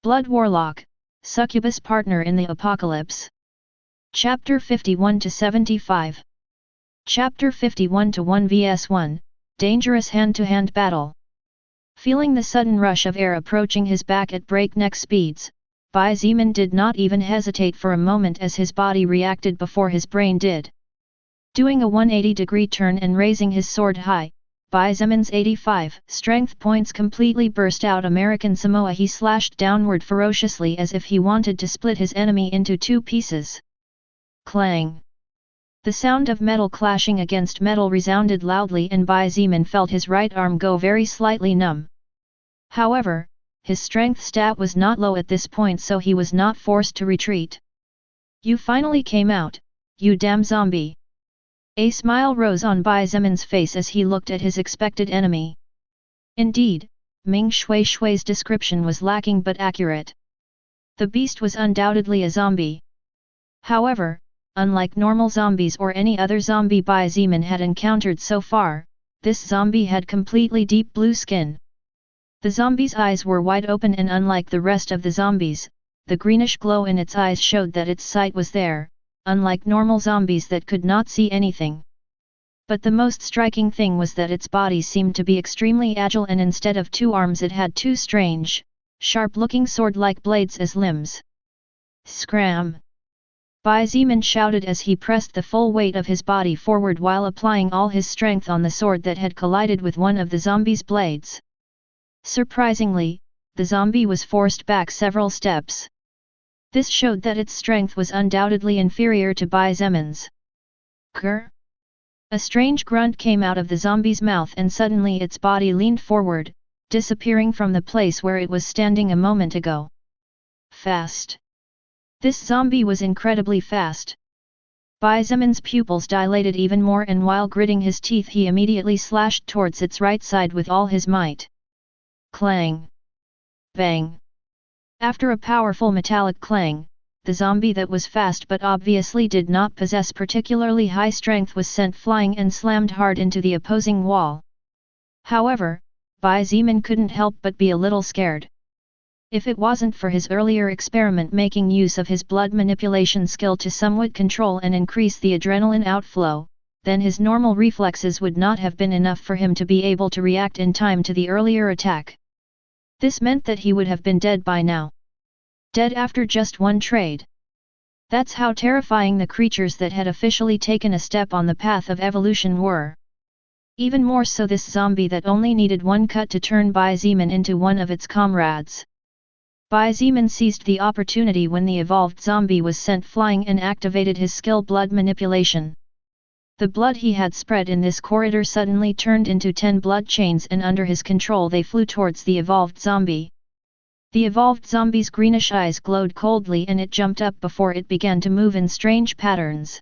Blood Warlock, Succubus Partner in the Apocalypse. Chapter 51-75. Chapter 51-1 vs 1, Dangerous Hand-to-Hand Battle. Feeling the sudden rush of air approaching his back at breakneck speeds, Bai Zimin did not even hesitate for a moment as his body reacted before his brain did. Doing a 180-degree turn and raising his sword high, Bai Zimin's 85 strength points completely burst out American Samoa. He slashed downward ferociously as if he wanted to split his enemy into two pieces. Clang! The sound of metal clashing against metal resounded loudly and Bai Zimin felt his right arm go very slightly numb. However, his strength stat was not low at this point, so he was not forced to retreat. "You finally came out, you damn zombie!" A smile rose on Bai Zimin's face as he looked at his expected enemy. Indeed, Ming Shui Shui's description was lacking but accurate. The beast was undoubtedly a zombie. However, unlike normal zombies or any other zombie Bai Zimin had encountered so far, this zombie had completely deep blue skin. The zombie's eyes were wide open, and unlike the rest of the zombies, the greenish glow in its eyes showed that its sight was there, unlike normal zombies that could not see anything. But the most striking thing was that its body seemed to be extremely agile, and instead of two arms it had two strange, sharp-looking sword-like blades as limbs. Scram! Bai Zimin shouted as he pressed the full weight of his body forward while applying all his strength on the sword that had collided with one of the zombie's blades. Surprisingly, the zombie was forced back several steps. This showed that its strength was undoubtedly inferior to Bai Zimin's. Grr! A strange grunt came out of the zombie's mouth and suddenly its body leaned forward, disappearing from the place where it was standing a moment ago. Fast! This zombie was incredibly fast. Bai Zimin's pupils dilated even more, and while gritting his teeth he immediately slashed towards its right side with all his might. Clang! Bang! After a powerful metallic clang, the zombie that was fast but obviously did not possess particularly high strength was sent flying and slammed hard into the opposing wall. However, Bai Zimin couldn't help but be a little scared. If it wasn't for his earlier experiment making use of his blood manipulation skill to somewhat control and increase the adrenaline outflow, then his normal reflexes would not have been enough for him to be able to react in time to the earlier attack. This meant that he would have been dead by now. Dead after just one trade. That's how terrifying the creatures that had officially taken a step on the path of evolution were. Even more so this zombie that only needed one cut to turn Bai Zimin into one of its comrades. Bai Zimin seized the opportunity when the evolved zombie was sent flying and activated his skill blood manipulation. The blood he had spread in this corridor suddenly turned into 10 blood chains, and under his control they flew towards the evolved zombie. The evolved zombie's greenish eyes glowed coldly and it jumped up before it began to move in strange patterns.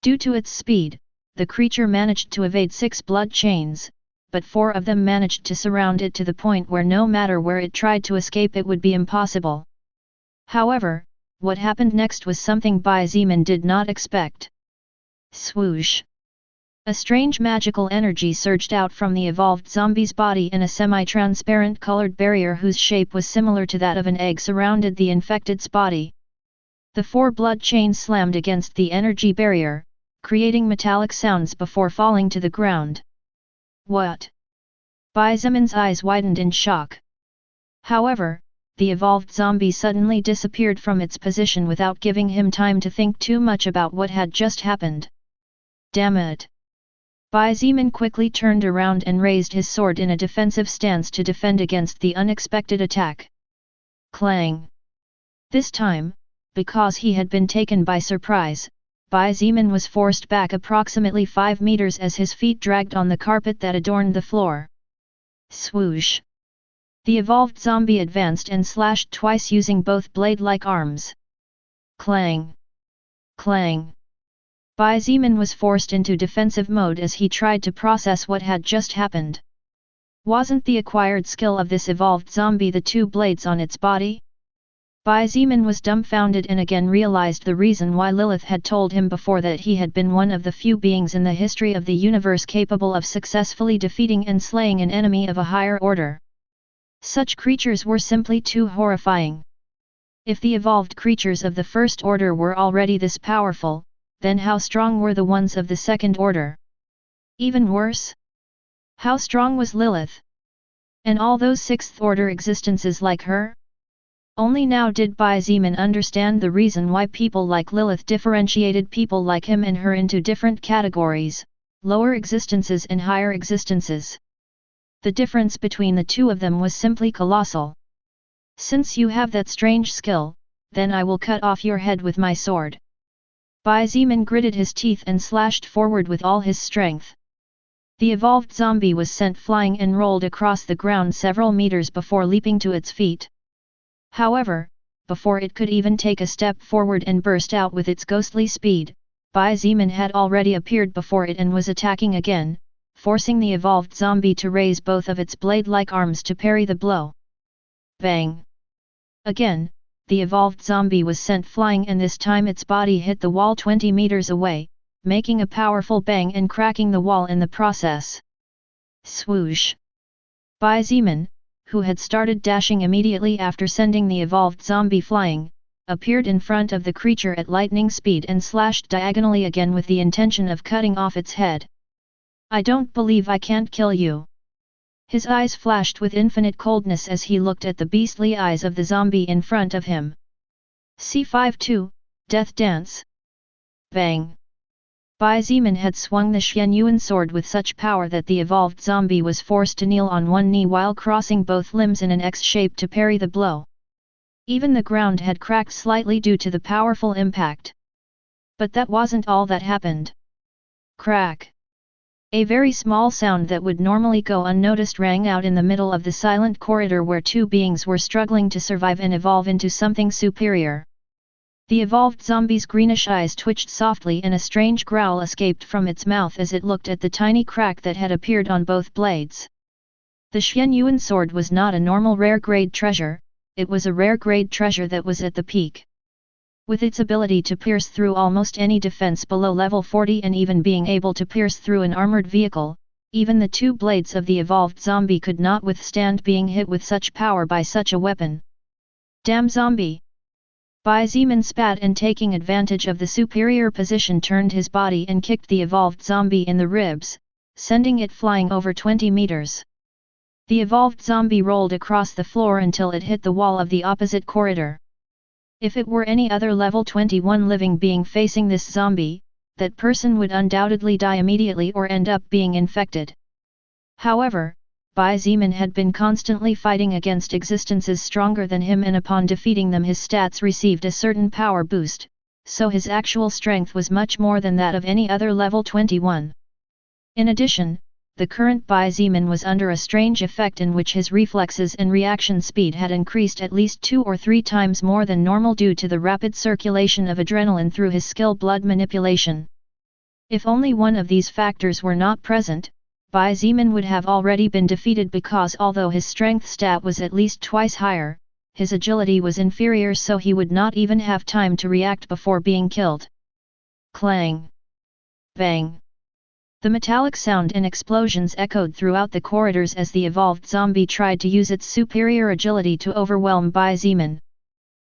Due to its speed, the creature managed to evade 6 blood chains, but 4 of them managed to surround it to the point where no matter where it tried to escape it would be impossible. However, what happened next was something Bai Zimin did not expect. Swoosh! A strange magical energy surged out from the evolved zombie's body, and a semi-transparent colored barrier whose shape was similar to that of an egg surrounded the infected's body. The 4 blood chains slammed against the energy barrier, creating metallic sounds before falling to the ground. What? Bai Zimin's eyes widened in shock. However, the evolved zombie suddenly disappeared from its position without giving him time to think too much about what had just happened. Damn it! Bai Zimin quickly turned around and raised his sword in a defensive stance to defend against the unexpected attack. Clang! This time, because he had been taken by surprise, Bai Zimin was forced back approximately 5 meters as his feet dragged on the carpet that adorned the floor. Swoosh! The evolved zombie advanced and slashed twice using both blade-like arms. Clang! Clang! Bai Zimin was forced into defensive mode as he tried to process what had just happened. Wasn't the acquired skill of this evolved zombie the 2 blades on its body? Bai Zimin was dumbfounded and again realized the reason why Lilith had told him before that he had been one of the few beings in the history of the universe capable of successfully defeating and slaying an enemy of a higher order. Such creatures were simply too horrifying. If the evolved creatures of the first order were already this powerful, then how strong were the ones of the second order? Even worse? How strong was Lilith? And all those sixth order existences like her? Only now did Bai Zeman understand the reason why people like Lilith differentiated people like him and her into different categories, lower existences and higher existences. The difference between the two of them was simply colossal. Since you have that strange skill, then I will cut off your head with my sword. Bai Zeman gritted his teeth and slashed forward with all his strength. The evolved zombie was sent flying and rolled across the ground several meters before leaping to its feet. However, before it could even take a step forward and burst out with its ghostly speed, Bai Zeman had already appeared before it and was attacking again, forcing the evolved zombie to raise both of its blade-like arms to parry the blow. Bang! Again, the evolved zombie was sent flying and this time its body hit the wall 20 meters away, making a powerful bang and cracking the wall in the process. Swoosh! Bai Zeman, who had started dashing immediately after sending the evolved zombie flying, appeared in front of the creature at lightning speed and slashed diagonally again with the intention of cutting off its head. I don't believe I can't kill you. His eyes flashed with infinite coldness as he looked at the beastly eyes of the zombie in front of him. C52, Death Dance. Bang! Bai Zeman had swung the Xianyuan sword with such power that the evolved zombie was forced to kneel on one knee while crossing both limbs in an X shape to parry the blow. Even the ground had cracked slightly due to the powerful impact. But that wasn't all that happened. Crack! A very small sound that would normally go unnoticed rang out in the middle of the silent corridor where two beings were struggling to survive and evolve into something superior. The evolved zombie's greenish eyes twitched softly and a strange growl escaped from its mouth as it looked at the tiny crack that had appeared on both blades. The Xianyuan sword was not a normal rare-grade treasure, it was a rare-grade treasure that was at the peak. With its ability to pierce through almost any defense below level 40 and even being able to pierce through an armored vehicle, even the two blades of the evolved zombie could not withstand being hit with such power by such a weapon. Damn zombie! Bai Zeman spat and taking advantage of the superior position turned his body and kicked the evolved zombie in the ribs, sending it flying over 20 meters. The evolved zombie rolled across the floor until it hit the wall of the opposite corridor. If it were any other level 21 living being facing this zombie, that person would undoubtedly die immediately or end up being infected. However, Bai Zeman had been constantly fighting against existences stronger than him and upon defeating them his stats received a certain power boost, so his actual strength was much more than that of any other level 21. In addition, the current Bai Zeman was under a strange effect in which his reflexes and reaction speed had increased at least 2 or 3 times more than normal due to the rapid circulation of adrenaline through his skill blood manipulation. If only one of these factors were not present, Bai Zeman would have already been defeated because although his strength stat was at least twice higher, his agility was inferior so he would not even have time to react before being killed. Clang! Bang! The metallic sound and explosions echoed throughout the corridors as the evolved zombie tried to use its superior agility to overwhelm Bai Zeman.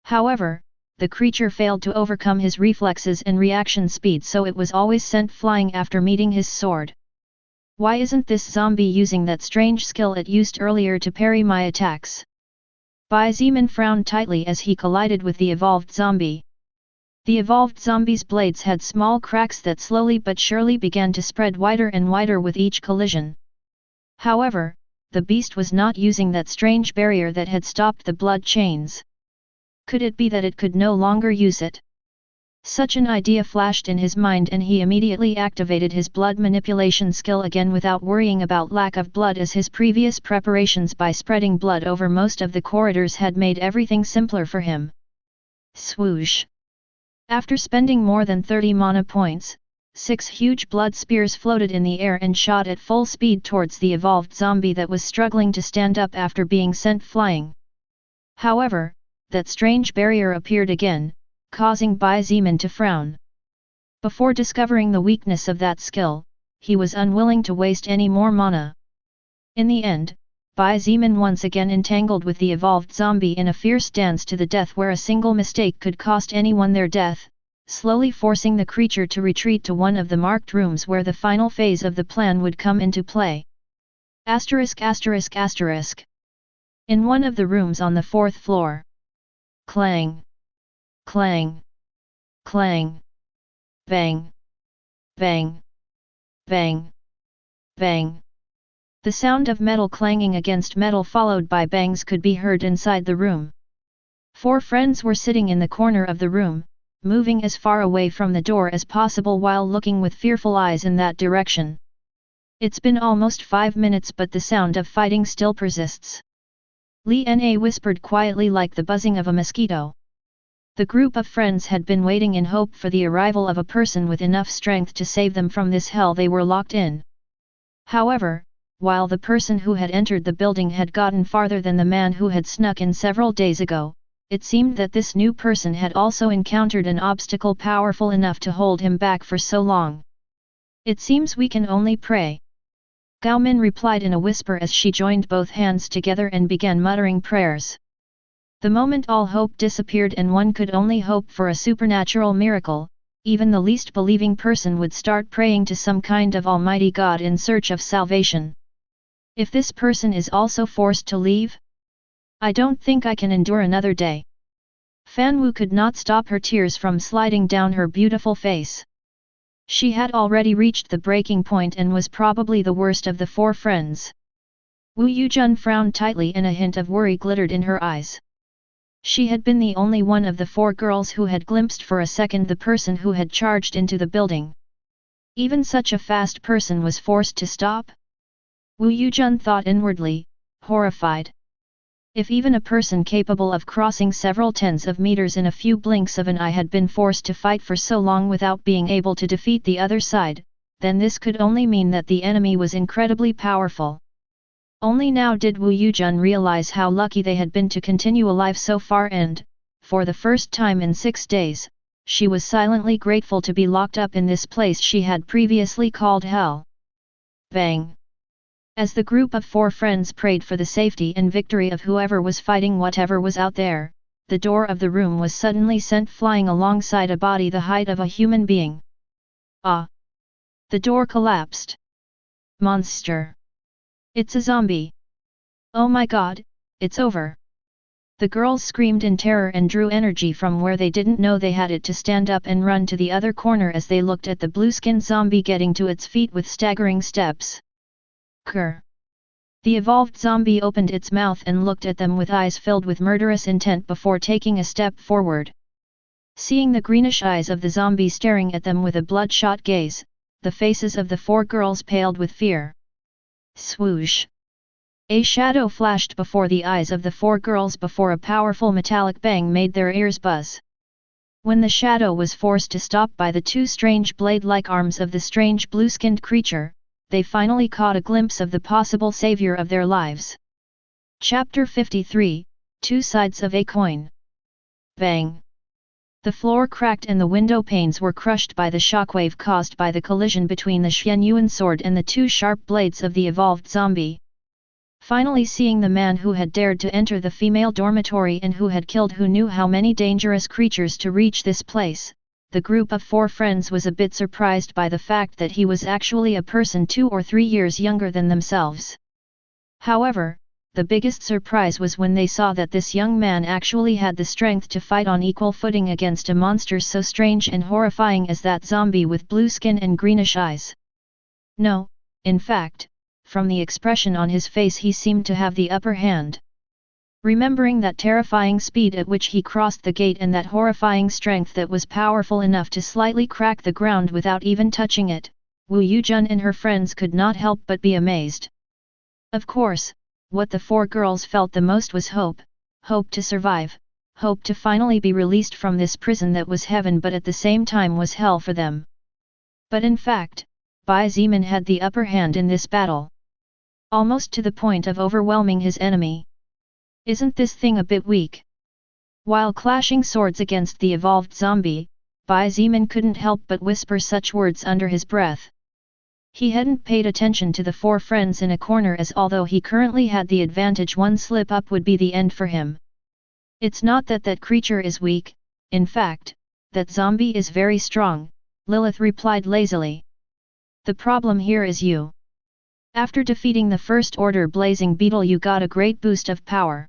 However, the creature failed to overcome his reflexes and reaction speed so it was always sent flying after meeting his sword. Why isn't this zombie using that strange skill it used earlier to parry my attacks? Bai Zeman frowned tightly as he collided with the evolved zombie. The evolved zombie's blades had small cracks that slowly but surely began to spread wider and wider with each collision. However, the beast was not using that strange barrier that had stopped the blood chains. Could it be that it could no longer use it? Such an idea flashed in his mind and he immediately activated his blood manipulation skill again without worrying about lack of blood as his previous preparations by spreading blood over most of the corridors had made everything simpler for him. Swoosh! After spending more than 30 mana points, 6 huge blood spears floated in the air and shot at full speed towards the evolved zombie that was struggling to stand up after being sent flying. However, that strange barrier appeared again, causing Bai Zeman to frown. Before discovering the weakness of that skill, he was unwilling to waste any more mana. In the end, Bai Zimin once again entangled with the evolved zombie in a fierce dance to the death where a single mistake could cost anyone their death, slowly forcing the creature to retreat to one of the marked rooms where the final phase of the plan would come into play. Asterisk asterisk asterisk. In one of the rooms on the 4th floor. Clang. Clang. Clang. Bang. Bang. Bang. Bang. The sound of metal clanging against metal followed by bangs could be heard inside the room. 4 friends were sitting in the corner of the room, moving as far away from the door as possible while looking with fearful eyes in that direction. It's been almost 5 minutes but the sound of fighting still persists. Li Na whispered quietly like the buzzing of a mosquito. The group of friends had been waiting in hope for the arrival of a person with enough strength to save them from this hell they were locked in. However, while the person who had entered the building had gotten farther than the man who had snuck in several days ago, it seemed that this new person had also encountered an obstacle powerful enough to hold him back for so long. It seems we can only pray. Gao Min replied in a whisper as she joined both hands together and began muttering prayers. The moment all hope disappeared and one could only hope for a supernatural miracle, even the least believing person would start praying to some kind of Almighty God in search of salvation. If this person is also forced to leave? I don't think I can endure another day. Fan Wu could not stop her tears from sliding down her beautiful face. She had already reached the breaking point and was probably the worst of the 4 friends. Wu Yujun frowned tightly and a hint of worry glittered in her eyes. She had been the only one of the 4 girls who had glimpsed for a second the person who had charged into the building. Even such a fast person was forced to stop? Wu Yujun thought inwardly, horrified. If even a person capable of crossing several tens of meters in a few blinks of an eye had been forced to fight for so long without being able to defeat the other side, then this could only mean that the enemy was incredibly powerful. Only now did Wu Yujun realize how lucky they had been to continue alive so far and, for the first time in 6 days, she was silently grateful to be locked up in this place she had previously called hell. Bang! As the group of 4 friends prayed for the safety and victory of whoever was fighting whatever was out there, the door of the room was suddenly sent flying alongside a body the height of a human being. Ah! The door collapsed. Monster! It's a zombie! Oh my god, it's over! The girls screamed in terror and drew energy from where they didn't know they had it to stand up and run to the other corner as they looked at the blue-skinned zombie getting to its feet with staggering steps. Grr! The evolved zombie opened its mouth and looked at them with eyes filled with murderous intent before taking a step forward. Seeing the greenish eyes of the zombie staring at them with a bloodshot gaze, the faces of the 4 girls paled with fear. Swoosh! A shadow flashed before the eyes of the 4 girls before a powerful metallic bang made their ears buzz. When the shadow was forced to stop by the 2 strange blade-like arms of the strange blue-skinned creature, they finally caught a glimpse of the possible savior of their lives. Chapter 53, 2 Sides of a Coin. Bang! The floor cracked and the window panes were crushed by the shockwave caused by the collision between the Xianyuan sword and the 2 sharp blades of the evolved zombie. Finally seeing the man who had dared to enter the female dormitory and who had killed who knew how many dangerous creatures to reach this place, the group of 4 friends was a bit surprised by the fact that he was actually a person 2 or 3 years younger than themselves. However, the biggest surprise was when they saw that this young man actually had the strength to fight on equal footing against a monster so strange and horrifying as that zombie with blue skin and greenish eyes. No, in fact, from the expression on his face he seemed to have the upper hand. Remembering that terrifying speed at which he crossed the gate and that horrifying strength that was powerful enough to slightly crack the ground without even touching it, Wu Yujun and her friends could not help but be amazed. Of course, what the 4 girls felt the most was hope to survive, hope to finally be released from this prison that was heaven but at the same time was hell for them. But in fact, Bai Zimin had the upper hand in this battle. Almost to the point of overwhelming his enemy. Isn't this thing a bit weak? While clashing swords against the evolved zombie, Bai Zimin couldn't help but whisper such words under his breath. He hadn't paid attention to the four friends in a corner, as although he currently had the advantage, one slip up would be the end for him. It's not that that creature is weak, in fact, that zombie is very strong, Lilith replied lazily. The problem here is you. After defeating the First Order Blazing Beetle you got a great boost of power.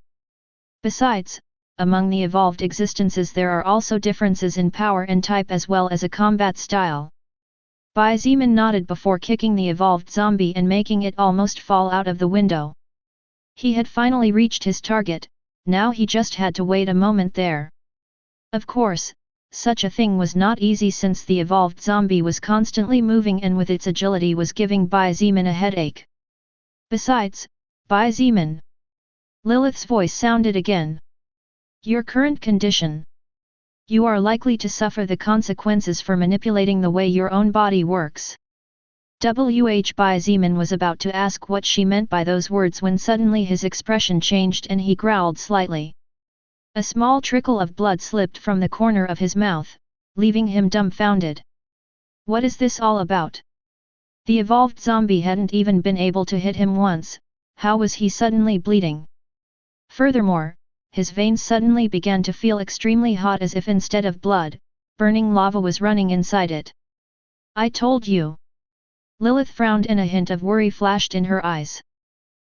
Besides, among the evolved existences there are also differences in power and type as well as a combat style. Bai Zimin nodded before kicking the evolved zombie and making it almost fall out of the window. He had finally reached his target, now he just had to wait a moment there. Of course, such a thing was not easy since the evolved zombie was constantly moving and with its agility was giving Bai Zimin a headache. Besides, Bai Zimin. Lilith's voice sounded again. Your current condition. You are likely to suffer the consequences for manipulating the way your own body works. Bai Zimin was about to ask what she meant by those words when suddenly his expression changed and he growled slightly. A small trickle of blood slipped from the corner of his mouth, leaving him dumbfounded. What is this all about? The evolved zombie hadn't even been able to hit him once, how was he suddenly bleeding? Furthermore, his veins suddenly began to feel extremely hot as if instead of blood, burning lava was running inside it. I told you. Lilith frowned and a hint of worry flashed in her eyes.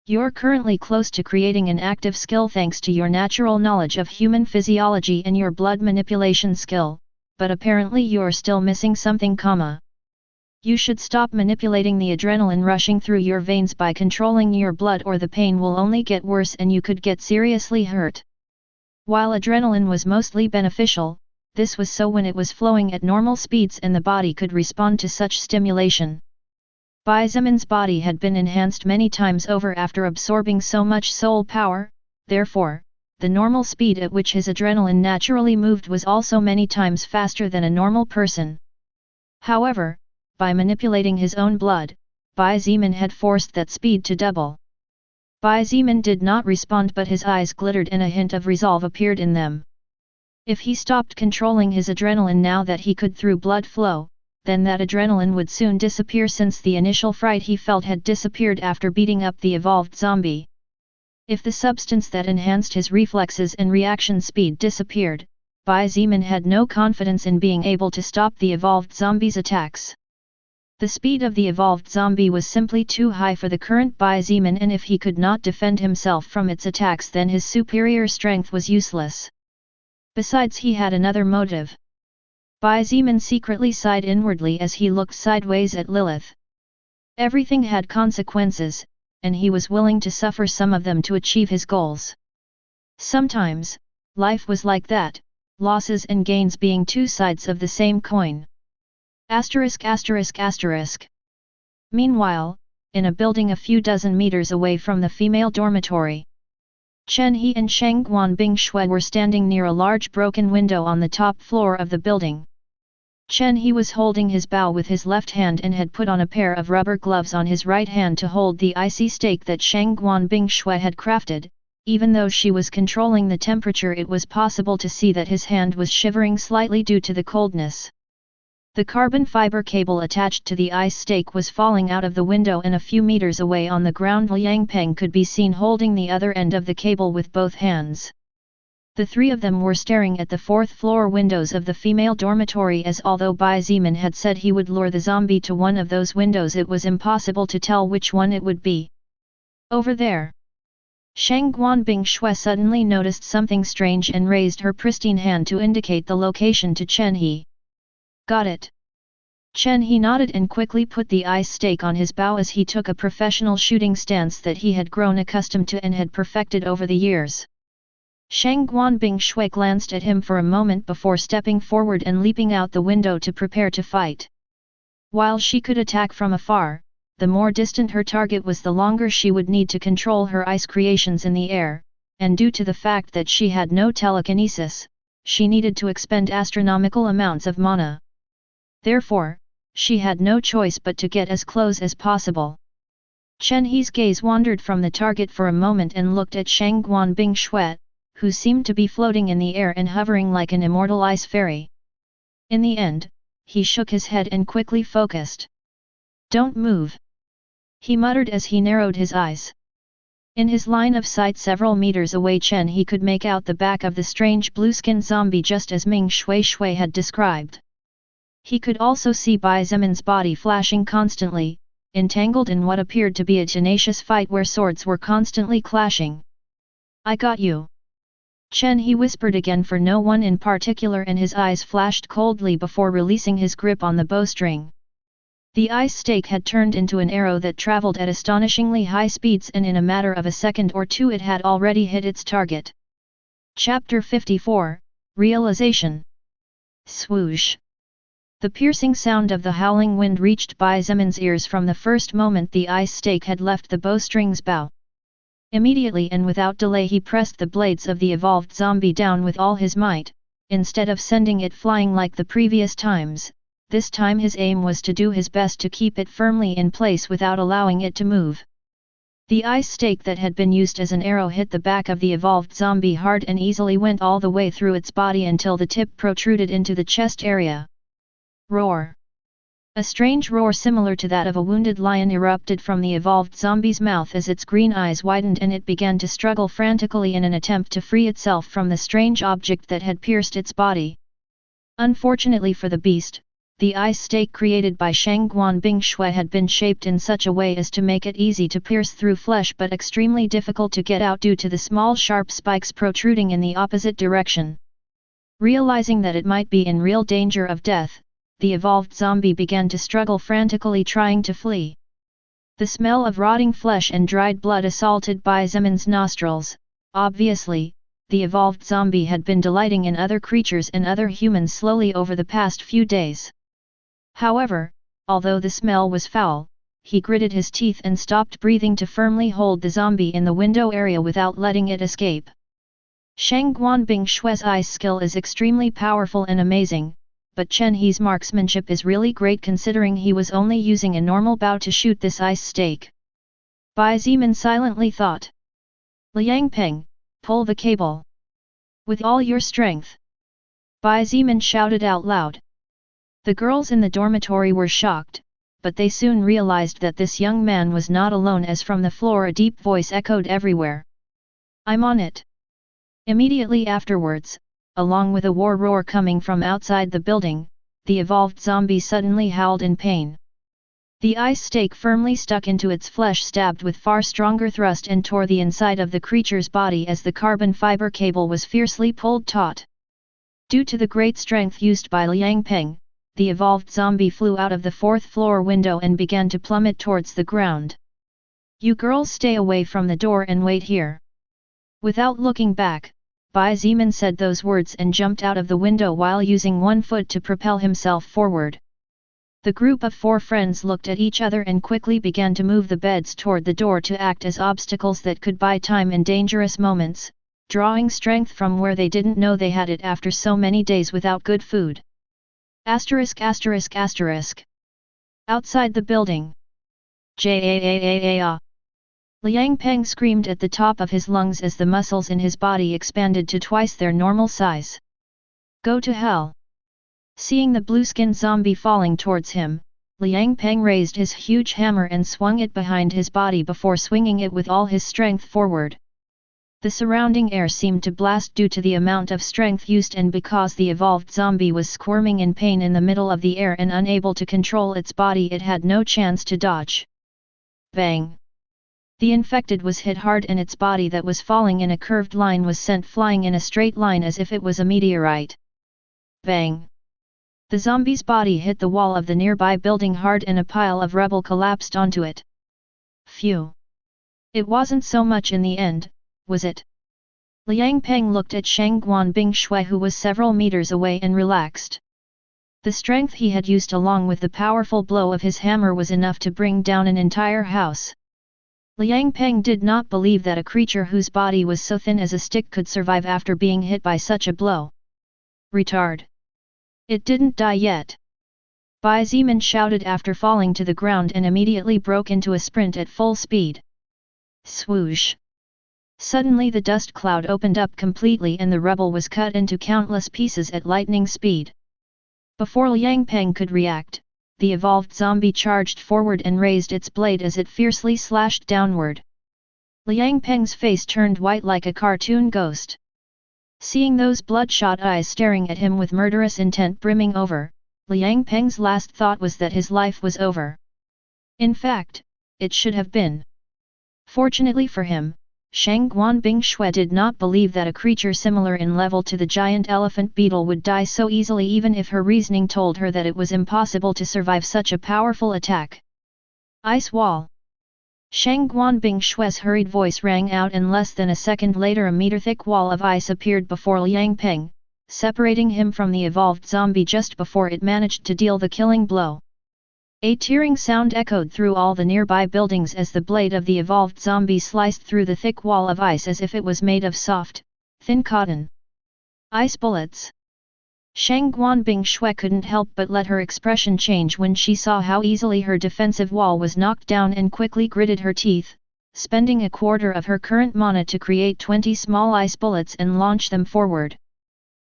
You're currently close to creating an active skill thanks to your natural knowledge of human physiology and your blood manipulation skill, but apparently you're still missing something, You should stop manipulating the adrenaline rushing through your veins by controlling your blood, or the pain will only get worse and you could get seriously hurt. While adrenaline was mostly beneficial, this was so when it was flowing at normal speeds and the body could respond to such stimulation. Bai Zimin's body had been enhanced many times over after absorbing so much soul power, therefore, the normal speed at which his adrenaline naturally moved was also many times faster than a normal person. However, by manipulating his own blood, Bai Zimin had forced that speed to double. Bai Zimin did not respond, but his eyes glittered and a hint of resolve appeared in them. If he stopped controlling his adrenaline now that he could through blood flow, then that adrenaline would soon disappear, since the initial fright he felt had disappeared after beating up the evolved zombie. If the substance that enhanced his reflexes and reaction speed disappeared, Bai Zimin had no confidence in being able to stop the evolved zombie's attacks. The speed of the evolved zombie was simply too high for the current Bai Zimin, and if he could not defend himself from its attacks then his superior strength was useless. Besides, he had another motive. Bai Zimin secretly sighed inwardly as he looked sideways at Lilith. Everything had consequences, and he was willing to suffer some of them to achieve his goals. Sometimes, life was like that, losses and gains being two sides of the same coin. Meanwhile, in a building a few dozen meters away from the female dormitory, Chen He and Sheng Guanbing Shui were standing near a large broken window on the top floor of the building. Chen He was holding his bow with his left hand and had put on a pair of rubber gloves on his right hand to hold the icy stake that Sheng Guanbing Shui had crafted. Even though she was controlling the temperature, it was possible to see that his hand was shivering slightly due to the coldness. The carbon fiber cable attached to the ice stake was falling out of the window, and a few meters away on the ground Liang Peng could be seen holding the other end of the cable with both hands. The three of them were staring at the fourth-floor windows of the female dormitory, as although Bai Zimin had said he would lure the zombie to one of those windows, it was impossible to tell which one it would be. Over there. Sheng Guanbing Shui suddenly noticed something strange and raised her pristine hand to indicate the location to Chen He. Got it. Chen He nodded and quickly put the ice stake on his bow as he took a professional shooting stance that he had grown accustomed to and had perfected over the years. Sheng Guanbing Shui glanced at him for a moment before stepping forward and leaping out the window to prepare to fight. While she could attack from afar, the more distant her target was, the longer she would need to control her ice creations in the air, and due to the fact that she had no telekinesis, she needed to expend astronomical amounts of mana. Therefore, she had no choice but to get as close as possible. Chen He's gaze wandered from the target for a moment and looked at Sheng Guanbing Shui, who seemed to be floating in the air and hovering like an immortal ice fairy. In the end, he shook his head and quickly focused. Don't move, he muttered as he narrowed his eyes. In his line of sight several meters away he could make out the back of the strange blue-skinned zombie just as Ming Shui Shui had described. He could also see Bai Zemin's body flashing constantly, entangled in what appeared to be a tenacious fight where swords were constantly clashing. I got you. Chen, he whispered again for no one in particular, and his eyes flashed coldly before releasing his grip on the bowstring. The ice stake had turned into an arrow that traveled at astonishingly high speeds, and in a matter of a second or two it had already hit its target. Chapter 54, Realization. Swoosh. The piercing sound of the howling wind reached Bai Zemin's ears from the first moment the ice stake had left the bowstring's bow. Immediately and without delay he pressed the blades of the evolved zombie down with all his might. Instead of sending it flying like the previous times, this time his aim was to do his best to keep it firmly in place without allowing it to move. The ice stake that had been used as an arrow hit the back of the evolved zombie hard and easily went all the way through its body until the tip protruded into the chest area. Roar! A strange roar similar to that of a wounded lion erupted from the evolved zombie's mouth as its green eyes widened and it began to struggle frantically in an attempt to free itself from the strange object that had pierced its body. Unfortunately for the beast, the ice stake created by Shangguan Bingshui had been shaped in such a way as to make it easy to pierce through flesh but extremely difficult to get out due to the small sharp spikes protruding in the opposite direction. Realizing that it might be in real danger of death, the evolved zombie began to struggle frantically trying to flee. The smell of rotting flesh and dried blood assaulted Bai Zemin's nostrils. Obviously, the evolved zombie had been delighting in other creatures and other humans slowly over the past few days. However, although the smell was foul, he gritted his teeth and stopped breathing to firmly hold the zombie in the window area without letting it escape. Shangguan Bingshui's ice skill is extremely powerful and amazing, but Chen He's marksmanship is really great considering he was only using a normal bow to shoot this ice stake. Bai Zemin silently thought. Liang Peng, pull the cable. With all your strength. Bai Zemin shouted out loud. The girls in the dormitory were shocked, but they soon realized that this young man was not alone as from the floor a deep voice echoed everywhere. I'm on it. Immediately afterwards, along with a war roar coming from outside the building, the evolved zombie suddenly howled in pain. The ice stake firmly stuck into its flesh, stabbed with far stronger thrust and tore the inside of the creature's body as the carbon fiber cable was fiercely pulled taut. Due to the great strength used by Liang Peng, the evolved zombie flew out of the fourth floor window and began to plummet towards the ground. You girls stay away from the door and wait here. Without looking back, Bai Zemin said those words and jumped out of the window while using one foot to propel himself forward. The group of four friends looked at each other and quickly began to move the beds toward the door to act as obstacles that could buy time in dangerous moments, drawing strength from where they didn't know they had it after so many days without good food. Asterisk asterisk asterisk. Outside the building. Jaaaaaa. Liang Peng screamed at the top of his lungs as the muscles in his body expanded to twice their normal size. Go to hell. Seeing the blue-skinned zombie falling towards him, Liang Peng raised his huge hammer and swung it behind his body before swinging it with all his strength forward. The surrounding air seemed to blast due to the amount of strength used, and because the evolved zombie was squirming in pain in the middle of the air and unable to control its body, it had no chance to dodge. Bang! The infected was hit hard and its body that was falling in a curved line was sent flying in a straight line as if it was a meteorite. Bang! The zombie's body hit the wall of the nearby building hard and a pile of rubble collapsed onto it. Phew! It wasn't so much in the end, was it? Liang Peng looked at Shangguan Bingshui, who was several meters away, and relaxed. The strength he had used along with the powerful blow of his hammer was enough to bring down an entire house. Liang Peng did not believe that a creature whose body was so thin as a stick could survive after being hit by such a blow. Retard! It didn't die yet. Bai Zemin shouted after falling to the ground and immediately broke into a sprint at full speed. Swoosh! Suddenly the dust cloud opened up completely and the rubble was cut into countless pieces at lightning speed. Before Liang Peng could react, the evolved zombie charged forward and raised its blade as it fiercely slashed downward. Liang Peng's face turned white like a cartoon ghost. Seeing those bloodshot eyes staring at him with murderous intent brimming over, Liang Peng's last thought was that his life was over. In fact, it should have been. Fortunately for him, Shang Guanbing Shui did not believe that a creature similar in level to the giant elephant beetle would die so easily, even if her reasoning told her that it was impossible to survive such a powerful attack. Ice wall. Shang Guanbing Shui's hurried voice rang out, and less than a second later a meter-thick wall of ice appeared before Liang Peng, separating him from the evolved zombie just before it managed to deal the killing blow. A tearing sound echoed through all the nearby buildings as the blade of the evolved zombie sliced through the thick wall of ice as if it was made of soft, thin cotton. Ice bullets. Shang Guanbing Shui couldn't help but let her expression change when she saw how easily her defensive wall was knocked down, and quickly gritted her teeth, spending a quarter of her current mana to create 20 small ice bullets and launch them forward.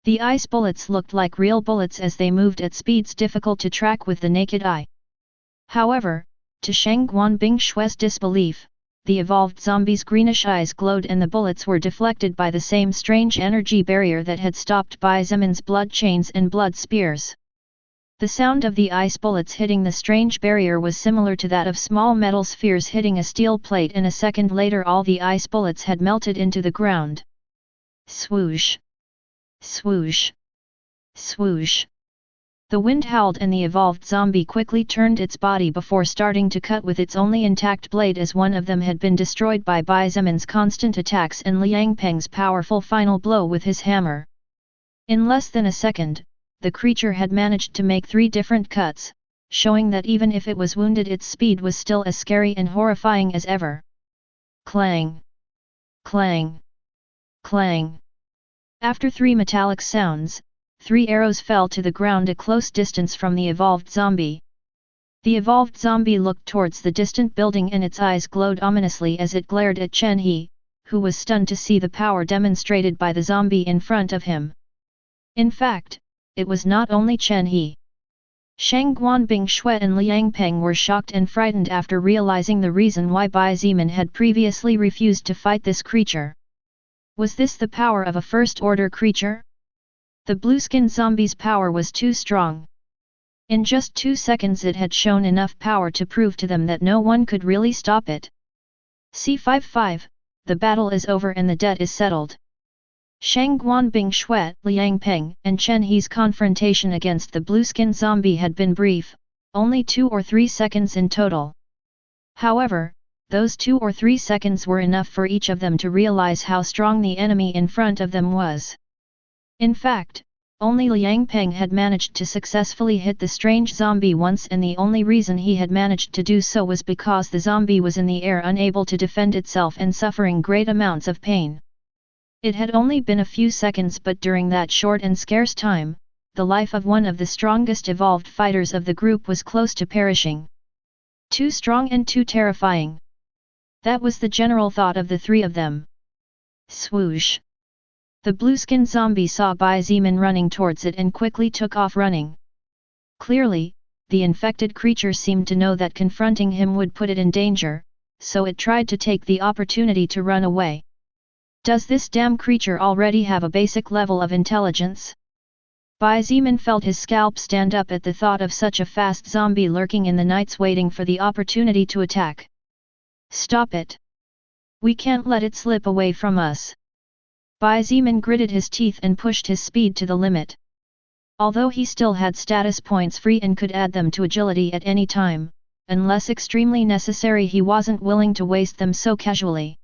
The ice bullets looked like real bullets as they moved at speeds difficult to track with the naked eye. However, to Shang Guanbing Shui's disbelief, the evolved zombie's greenish eyes glowed and the bullets were deflected by the same strange energy barrier that had stopped Bai Zimin's blood chains and blood spears. The sound of the ice bullets hitting the strange barrier was similar to that of small metal spheres hitting a steel plate, and a second later all the ice bullets had melted into the ground. Swoosh! Swoosh! Swoosh! The wind howled and the evolved zombie quickly turned its body before starting to cut with its only intact blade, as one of them had been destroyed by Bai Zimin's constant attacks and Liang Peng's powerful final blow with his hammer. In less than a second, the creature had managed to make 3 different cuts, showing that even if it was wounded its speed was still as scary and horrifying as ever. Clang! Clang! Clang! After 3 metallic sounds, 3 arrows fell to the ground a close distance from the evolved zombie. The evolved zombie looked towards the distant building and its eyes glowed ominously as it glared at Chen He, who was stunned to see the power demonstrated by the zombie in front of him. In fact, it was not only Chen He. Shang Guanbing Shui and Liang Peng were shocked and frightened after realizing the reason why Bai Zimin had previously refused to fight this creature. Was this the power of a first-order creature? The blue-skin zombie's power was too strong. In just 2 seconds it had shown enough power to prove to them that no one could really stop it. C55, the battle is over and the debt is settled. Shang Guanbing Shui, Liang Peng, and Chen He's confrontation against the blue-skin zombie had been brief, only 2 or 3 seconds in total. However, those 2 or 3 seconds were enough for each of them to realize how strong the enemy in front of them was. In fact, only Liang Peng had managed to successfully hit the strange zombie once, and the only reason he had managed to do so was because the zombie was in the air unable to defend itself and suffering great amounts of pain. It had only been a few seconds, but during that short and scarce time, the life of one of the strongest evolved fighters of the group was close to perishing. Too strong and too terrifying. That was the general thought of the 3 of them. Swoosh! The blue-skin zombie saw Bai Zimin running towards it and quickly took off running. Clearly, the infected creature seemed to know that confronting him would put it in danger, so it tried to take the opportunity to run away. Does this damn creature already have a basic level of intelligence? Bai Zimin felt his scalp stand up at the thought of such a fast zombie lurking in the nights waiting for the opportunity to attack. Stop it! We can't let it slip away from us. Bai Zimin gritted his teeth and pushed his speed to the limit. Although he still had status points free and could add them to agility at any time, unless extremely necessary, he wasn't willing to waste them so casually.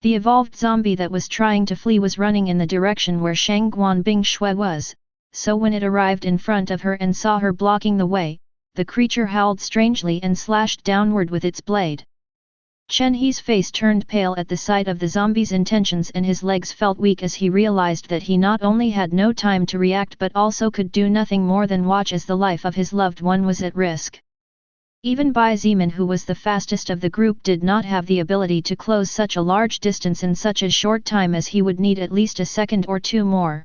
The evolved zombie that was trying to flee was running in the direction where Shang Guanbing Shui was, so when it arrived in front of her and saw her blocking the way, the creature howled strangely and slashed downward with its blade. Chen He's face turned pale at the sight of the zombie's intentions, and his legs felt weak as he realized that he not only had no time to react but also could do nothing more than watch as the life of his loved one was at risk. Even Bai Zimin, who was the fastest of the group, did not have the ability to close such a large distance in such a short time, as he would need at least a second or 2 more.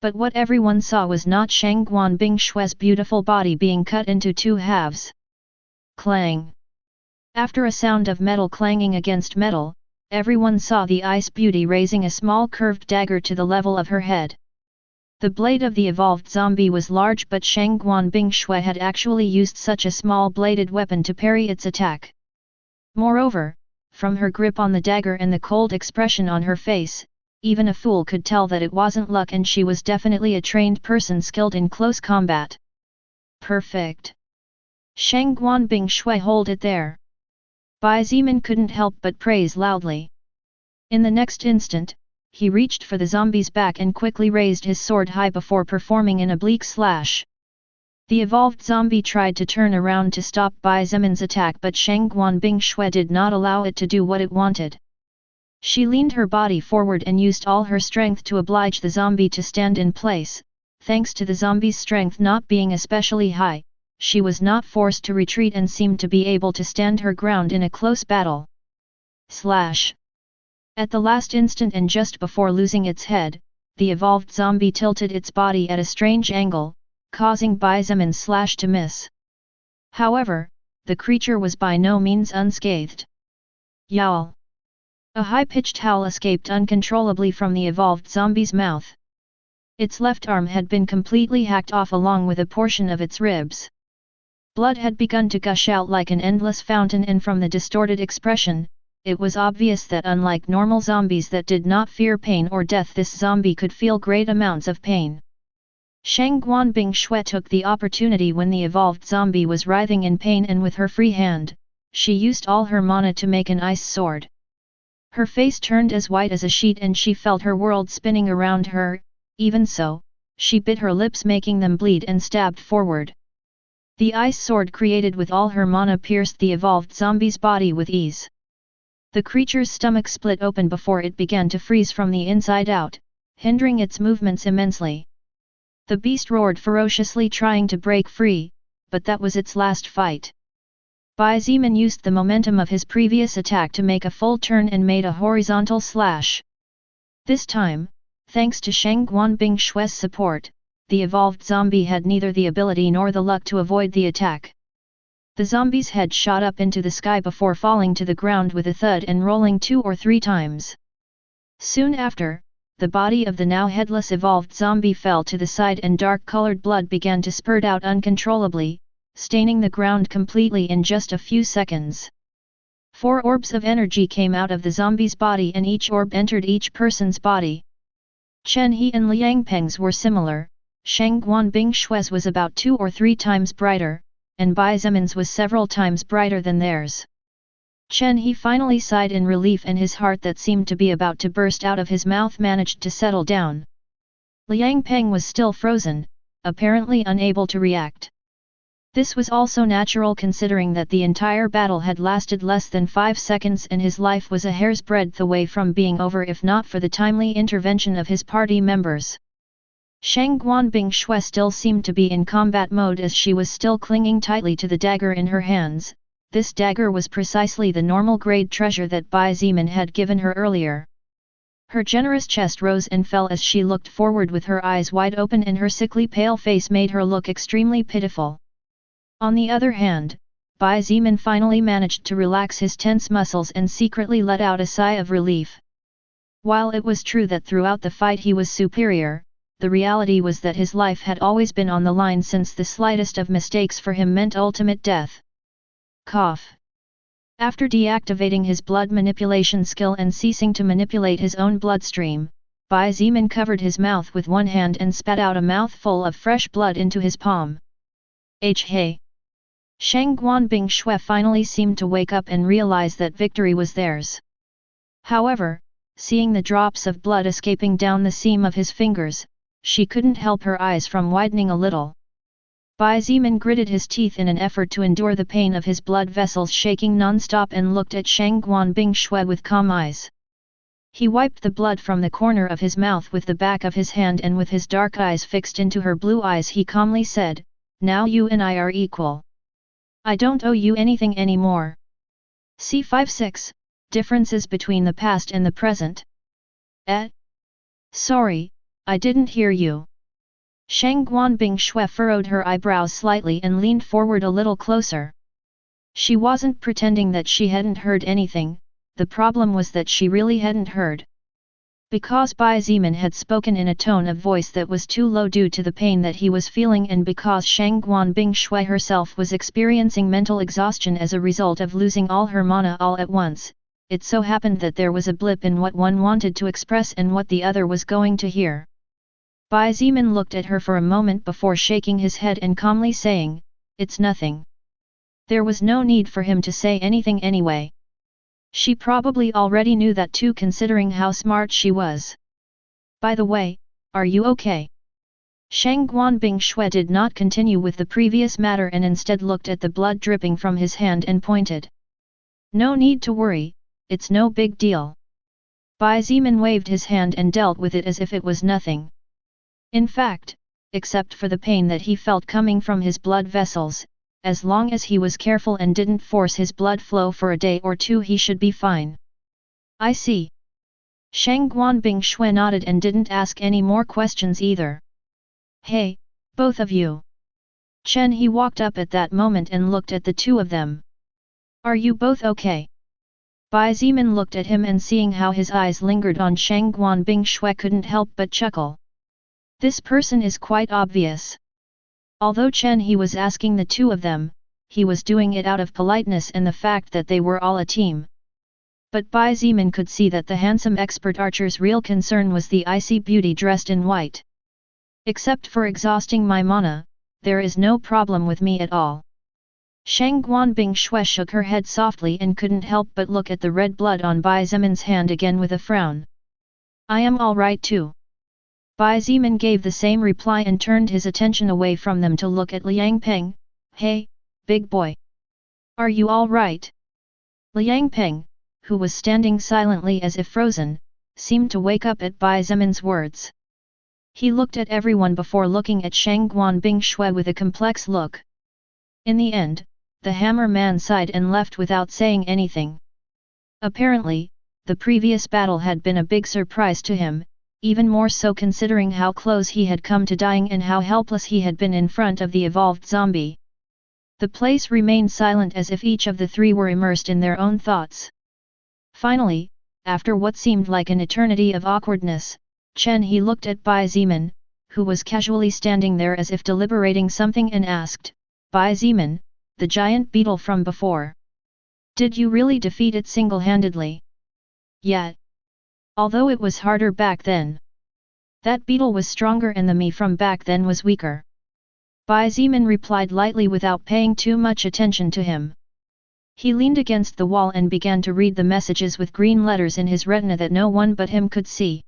But what everyone saw was not Shangguan Bingshue's beautiful body being cut into two halves. Clang! After a sound of metal clanging against metal, everyone saw the ice beauty raising a small curved dagger to the level of her head. The blade of the evolved zombie was large, but Shangguan Bingshue had actually used such a small bladed weapon to parry its attack. Moreover, from her grip on the dagger and the cold expression on her face, even a fool could tell that it wasn't luck and she was definitely a trained person skilled in close combat. Perfect! Shangguan Bingshue, hold it there! Bai Zimin couldn't help but praise loudly. In the next instant, he reached for the zombie's back and quickly raised his sword high before performing an oblique slash. The evolved zombie tried to turn around to stop Bai Zimin's attack, but Shangguan Bingshue did not allow it to do what it wanted. She leaned her body forward and used all her strength to oblige the zombie to stand in place. Thanks to the zombie's strength not being especially high, she was not forced to retreat and seemed to be able to stand her ground in a close battle. Slash! At the last instant and just before losing its head, the evolved zombie tilted its body at a strange angle, causing Bai Zimin's slash to miss. However, the creature was by no means unscathed. Yowl! A high-pitched howl escaped uncontrollably from the evolved zombie's mouth. Its left arm had been completely hacked off along with a portion of its ribs. Blood had begun to gush out like an endless fountain, and from the distorted expression, it was obvious that unlike normal zombies that did not fear pain or death, this zombie could feel great amounts of pain. Shangguan Bingshue took the opportunity when the evolved zombie was writhing in pain, and with her free hand, she used all her mana to make an ice sword. Her face turned as white as a sheet and she felt her world spinning around her. Even so, she bit her lips, making them bleed, and stabbed forward. The ice sword created with all her mana pierced the evolved zombie's body with ease. The creature's stomach split open before it began to freeze from the inside out, hindering its movements immensely. The beast roared ferociously, trying to break free, but that was its last fight. Bai Zimin used the momentum of his previous attack to make a full turn and made a horizontal slash. This time, thanks to Shangguan Bingshue's support, the evolved zombie had neither the ability nor the luck to avoid the attack. The zombie's head shot up into the sky before falling to the ground with a thud and rolling 2 or 3 times. Soon after, the body of the now headless evolved zombie fell to the side and dark-colored blood began to spurt out uncontrollably, staining the ground completely in just a few seconds. 4 orbs of energy came out of the zombie's body and each orb entered each person's body. Chen He and Liang Peng's were similar. Shangguan Bingshue's was about 2 or 3 times brighter, and Bai Zimin's was several times brighter than theirs. Chen He finally sighed in relief, and his heart that seemed to be about to burst out of his mouth managed to settle down. Liang Peng was still frozen, apparently unable to react. This was also natural considering that the entire battle had lasted less than 5 seconds and his life was a hair's breadth away from being over if not for the timely intervention of his party members. Shangguan Bingshue still seemed to be in combat mode as she was still clinging tightly to the dagger in her hands. This dagger was precisely the normal grade treasure that Bai Zimin had given her earlier. Her generous chest rose and fell as she looked forward with her eyes wide open, and her sickly pale face made her look extremely pitiful. On the other hand, Bai Zimin finally managed to relax his tense muscles and secretly let out a sigh of relief. While it was true that throughout the fight he was superior, the reality was that his life had always been on the line, since the slightest of mistakes for him meant ultimate death. Cough. After deactivating his blood manipulation skill and ceasing to manipulate his own bloodstream, Bai Zimin covered his mouth with one hand and spat out a mouthful of fresh blood into his palm. Hey! Shangguan Bingshue finally seemed to wake up and realize that victory was theirs. However, seeing the drops of blood escaping down the seam of his fingers, she couldn't help her eyes from widening a little. Bai Zimin gritted his teeth in an effort to endure the pain of his blood vessels shaking non-stop and looked at Shangguan Bingshue with calm eyes. He wiped the blood from the corner of his mouth with the back of his hand, and with his dark eyes fixed into her blue eyes he calmly said, "Now you and I are equal. I don't owe you anything anymore." C56, Differences between the past and the present. Sorry, I didn't hear you. Shang Guanbing Shui furrowed her eyebrows slightly and leaned forward a little closer. She wasn't pretending that she hadn't heard anything, the problem was that she really hadn't heard. Because Bai Zimin had spoken in a tone of voice that was too low due to the pain that he was feeling, and because Shang Guanbing Shui herself was experiencing mental exhaustion as a result of losing all her mana all at once, it so happened that there was a blip in what one wanted to express and what the other was going to hear. Bai Zimin looked at her for a moment before shaking his head and calmly saying, "It's nothing." There was no need for him to say anything anyway. She probably already knew that too, considering how smart she was. "By the way, are you okay?" Shang Guanbing Shui did not continue with the previous matter and instead looked at the blood dripping from his hand and pointed. "No need to worry, it's no big deal." Bai Zimin waved his hand and dealt with it as if it was nothing. In fact, except for the pain that he felt coming from his blood vessels, as long as he was careful and didn't force his blood flow for a day or two, he should be fine. "I see." Shang Guanbing Shui nodded and didn't ask any more questions either. "Hey, both of you." Chen He walked up at that moment and looked at the two of them. "Are you both okay?" Bai Zimin looked at him and seeing how his eyes lingered on Shang Guanbing Shui couldn't help but chuckle. This person is quite obvious. Although Chen He was asking the two of them, he was doing it out of politeness and the fact that they were all a team. But Bai Zimin could see that the handsome expert archer's real concern was the icy beauty dressed in white. "Except for exhausting my mana, there is no problem with me at all." Shang Guanbing Shui shook her head softly and couldn't help but look at the red blood on Bai Zimin's hand again with a frown. "I am all right too." Bai Zimin gave the same reply and turned his attention away from them to look at Liang Peng. "Hey, big boy. Are you all right?" Liang Peng, who was standing silently as if frozen, seemed to wake up at Bai Zimin's words. He looked at everyone before looking at Shang Guanbing Shui with a complex look. In the end, the hammer man sighed and left without saying anything. Apparently, the previous battle had been a big surprise to him, even more so considering how close he had come to dying and how helpless he had been in front of the evolved zombie. The place remained silent as if each of the three were immersed in their own thoughts. Finally, after what seemed like an eternity of awkwardness, Chen He looked at Bai Zimin, who was casually standing there as if deliberating something, and asked, "Bai Zimin, the giant beetle from before. Did you really defeat it single-handedly?" "Yeah. Although it was harder back then. That beetle was stronger and the me from back then was weaker." Bai Zimin replied lightly without paying too much attention to him. He leaned against the wall and began to read the messages with green letters in his retina that no one but him could see.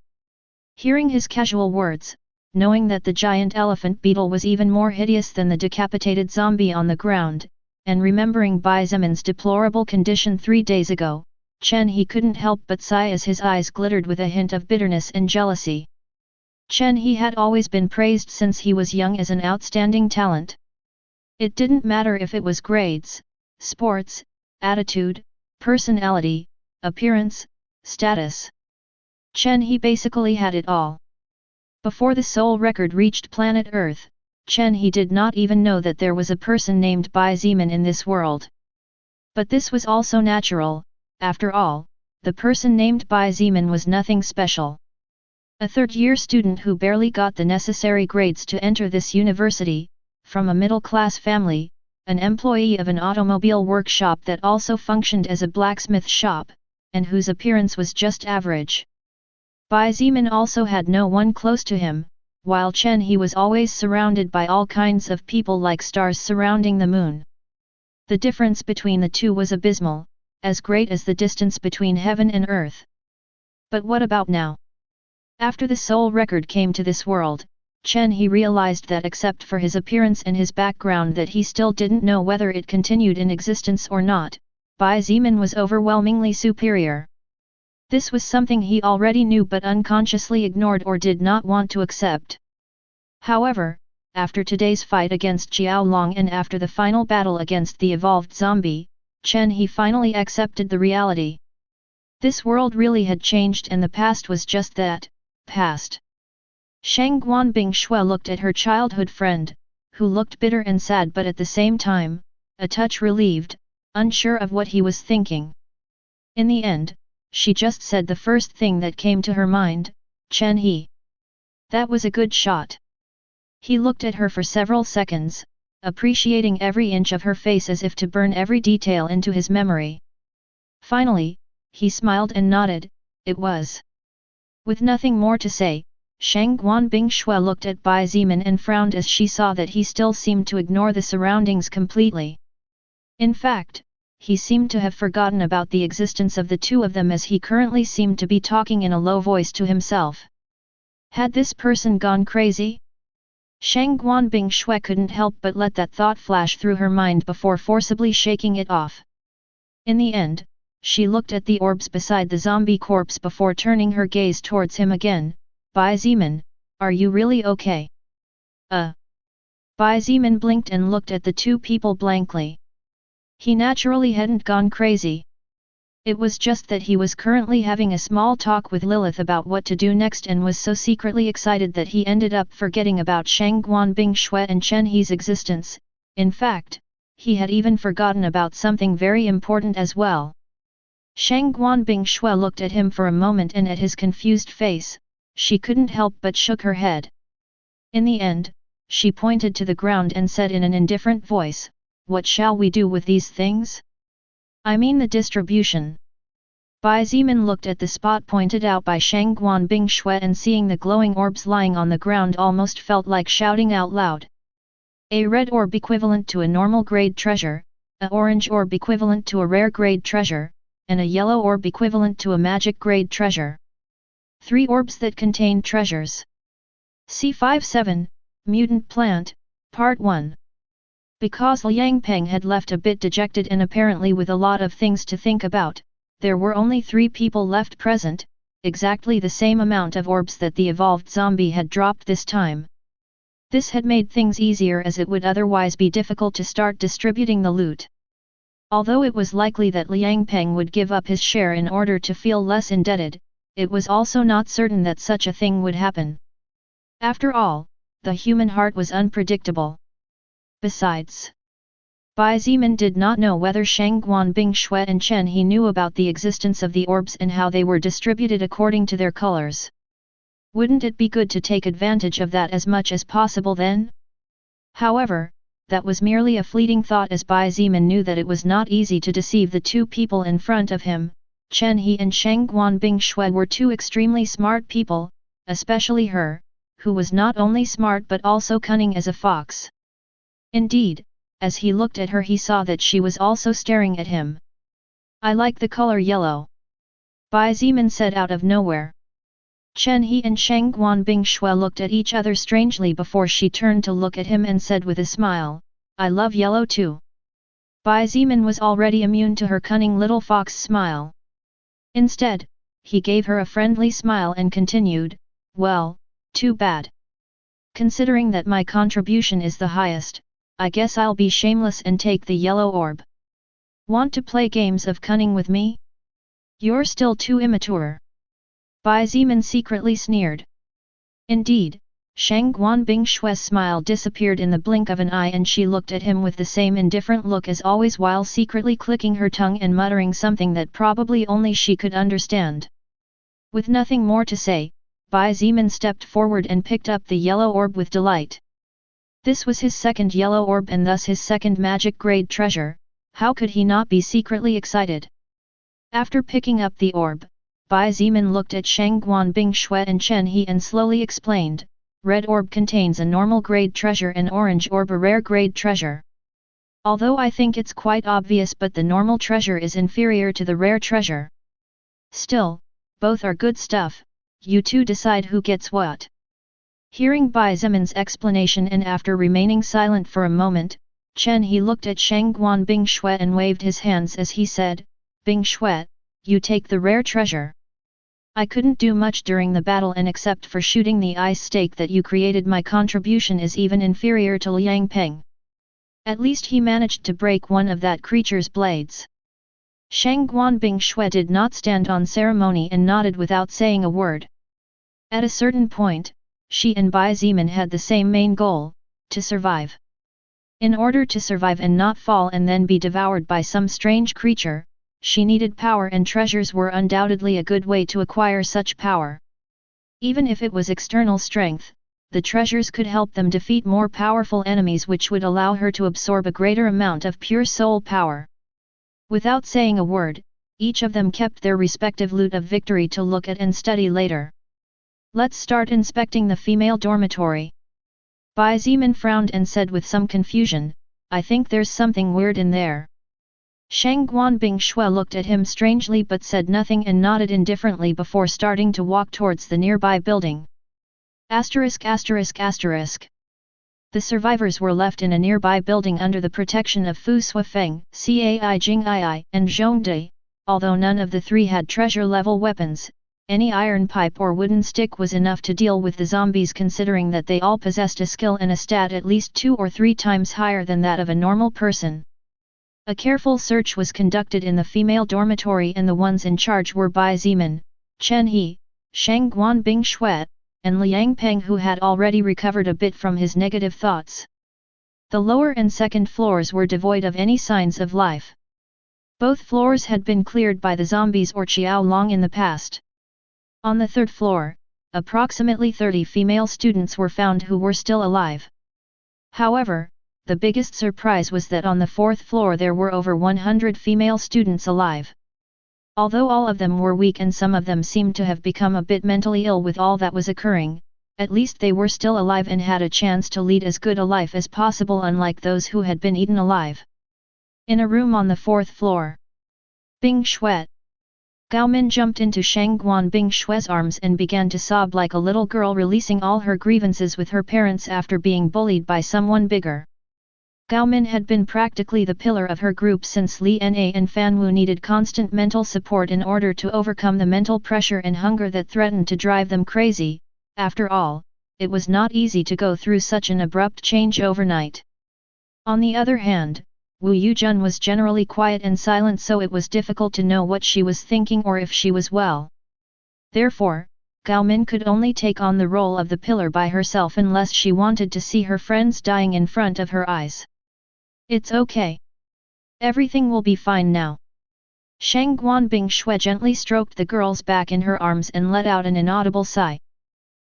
Hearing his casual words, knowing that the giant elephant beetle was even more hideous than the decapitated zombie on the ground, and remembering Bai Zimin's deplorable condition 3 days ago, Chen He couldn't help but sigh as his eyes glittered with a hint of bitterness and jealousy. Chen He had always been praised since he was young as an outstanding talent. It didn't matter if it was grades, sports, attitude, personality, appearance, status. Chen He basically had it all. Before the soul record reached planet Earth, Chen He did not even know that there was a person named Bai Zimin in this world. But this was also natural. After all, the person named Bai Zimin was nothing special. A third-year student who barely got the necessary grades to enter this university, from a middle-class family, an employee of an automobile workshop that also functioned as a blacksmith shop, and whose appearance was just average. Bai Zimin also had no one close to him, while Chen He was always surrounded by all kinds of people like stars surrounding the moon. The difference between the two was abysmal, as great as the distance between heaven and earth. But what about now? After the soul record came to this world, Chen He realized that except for his appearance and his background that he still didn't know whether it continued in existence or not, Bai Zimin was overwhelmingly superior. This was something he already knew but unconsciously ignored or did not want to accept. However, after today's fight against Jiao Long and after the final battle against the evolved zombie, Chen He finally accepted the reality. This world really had changed and the past was just that, past. Shang Guanbing Shui looked at her childhood friend, who looked bitter and sad but at the same time, a touch relieved, unsure of what he was thinking. In the end, she just said the first thing that came to her mind, Chen He. That was a good shot. He looked at her for several seconds, appreciating every inch of her face as if to burn every detail into his memory. Finally, he smiled and nodded, it was. With nothing more to say, Shang Guanbing Shui looked at Bai Zimin and frowned as she saw that he still seemed to ignore the surroundings completely. In fact, he seemed to have forgotten about the existence of the two of them as he currently seemed to be talking in a low voice to himself. Had this person gone crazy? Shang Guanbing Shui couldn't help but let that thought flash through her mind before forcibly shaking it off. In the end, she looked at the orbs beside the zombie corpse before turning her gaze towards him again. Bai Zimin, are you really okay? Bai Zimin blinked and looked at the two people blankly. He naturally hadn't gone crazy. It was just that he was currently having a small talk with Lilith about what to do next and was so secretly excited that he ended up forgetting about Shang Guanbing Shui and Chen He's existence. In fact, he had even forgotten about something very important as well. Shang Guanbing Shui looked at him for a moment and at his confused face, she couldn't help but shook her head. In the end, she pointed to the ground and said in an indifferent voice, what shall we do with these things? I mean the distribution. Bai Zimin looked at the spot pointed out by Shang Guanbing Shui and seeing the glowing orbs lying on the ground almost felt like shouting out loud. A red orb equivalent to a normal grade treasure, a orange orb equivalent to a rare grade treasure, and a yellow orb equivalent to a magic grade treasure. 3 orbs that contain treasures. C57, Mutant Plant, Part 1. Because Liang Peng had left a bit dejected and apparently with a lot of things to think about, there were only 3 people left present, exactly the same amount of orbs that the evolved zombie had dropped this time. This had made things easier as it would otherwise be difficult to start distributing the loot. Although it was likely that Liang Peng would give up his share in order to feel less indebted, it was also not certain that such a thing would happen. After all, the human heart was unpredictable. Besides, Bai Zimin did not know whether Shang Guanbing Shui and Chen He knew about the existence of the orbs and how they were distributed according to their colors. Wouldn't it be good to take advantage of that as much as possible then? However, that was merely a fleeting thought as Bai Zimin knew that it was not easy to deceive the 2 people in front of him. Chen He and Shang Guanbing Shui were 2 extremely smart people, especially her, who was not only smart but also cunning as a fox. Indeed, as he looked at her he saw that she was also staring at him. I like the color yellow. Bai Zimin said out of nowhere. Chen He and Shang Guanbing Shui looked at each other strangely before she turned to look at him and said with a smile, I love yellow too. Bai Zimin was already immune to her cunning little fox smile. Instead, he gave her a friendly smile and continued, well, too bad. Considering that my contribution is the highest, I guess I'll be shameless and take the yellow orb. Want to play games of cunning with me? You're still too immature. Bai Zimin secretly sneered. Indeed, Shang Guanbing Shui's smile disappeared in the blink of an eye and she looked at him with the same indifferent look as always while secretly clicking her tongue and muttering something that probably only she could understand. With nothing more to say, Bai Zimin stepped forward and picked up the yellow orb with delight. This was his second yellow orb and thus his second magic grade treasure, how could he not be secretly excited? After picking up the orb, Bai Zimin looked at Shang Guanbing Shui and Chen He and slowly explained, red orb contains a normal grade treasure and orange orb a rare grade treasure. Although I think it's quite obvious but the normal treasure is inferior to the rare treasure. Still, both are good stuff, you two decide who gets what. Hearing Bai Zimin's explanation and after remaining silent for a moment, Chen He looked at Shang Guanbing Shui and waved his hands as he said, Bing Shui, you take the rare treasure. I couldn't do much during the battle and except for shooting the ice stake that you created my contribution is even inferior to Liang Peng. At least he managed to break one of that creature's blades. Shang Guanbing Shui did not stand on ceremony and nodded without saying a word. At a certain point, she and Bai Zimin had the same main goal, to survive. In order to survive and not fall and then be devoured by some strange creature, she needed power, and treasures were undoubtedly a good way to acquire such power. Even if it was external strength, the treasures could help them defeat more powerful enemies, which would allow her to absorb a greater amount of pure soul power. Without saying a word, each of them kept their respective loot of victory to look at and study later. Let's start inspecting the female dormitory. Bai Zimin frowned and said with some confusion, I think there's something weird in there. Shang Guanbing Shui looked at him strangely but said nothing and nodded indifferently before starting to walk towards the nearby building. ******. The survivors were left in a nearby building under the protection of Fu Suifeng, Cai Jingii, and Zhongde. Although none of the three had treasure-level weapons, any iron pipe or wooden stick was enough to deal with the zombies, considering that they all possessed a skill and a stat at least 2 or 3 times higher than that of a normal person. A careful search was conducted in the female dormitory, and the ones in charge were Bai Zimin, Chen He, Shang Guanbing Shui, and Liang Peng, who had already recovered a bit from his negative thoughts. The lower and second floors were devoid of any signs of life. Both floors had been cleared by the zombies or Qiao long in the past. On the third floor, approximately 30 female students were found who were still alive. However, the biggest surprise was that on the fourth floor there were over 100 female students alive. Although all of them were weak and some of them seemed to have become a bit mentally ill with all that was occurring, at least they were still alive and had a chance to lead as good a life as possible, unlike those who had been eaten alive. In a room on the fourth floor, Bing Shui. Gao Min jumped into Shang Guanbing Shui's arms and began to sob like a little girl, releasing all her grievances with her parents after being bullied by someone bigger. Gao Min had been practically the pillar of her group since Li Na and Fan Wu needed constant mental support in order to overcome the mental pressure and hunger that threatened to drive them crazy. After all, it was not easy to go through such an abrupt change overnight. On the other hand, Wu Yujun was generally quiet and silent, so it was difficult to know what she was thinking or if she was well. Therefore, Gao Min could only take on the role of the pillar by herself unless she wanted to see her friends dying in front of her eyes. It's okay. Everything will be fine now. Shang Guanbing Shui gently stroked the girl's back in her arms and let out an inaudible sigh.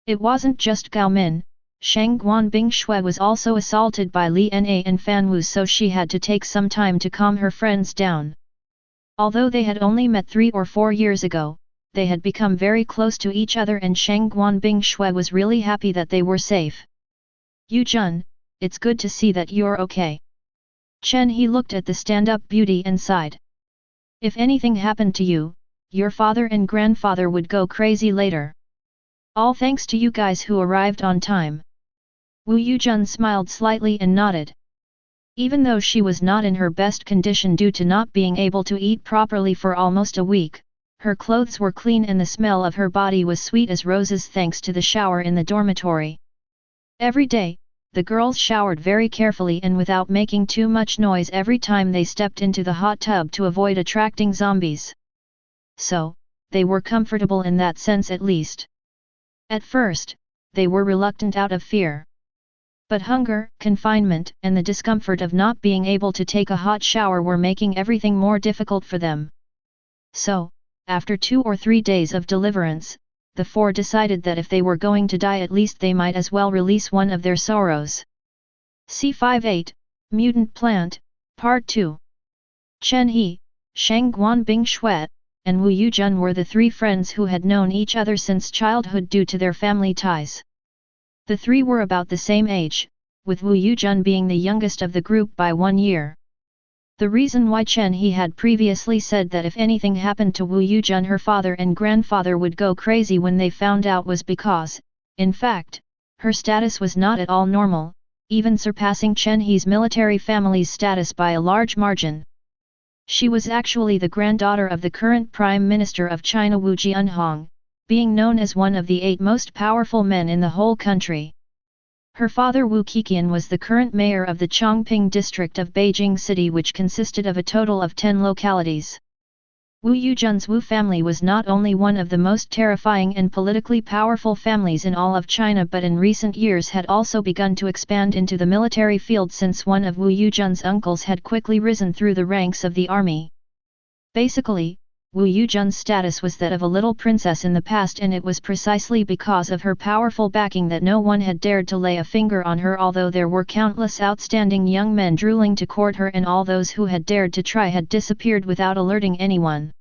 It wasn't just Gao Min. Shang Guanbing Shui was also assaulted by Li Na and Fan Wu, so she had to take some time to calm her friends down. Although they had only met 3 or 4 years ago, they had become very close to each other, and Shang Guanbing Shui was really happy that they were safe. Yujun, it's good to see that you're okay. Chen He looked at the stand-up beauty and sighed. If anything happened to you, your father and grandfather would go crazy later. All thanks to you guys who arrived on time. Wu Yujun smiled slightly and nodded. Even though she was not in her best condition due to not being able to eat properly for almost a week, her clothes were clean and the smell of her body was sweet as roses thanks to the shower in the dormitory. Every day, the girls showered very carefully and without making too much noise every time they stepped into the hot tub to avoid attracting zombies. So, they were comfortable in that sense at least. At first, they were reluctant out of fear. But hunger, confinement, and the discomfort of not being able to take a hot shower were making everything more difficult for them. So, after 2 or 3 days of deliverance, the 4 decided that if they were going to die, at least they might as well release one of their sorrows. C58, Mutant Plant, Part 2. Chen He, Shang Guanbing Shui, and Wu Yujun were the 3 friends who had known each other since childhood due to their family ties. The 3 were about the same age, with Wu Yujun being the youngest of the group by 1 year. The reason why Chen He had previously said that if anything happened to Wu Yujun, her father and grandfather would go crazy when they found out was because, in fact, her status was not at all normal, even surpassing Chen He's military family's status by a large margin. She was actually the granddaughter of the current Prime Minister of China Wu Jianhong, being known as one of the 8 most powerful men in the whole country. Her father Wu Qiqian was the current mayor of the Chongping district of Beijing City, which consisted of a total of 10 localities. Wu Yuzhen's Wu family was not only one of the most terrifying and politically powerful families in all of China but in recent years had also begun to expand into the military field since one of Wu Yuzhen's uncles had quickly risen through the ranks of the army. Basically, Wu Yuzhen's status was that of a little princess in the past, and it was precisely because of her powerful backing that no one had dared to lay a finger on her, although there were countless outstanding young men drooling to court her, and all those who had dared to try had disappeared without alerting anyone.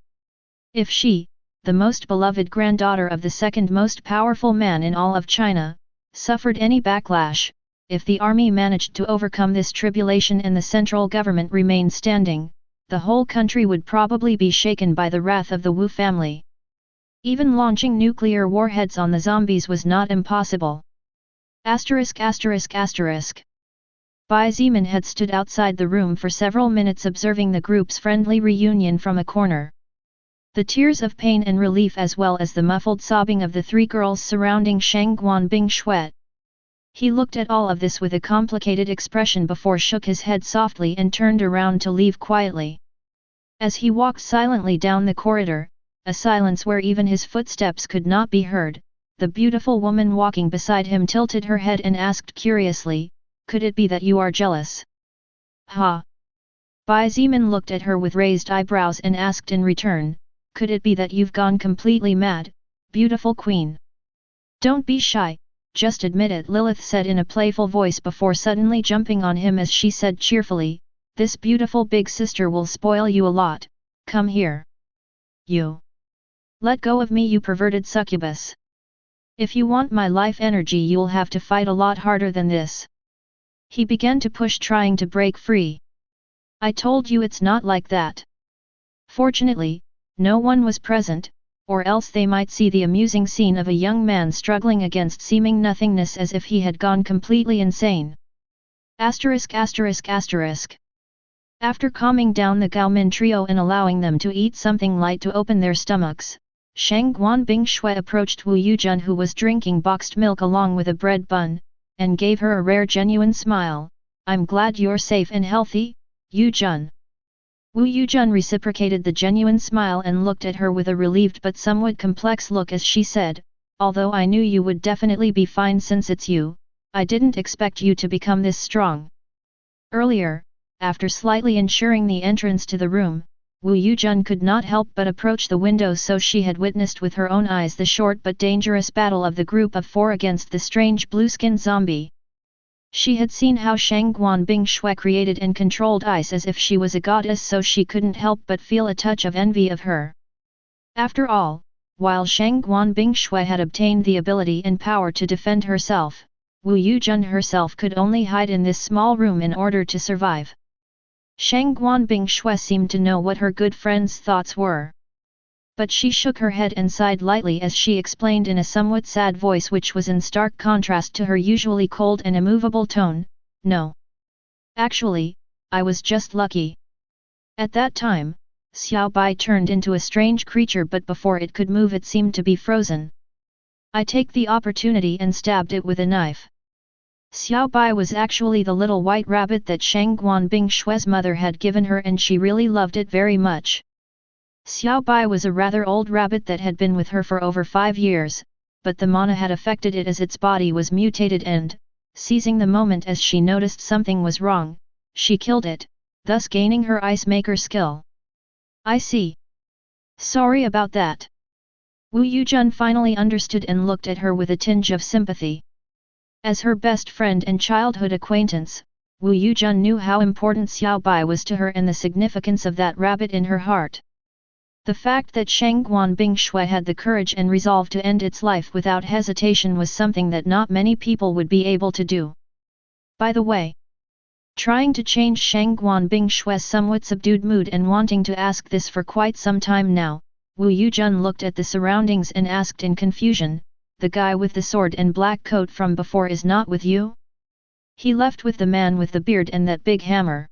If she, the most beloved granddaughter of the second most powerful man in all of China, suffered any backlash, if the army managed to overcome this tribulation and the central government remained standing, the whole country would probably be shaken by the wrath of the Wu family. Even launching nuclear warheads on the zombies was not impossible. ******. Bai Zimin had stood outside the room for several minutes observing the group's friendly reunion from a corner. The tears of pain and relief as well as the muffled sobbing of the three girls surrounding Shangguan Bingshui. He looked at all of this with a complicated expression before shook his head softly and turned around to leave quietly. As he walked silently down the corridor, a silence where even his footsteps could not be heard, the beautiful woman walking beside him tilted her head and asked curiously, "Could it be that you are jealous?" "Ha!" Bai Zimin looked at her with raised eyebrows and asked in return, "Could it be that you've gone completely mad, beautiful queen?" "Don't be shy. Just admit it," Lilith said in a playful voice before suddenly jumping on him as she said cheerfully, "This beautiful big sister will spoil you a lot, come here." "You! Let go of me, you perverted succubus! If you want my life energy you'll have to fight a lot harder than this." He began to push, trying to break free. "I told you it's not like that." Fortunately, no one was present, or else they might see the amusing scene of a young man struggling against seeming nothingness as if he had gone completely insane. *****. After calming down the Gaomin trio and allowing them to eat something light to open their stomachs, Shangguan Bingshui approached Wu Yuzhen, who was drinking boxed milk along with a bread bun, and gave her a rare genuine smile. "I'm glad you're safe and healthy, Yuzhen." Wu Yuzhen reciprocated the genuine smile and looked at her with a relieved but somewhat complex look as she said, "Although I knew you would definitely be fine since it's you, I didn't expect you to become this strong." Earlier, after slightly ensuring the entrance to the room, Wu Yuzhen could not help but approach the window, so she had witnessed with her own eyes the short but dangerous battle of the group of four against the strange blue-skinned zombie. She had seen how Shangguan Bingshui created and controlled ice as if she was a goddess, so she couldn't help but feel a touch of envy of her. After all, while Shangguan Bingshui had obtained the ability and power to defend herself, Wu Yuzhen herself could only hide in this small room in order to survive. Shangguan Bingshui seemed to know what her good friend's thoughts were. But she shook her head and sighed lightly as she explained in a somewhat sad voice, which was in stark contrast to her usually cold and immovable tone, "No. Actually, I was just lucky." At that time, Xiao Bai turned into a strange creature, but before it could move it seemed to be frozen. "I take the opportunity and stabbed it with a knife." Xiao Bai was actually the little white rabbit that Shangguan Bingshui's mother had given her, and she really loved it very much. Xiao Bai was a rather old rabbit that had been with her for over 5 years, but the mana had affected it as its body was mutated and, seizing the moment as she noticed something was wrong, she killed it, thus gaining her ice maker skill. "I see. Sorry about that." Wu Yuzhen finally understood and looked at her with a tinge of sympathy. As her best friend and childhood acquaintance, Wu Yuzhen knew how important Xiao Bai was to her and the significance of that rabbit in her heart. The fact that Shangguan Bingshui had the courage and resolve to end its life without hesitation was something that not many people would be able to do. By the way, trying to change Shangguan Bingshui's somewhat subdued mood and wanting to ask this for quite some time now, Wu Yuzhen looked at the surroundings and asked in confusion, "The guy with the sword and black coat from before is not with you? He left with the man with the beard and that big hammer."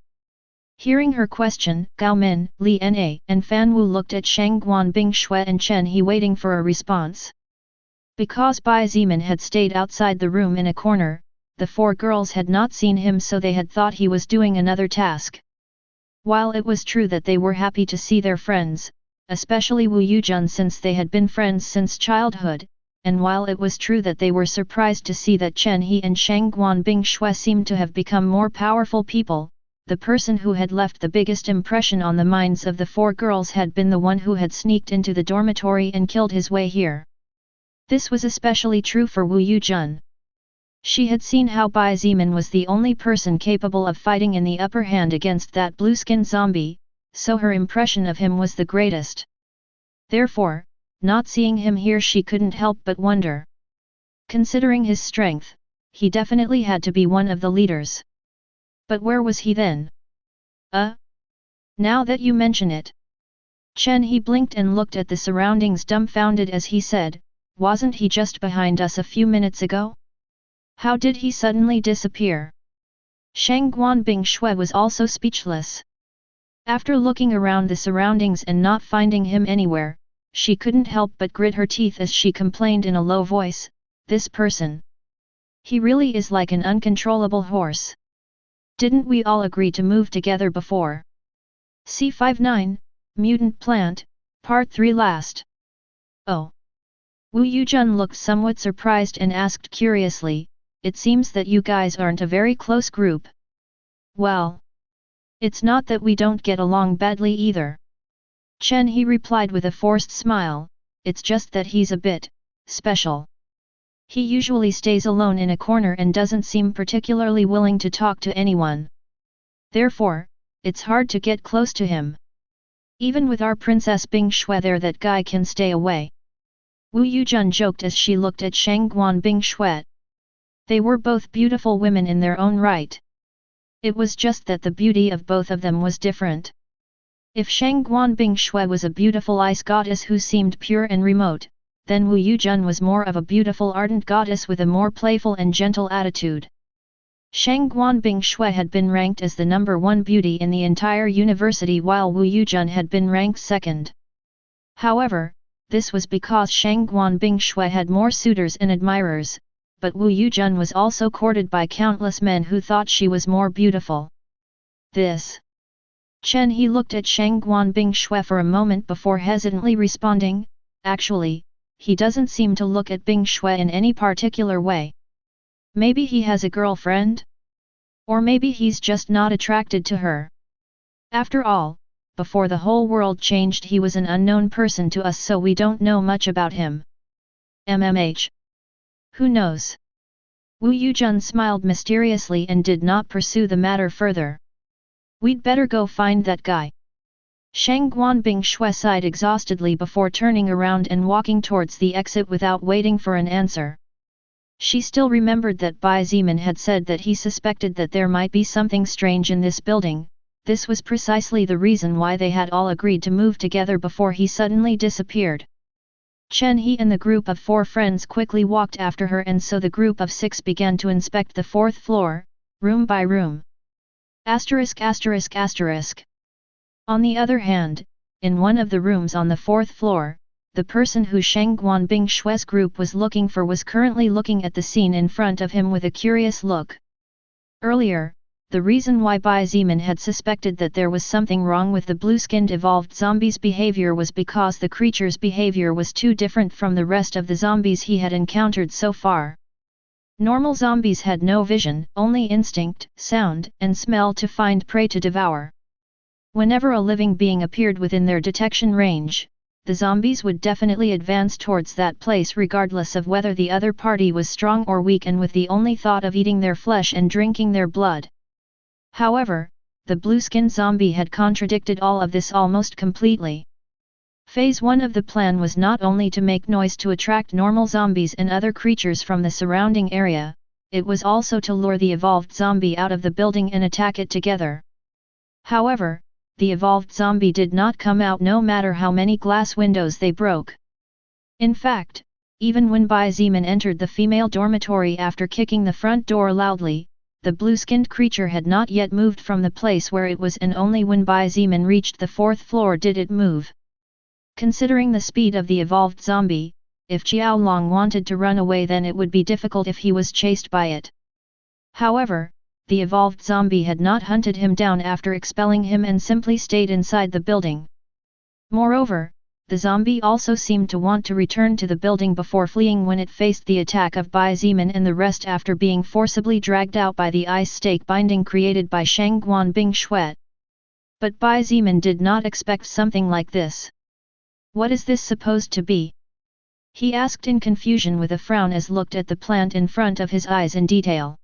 Hearing her question, Gao Min, Li Na, and Fan Wu looked at Shangguan Bingshui and Chen He waiting for a response. Because Bai Zimin had stayed outside the room in a corner, the 4 girls had not seen him, so they had thought he was doing another task. While it was true that they were happy to see their friends, especially Wu Yujun since they had been friends since childhood, and while it was true that they were surprised to see that Chen He and Shang Guanbing Shui seemed to have become more powerful people, the person who had left the biggest impression on the minds of the four girls had been the one who had sneaked into the dormitory and killed his way here. This was especially true for Wu Yujun. She had seen how Bai Zimin was the only person capable of fighting in the upper hand against that blue-skin zombie, so her impression of him was the greatest. Therefore, not seeing him here she couldn't help but wonder. Considering his strength, he definitely had to be one of the leaders. But where was he then? Now that you mention it. Chen He blinked and looked at the surroundings dumbfounded as he said, wasn't he just behind us a few minutes ago? How did he suddenly disappear? Shang Guanbing Shui was also speechless. After looking around the surroundings and not finding him anywhere, she couldn't help but grit her teeth as she complained in a low voice, this person. He really is like an uncontrollable horse. Didn't we all agree to move together before? C59, Mutant Plant, Part 3 last. Oh. Wu Yujun looked somewhat surprised and asked curiously, it seems that you guys aren't a very close group. Well. It's not that we don't get along badly either. Chen He replied with a forced smile, it's just that he's a bit special. He usually stays alone in a corner and doesn't seem particularly willing to talk to anyone. Therefore, it's hard to get close to him. Even with our Princess Bing Shui there that guy can stay away. Wu Yujun joked as she looked at Shang Guanbing Shui. They were both beautiful women in their own right. It was just that the beauty of both of them was different. If Shang Guanbing Shui was a beautiful ice goddess who seemed pure and remote, then Wu Yujun was more of a beautiful ardent goddess with a more playful and gentle attitude. Shang Guanbing Shui had been ranked as the number one beauty in the entire university while Wu Yujun had been ranked second. However, this was because Shang Guanbing Shui had more suitors and admirers, but Wu Yujun was also courted by countless men who thought she was more beautiful. This. Chen He looked at Shang Guanbing Shui for a moment before hesitantly responding, actually, he doesn't seem to look at Bing Shui in any particular way. Maybe he has a girlfriend? Or maybe he's just not attracted to her. After all, before the whole world changed he was an unknown person to us so we don't know much about him. MMH. Who knows? Wu Yujun smiled mysteriously and did not pursue the matter further. We'd better go find that guy. Shang Guanbing Shui sighed exhaustedly before turning around and walking towards the exit without waiting for an answer. She still remembered that Bai Zimin had said that he suspected that there might be something strange in this building. This was precisely the reason why they had all agreed to move together before he suddenly disappeared. Chen He and the group of 4 friends quickly walked after her and so the group of 6 began to inspect the 4th floor, room by room. Asterisk asterisk asterisk. On the other hand, in one of the rooms on the 4th floor, the person who Shang Guanbing Shui's group was looking for was currently looking at the scene in front of him with a curious look. Earlier, the reason why Bai Zimin had suspected that there was something wrong with the blue-skinned evolved zombies' behavior was because the creature's behavior was too different from the rest of the zombies he had encountered so far. Normal zombies had no vision, only instinct, sound, and smell to find prey to devour. Whenever a living being appeared within their detection range, the zombies would definitely advance towards that place regardless of whether the other party was strong or weak and with the only thought of eating their flesh and drinking their blood. However, the blue-skin zombie had contradicted all of this almost completely. Phase 1 of the plan was not only to make noise to attract normal zombies and other creatures from the surrounding area, it was also to lure the evolved zombie out of the building and attack it together. However, the evolved zombie did not come out no matter how many glass windows they broke. In fact, even when Bai Zimin entered the female dormitory after kicking the front door loudly, the blue-skinned creature had not yet moved from the place where it was and only when Bai Zimin reached the 4th floor did it move. Considering the speed of the evolved zombie, if Qiaolong wanted to run away then it would be difficult if he was chased by it. However, the evolved zombie had not hunted him down after expelling him and simply stayed inside the building. Moreover, the zombie also seemed to want to return to the building before fleeing when it faced the attack of Bai Zimin and the rest after being forcibly dragged out by the ice stake binding created by Shang Guan Bing Xuet. But Bai Zimin did not expect something like this. What is this supposed to be? He asked in confusion with a frown as looked at the plant in front of his eyes in detail.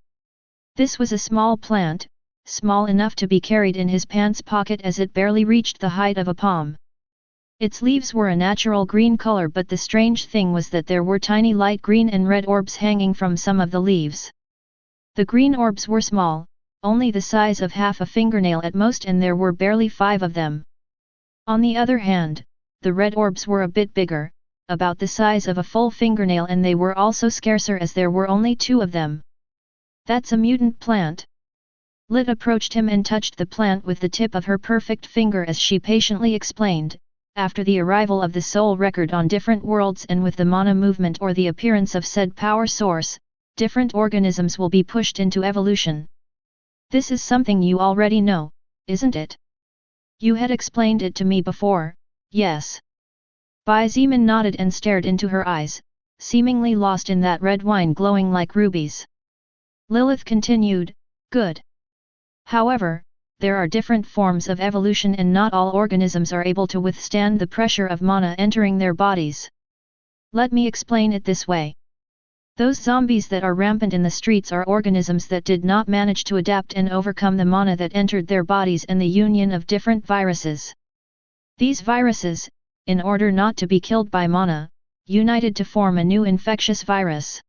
This was a small plant, small enough to be carried in his pants pocket as it barely reached the height of a palm. Its leaves were a natural green color, but the strange thing was that there were tiny light green and red orbs hanging from some of the leaves. The green orbs were small, only the size of half a fingernail at most, and there were barely 5 of them. On the other hand, the red orbs were a bit bigger, about the size of a full fingernail, and they were also scarcer as there were only 2 of them. That's a mutant plant. Lit approached him and touched the plant with the tip of her perfect finger as she patiently explained, after the arrival of the soul record on different worlds and with the mana movement or the appearance of said power source, different organisms will be pushed into evolution. This is something you already know, isn't it? You had explained it to me before, yes. Bai Zimin nodded and stared into her eyes, seemingly lost in that red wine glowing like rubies. Lilith continued, good. However, there are different forms of evolution and not all organisms are able to withstand the pressure of mana entering their bodies. Let me explain it this way. Those zombies that are rampant in the streets are organisms that did not manage to adapt and overcome the mana that entered their bodies and the union of different viruses. These viruses, in order not to be killed by mana, united to form a new infectious virus.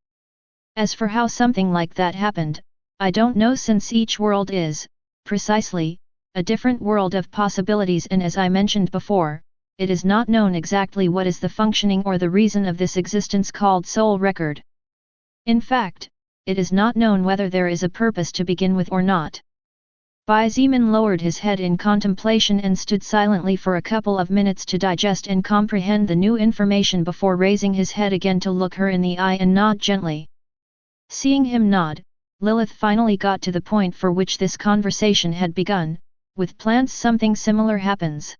As for how something like that happened, I don't know, since each world is, precisely, a different world of possibilities, and as I mentioned before, it is not known exactly what is the functioning or the reason of this existence called soul record. In fact, it is not known whether there is a purpose to begin with or not. Bai Zimin lowered his head in contemplation and stood silently for a couple of minutes to digest and comprehend the new information before raising his head again to look her in the eye and nod gently. Seeing him nod, Lilith finally got to the point for which this conversation had begun. With plants something similar happens.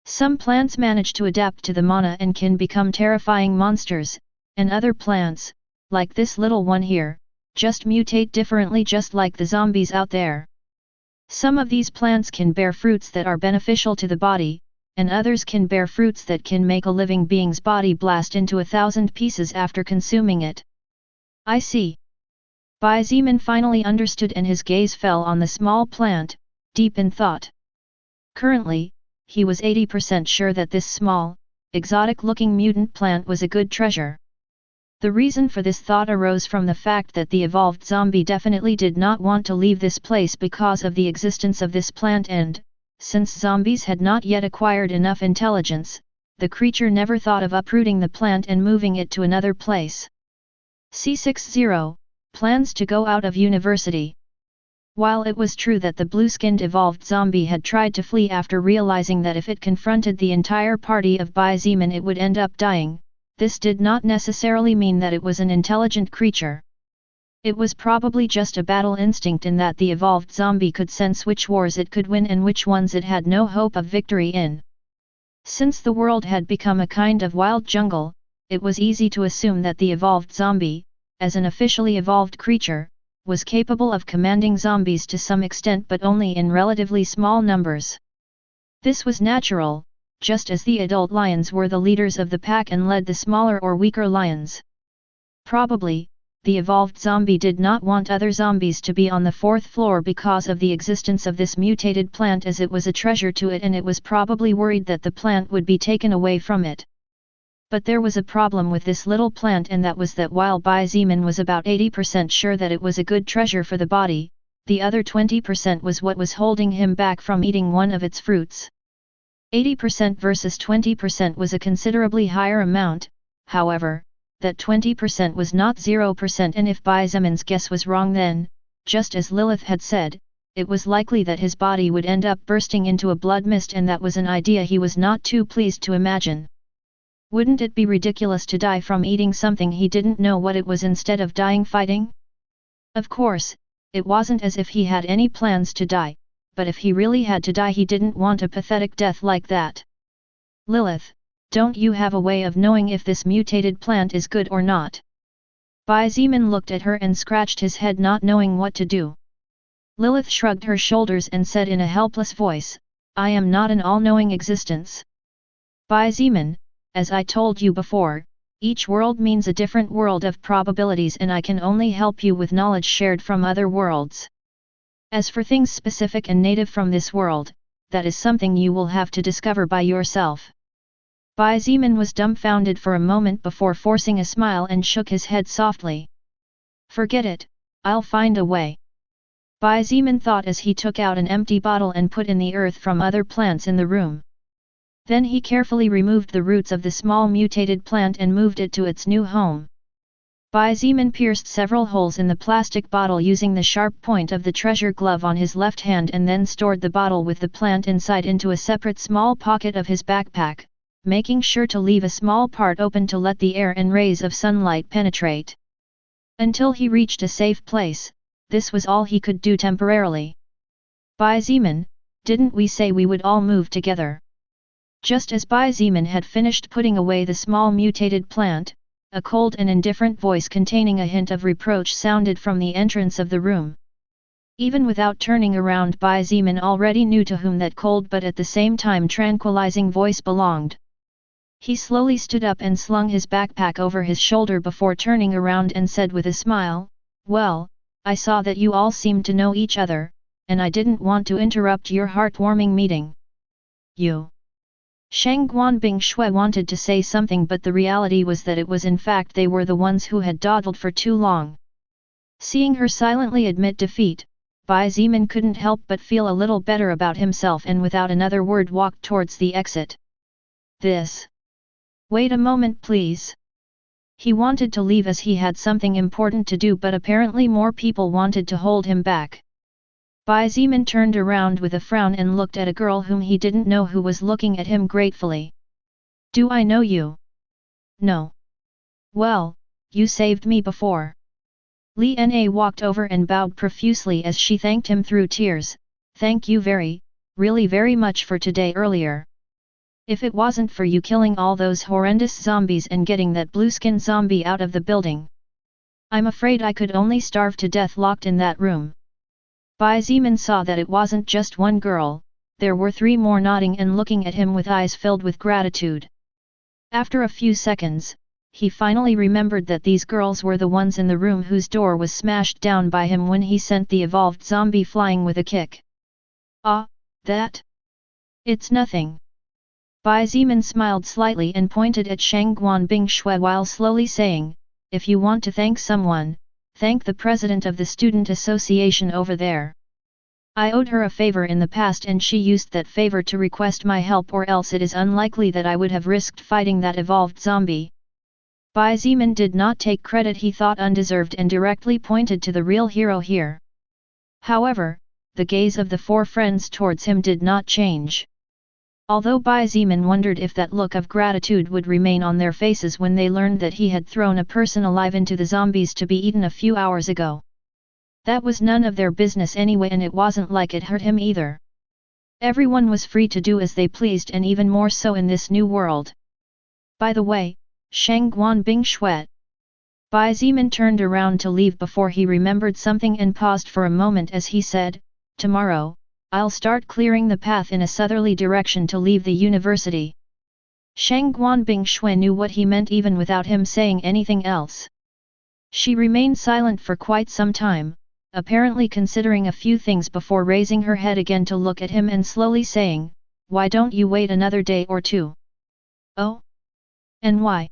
Some plants manage to adapt to the mana and can become terrifying monsters, and other plants, like this little one here, just mutate differently, just like the zombies out there. Some of these plants can bear fruits that are beneficial to the body, and others can bear fruits that can make a living being's body blast into 1,000 pieces after consuming it. I see. Bai Zimin finally understood, and his gaze fell on the small plant, deep in thought. Currently, he was 80% sure that this small, exotic-looking mutant plant was a good treasure. The reason for this thought arose from the fact that the evolved zombie definitely did not want to leave this place because of the existence of this plant, and, since zombies had not yet acquired enough intelligence, the creature never thought of uprooting the plant and moving it to another place. C60. Plans to go out of university. While it was true that the blue-skinned evolved zombie had tried to flee after realizing that if it confronted the entire party of Bai Zimin it would end up dying, this did not necessarily mean that it was an intelligent creature. It was probably just a battle instinct in that the evolved zombie could sense which wars it could win and which ones it had no hope of victory in. Since the world had become a kind of wild jungle, it was easy to assume that the evolved zombie, as an officially evolved creature, was capable of commanding zombies to some extent but only in relatively small numbers. This was natural, just as the adult lions were the leaders of the pack and led the smaller or weaker lions. Probably, the evolved zombie did not want other zombies to be on the 4th floor because of the existence of this mutated plant, as it was a treasure to it, and it was probably worried that the plant would be taken away from it. But there was a problem with this little plant, and that was that while Bai Zimin was about 80% sure that it was a good treasure for the body, the other 20% was what was holding him back from eating one of its fruits. 80% versus 20% was a considerably higher amount, however, that 20% was not 0%, and if Bai Zimin's guess was wrong, then, just as Lilith had said, it was likely that his body would end up bursting into a blood mist, and that was an idea he was not too pleased to imagine. Wouldn't it be ridiculous to die from eating something he didn't know what it was instead of dying fighting? Of course, it wasn't as if he had any plans to die, but if he really had to die he didn't want a pathetic death like that. Lilith, don't you have a way of knowing if this mutated plant is good or not? Bai Zimin looked at her and scratched his head, not knowing what to do. Lilith shrugged her shoulders and said in a helpless voice, I am not an all-knowing existence. Bai Zimin, as I told you before, each world means a different world of probabilities, and I can only help you with knowledge shared from other worlds. As for things specific and native from this world, that is something you will have to discover by yourself. Bai Zimin was dumbfounded for a moment before forcing a smile and shook his head softly. Forget it, I'll find a way. Bai Zimin thought as he took out an empty bottle and put in the earth from other plants in the room. Then he carefully removed the roots of the small mutated plant and moved it to its new home. Bai Zimin pierced several holes in the plastic bottle using the sharp point of the treasure glove on his left hand, and then stored the bottle with the plant inside into a separate small pocket of his backpack, making sure to leave a small part open to let the air and rays of sunlight penetrate. Until he reached a safe place, this was all he could do temporarily. Bai Zimin, didn't we say we would all move together? Just as Bai Zimin had finished putting away the small mutated plant, a cold and indifferent voice containing a hint of reproach sounded from the entrance of the room. Even without turning around, Bai Zimin already knew to whom that cold but at the same time tranquilizing voice belonged. He slowly stood up and slung his backpack over his shoulder before turning around and said with a smile, Well, I saw that you all seemed to know each other, and I didn't want to interrupt your heartwarming meeting. You. Shang Guanbing Shui wanted to say something, but the reality was that it was in fact they were the ones who had dawdled for too long. Seeing her silently admit defeat, Bai Zimin couldn't help but feel a little better about himself, and without another word walked towards the exit. Wait a moment please. He wanted to leave as he had something important to do, but apparently more people wanted to hold him back. Bai Zimin turned around with a frown and looked at a girl whom he didn't know, who was looking at him gratefully. Do I know you? No. Well, you saved me before. Li Na walked over and bowed profusely as she thanked him through tears. Thank you really very much for today earlier. If it wasn't for you killing all those horrendous zombies and getting that blue-skin zombie out of the building, I'm afraid I could only starve to death locked in that room. Bai Zimin saw that it wasn't just one girl, there were three more nodding and looking at him with eyes filled with gratitude. After a few seconds, he finally remembered that these girls were the ones in the room whose door was smashed down by him when he sent the evolved zombie flying with a kick. Ah, that? It's nothing. Bai Zimin smiled slightly and pointed at Shang Guanbing Shui while slowly saying, If you want to thank someone, thank the president of the student association over there. I owed her a favor in the past and she used that favor to request my help, or else it is unlikely that I would have risked fighting that evolved zombie. Bai Zimin did not take credit he thought undeserved and directly pointed to the real hero here. However, the gaze of the four friends towards him did not change. Although Bai Zimin wondered if that look of gratitude would remain on their faces when they learned that he had thrown a person alive into the zombies to be eaten a few hours ago. That was none of their business anyway, and it wasn't like it hurt him either. Everyone was free to do as they pleased, and even more so in this new world. By the way, Shang Guanbing Shui. Bai Zimin turned around to leave before he remembered something and paused for a moment as he said, Tomorrow, I'll start clearing the path in a southerly direction to leave the university. Shang Guanbing Shui knew what he meant even without him saying anything else. She remained silent for quite some time, apparently considering a few things before raising her head again to look at him and slowly saying, Why don't you wait another day or two? Oh? And why?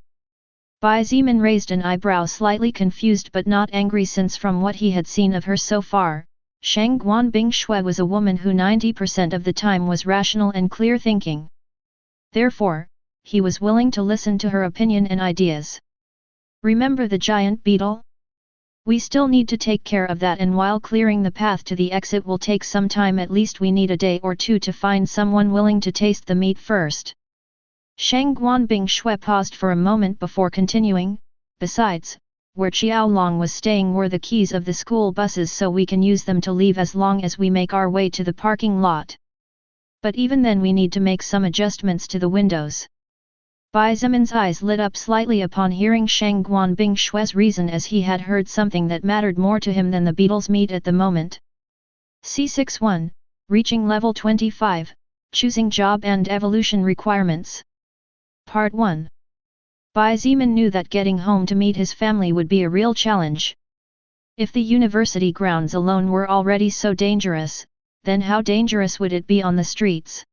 Bai Zimin raised an eyebrow, slightly confused but not angry, since from what he had seen of her so far, Shang Guanbing Shui was a woman who 90% of the time was rational and clear-thinking. Therefore, he was willing to listen to her opinion and ideas. Remember the giant beetle? We still need to take care of that, and while clearing the path to the exit will take some time, at least we need a day or two to find someone willing to taste the meat first. Shang Guanbing Shui paused for a moment before continuing, Besides, where Qiaolong was staying were the keys of the school buses, so we can use them to leave as long as we make our way to the parking lot. But even then we need to make some adjustments to the windows. Bai Zimin's eyes lit up slightly upon hearing Shang Guanbing Shue's reason, as he had heard something that mattered more to him than the beetle's meat at the moment. C61, reaching level 25, choosing job and evolution requirements. Part 1. Bai Zimin knew that getting home to meet his family would be a real challenge. If the university grounds alone were already so dangerous, then how dangerous would it be on the streets?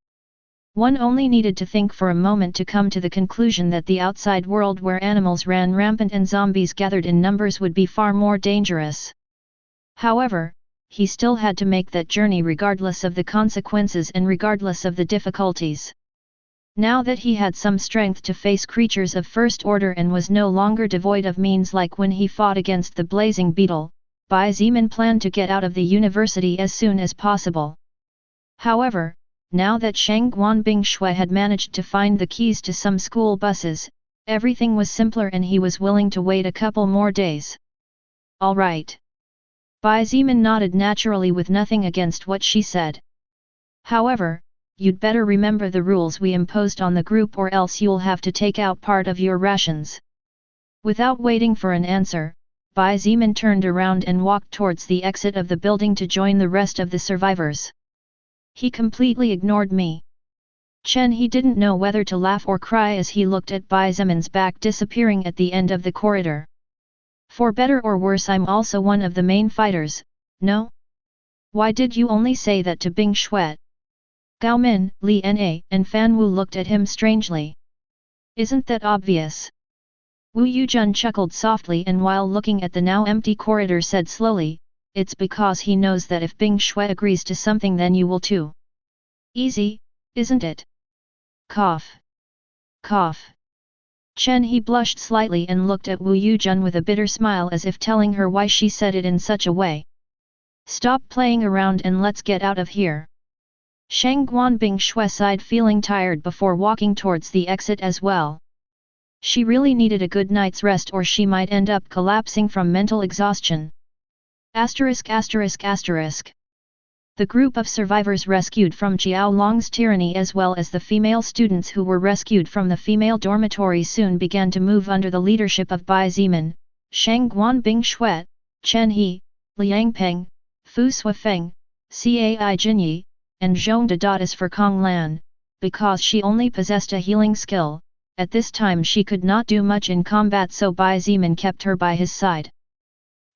One only needed to think for a moment to come to the conclusion that the outside world where animals ran rampant and zombies gathered in numbers would be far more dangerous. However, he still had to make that journey regardless of the consequences and regardless of the difficulties. Now that he had some strength to face creatures of first order and was no longer devoid of means like when he fought against the blazing beetle, Bai Zimin planned to get out of the university as soon as possible. However, now that Shang Guanbing Shui had managed to find the keys to some school buses, everything was simpler and he was willing to wait a couple more days. All right. Bai Zimin nodded naturally with nothing against what she said. However, you'd better remember the rules we imposed on the group or else you'll have to take out part of your rations. Without waiting for an answer, Bai Zimin turned around and walked towards the exit of the building to join the rest of the survivors. He completely ignored me. He didn't know whether to laugh or cry as he looked at Bai Zimin's back disappearing at the end of the corridor. For better or worse, I'm also one of the main fighters, no? Why did you only say that to Bing Shui? Gao Min, Li Na, and Fan Wu looked at him strangely. Isn't that obvious? Wu Yujun chuckled softly and while looking at the now empty corridor said slowly, it's because he knows that if Bing Shui agrees to something then you will too. Easy, isn't it? Cough. Cough. He blushed slightly and looked at Wu Yujun with a bitter smile as if telling her why she said it in such a way. Stop playing around and let's get out of here. Shang Guanbing Shui sighed, feeling tired before walking towards the exit as well. She really needed a good night's rest or she might end up collapsing from mental exhaustion. ******. The group of survivors rescued from Jiao Long's tyranny as well as the female students who were rescued from the female dormitory soon began to move under the leadership of Bai Zimin, Shang Guanbing Shui, Chen He, Liang Peng, Fu Suifeng, Cai Jinyi, and Zhong Dadatis for Kong Lan. Because she only possessed a healing skill, at this time she could not do much in combat, so Bai Zimin kept her by his side.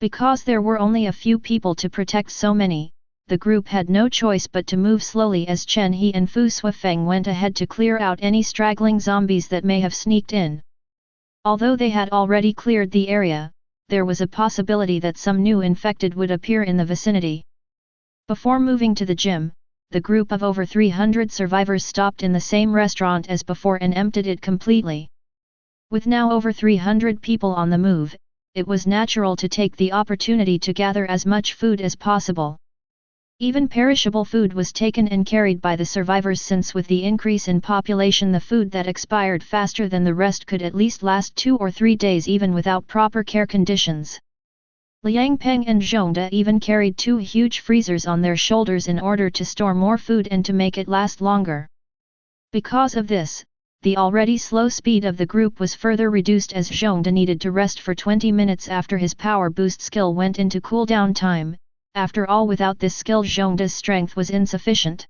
Because there were only a few people to protect so many, the group had no choice but to move slowly as Chen He and Fu Suifeng went ahead to clear out any straggling zombies that may have sneaked in. Although they had already cleared the area, there was a possibility that some new infected would appear in the vicinity. Before moving to the gym, the group of over 300 survivors stopped in the same restaurant as before and emptied it completely. With now over 300 people on the move, it was natural to take the opportunity to gather as much food as possible. Even perishable food was taken and carried by the survivors, since with the increase in population the food that expired faster than the rest could at least last 2 or 3 days even without proper care conditions. Liang Peng and Zhongda even carried 2 huge freezers on their shoulders in order to store more food and to make it last longer. Because of this, the already slow speed of the group was further reduced as Zhongda needed to rest for 20 minutes after his power boost skill went into cooldown time. After all, without this skill Zhongda's strength was insufficient.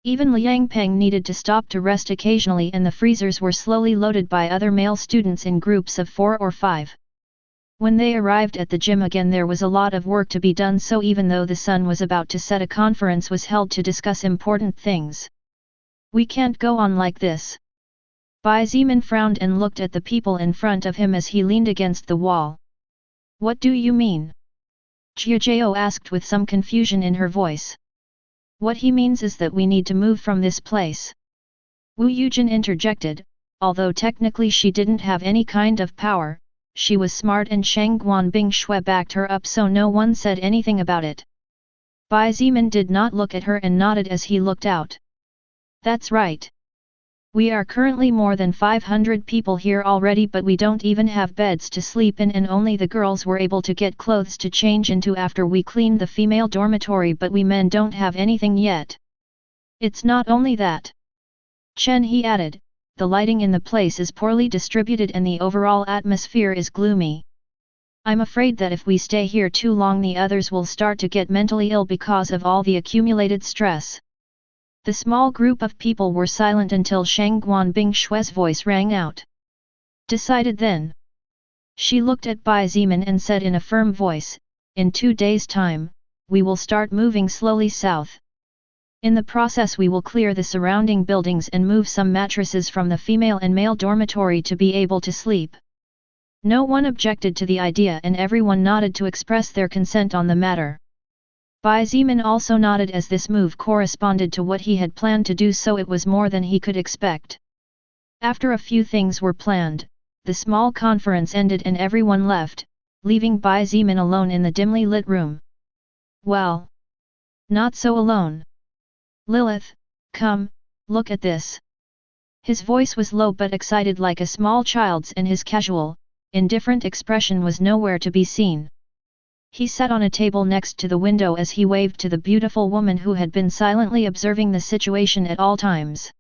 Even Liang Peng needed to stop to rest occasionally, and the freezers were slowly loaded by other male students in groups of 4 or 5. When they arrived at the gym again there was a lot of work to be done, so even though the sun was about to set a conference was held to discuss important things. We can't go on like this. Bai Zimin frowned and looked at the people in front of him as he leaned against the wall. What do you mean? Jiao asked with some confusion in her voice. What he means is that we need to move from this place. Wu Yujin interjected, although technically she didn't have any kind of power, she was smart and Shang Guanbing Shui backed her up, so no one said anything about it. Bai Zimin did not look at her and nodded as he looked out. That's right. We are currently more than 500 people here already, but we don't even have beds to sleep in, and only the girls were able to get clothes to change into after we cleaned the female dormitory, but we men don't have anything yet. It's not only that. Chen He added, the lighting in the place is poorly distributed and the overall atmosphere is gloomy. I'm afraid that if we stay here too long the others will start to get mentally ill because of all the accumulated stress. The small group of people were silent until Shang Guanbing Shui's voice rang out. Decided then. She looked at Bai Zimin and said in a firm voice, in 2 days' time, we will start moving slowly south. In the process we will clear the surrounding buildings and move some mattresses from the female and male dormitory to be able to sleep. No one objected to the idea and everyone nodded to express their consent on the matter. Bai Zimin also nodded as this move corresponded to what he had planned to do, so it was more than he could expect. After a few things were planned, the small conference ended and everyone left, leaving Bai Zimin alone in the dimly lit room. Well, not so alone. Lilith, come, look at this. His voice was low but excited like a small child's and his casual, indifferent expression was nowhere to be seen. He sat on a table next to the window as he waved to the beautiful woman who had been silently observing the situation at all times.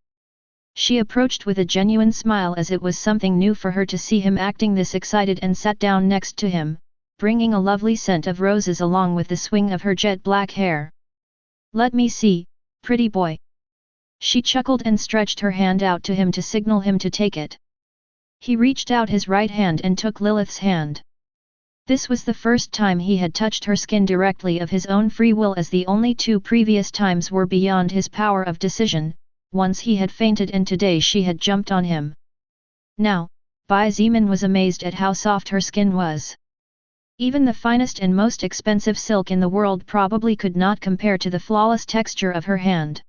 She approached with a genuine smile as it was something new for her to see him acting this excited and sat down next to him, bringing a lovely scent of roses along with the swing of her jet black hair. Let me see, pretty boy. She chuckled and stretched her hand out to him to signal him to take it. He reached out his right hand and took Lilith's hand. This was the first time he had touched her skin directly of his own free will, as the only 2 previous times were beyond his power of decision. Once he had fainted and today she had jumped on him. Now, Bai Zimin was amazed at how soft her skin was. Even the finest and most expensive silk in the world probably could not compare to the flawless texture of her hand.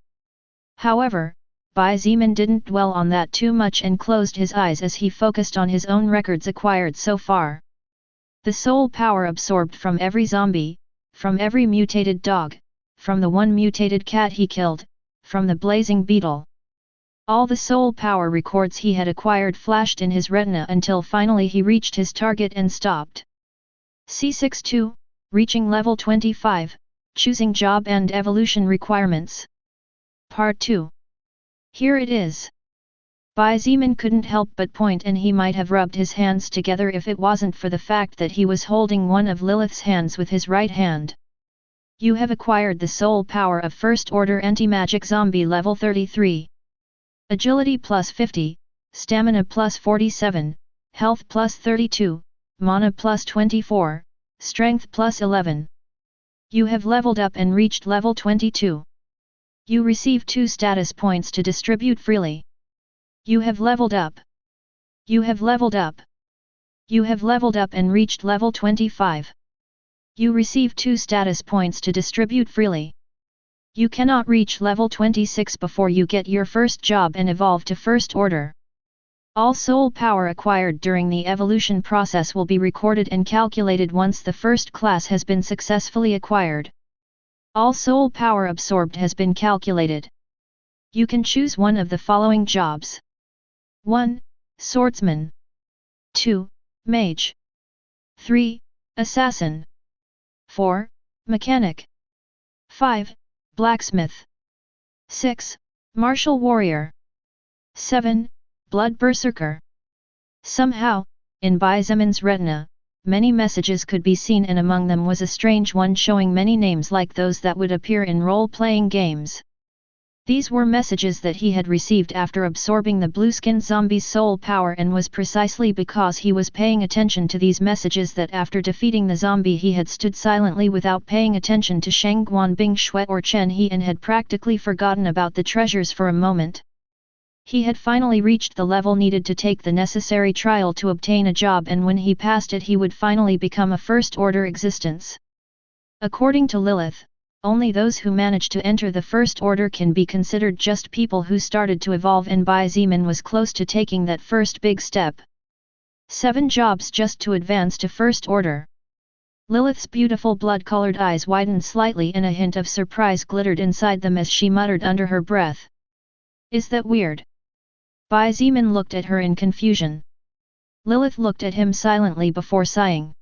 However, Bai Zimin didn't dwell on that too much and closed his eyes as he focused on his own records acquired so far. The soul power absorbed from every zombie, from every mutated dog, from the one mutated cat he killed, from the blazing beetle. All the soul power records he had acquired flashed in his retina until finally he reached his target and stopped. C62, reaching level 25, choosing job and evolution requirements. Part 2. Here it is. Bai Zimin couldn't help but point, and he might have rubbed his hands together if it wasn't for the fact that he was holding one of Lilith's hands with his right hand. You have acquired the soul power of First Order Anti-Magic Zombie level 33. Agility plus 50, Stamina plus 47, Health plus 32, Mana plus 24, Strength plus 11. You have leveled up and reached level 22. You receive 2 status points to distribute freely. You have leveled up. You have leveled up. You have leveled up and reached level 25. You receive 2 status points to distribute freely. You cannot reach level 26 before you get your first job and evolve to First Order. All soul power acquired during the evolution process will be recorded and calculated once the first class has been successfully acquired. All soul power absorbed has been calculated. You can choose one of the following jobs. 1. Swordsman. 2. Mage. 3. Assassin. 4. Mechanic. 5. Blacksmith. 6. Martial warrior. 7. Blood berserker. Somehow, in Bai Zimin's retina, many messages could be seen, and among them was a strange one showing many names like those that would appear in role-playing games. These were messages that he had received after absorbing the blue-skinned zombie's soul power, and was precisely because he was paying attention to these messages that after defeating the zombie he had stood silently without paying attention to Shang Guanbing Shui or Chen He and had practically forgotten about the treasures for a moment. He had finally reached the level needed to take the necessary trial to obtain a job, and when he passed it he would finally become a first-order existence. According to Lilith, only those who manage to enter the First Order can be considered just people who started to evolve, and Bai Zimin was close to taking that first big step. 7 jobs just to advance to First Order. Lilith's beautiful blood-colored eyes widened slightly and a hint of surprise glittered inside them as she muttered under her breath. Is that weird? Bai Zimin looked at her in confusion. Lilith looked at him silently before sighing.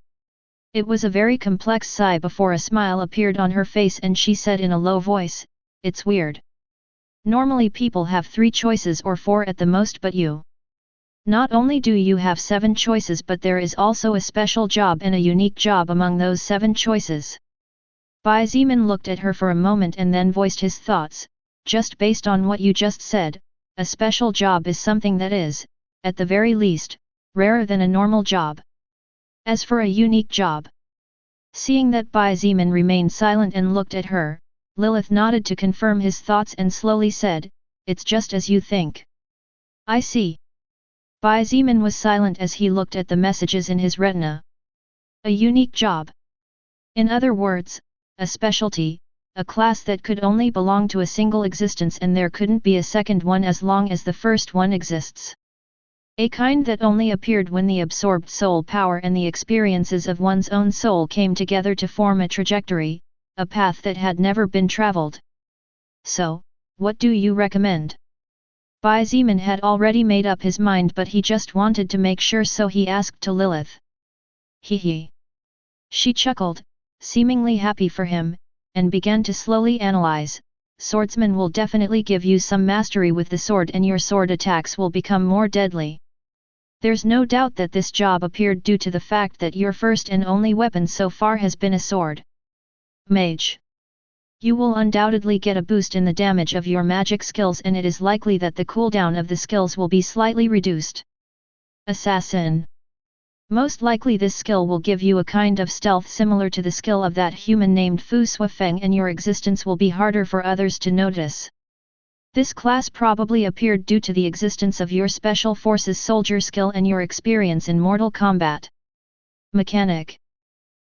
It was a very complex sigh before a smile appeared on her face and she said in a low voice, "It's weird. Normally people have 3 choices or 4 at the most, but you. Not only do you have 7 choices, but there is also a special job and a unique job among those 7 choices. Bai Zimin looked at her for a moment and then voiced his thoughts. Just based on what you just said, a special job is something that is, at the very least, rarer than a normal job. As for a unique job. Seeing that Bai Zimin remained silent and looked at her, Lilith nodded to confirm his thoughts and slowly said, "It's just as you think." "I see." Bai Zimin was silent as he looked at the messages in his retina. A unique job. In other words, a specialty, a class that could only belong to a single existence and there couldn't be a second one as long as the first one exists. A kind that only appeared when the absorbed soul power and the experiences of one's own soul came together to form a trajectory, a path that had never been traveled. "So, what do you recommend?" Bai Zimin had already made up his mind, but he just wanted to make sure, so he asked to Lilith. Hee. She chuckled, seemingly happy for him, and began to slowly analyze. "Swordsman will definitely give you some mastery with the sword and your sword attacks will become more deadly. There's no doubt that this job appeared due to the fact that your first and only weapon so far has been a sword. Mage. You will undoubtedly get a boost in the damage of your magic skills, and it is likely that the cooldown of the skills will be slightly reduced. Assassin. Most likely this skill will give you a kind of stealth similar to the skill of that human named Fu Suifeng, and your existence will be harder for others to notice. This class probably appeared due to the existence of your special forces soldier skill and your experience in mortal combat. Mechanic.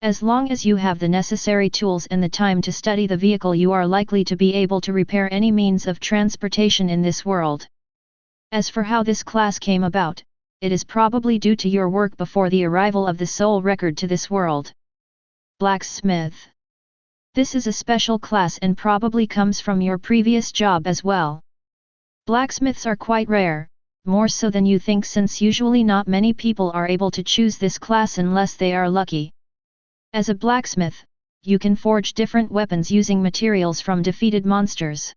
As long as you have the necessary tools and the time to study the vehicle, you are likely to be able to repair any means of transportation in this world. As for how this class came about, it is probably due to your work before the arrival of the soul record to this world. Blacksmith. This is a special class and probably comes from your previous job as well. Blacksmiths are quite rare, more so than you think, since usually not many people are able to choose this class unless they are lucky. As a blacksmith, you can forge different weapons using materials from defeated monsters.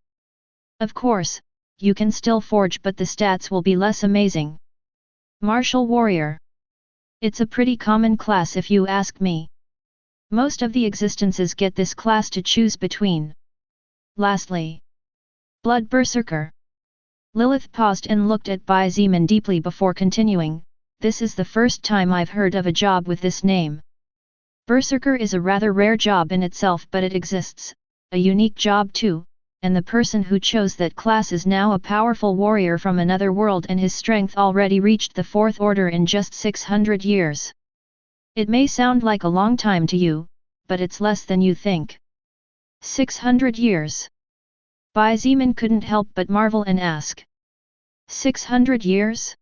Of course, you can still forge, but the stats will be less amazing. Martial warrior. It's a pretty common class if you ask me. Most of the existences get this class to choose between. Lastly, blood berserker. Lilith paused and looked at Bai Zimin deeply before continuing. This is the first time I've heard of a job with this name. Berserker is a rather rare job in itself, but it exists, a unique job too, and the person who chose that class is now a powerful warrior from another world, and his strength already reached the 4th order in just 600 years. It may sound like a long time to you, but it's less than you think. 600 years. Bai Zimin couldn't help but marvel and ask. 600 years?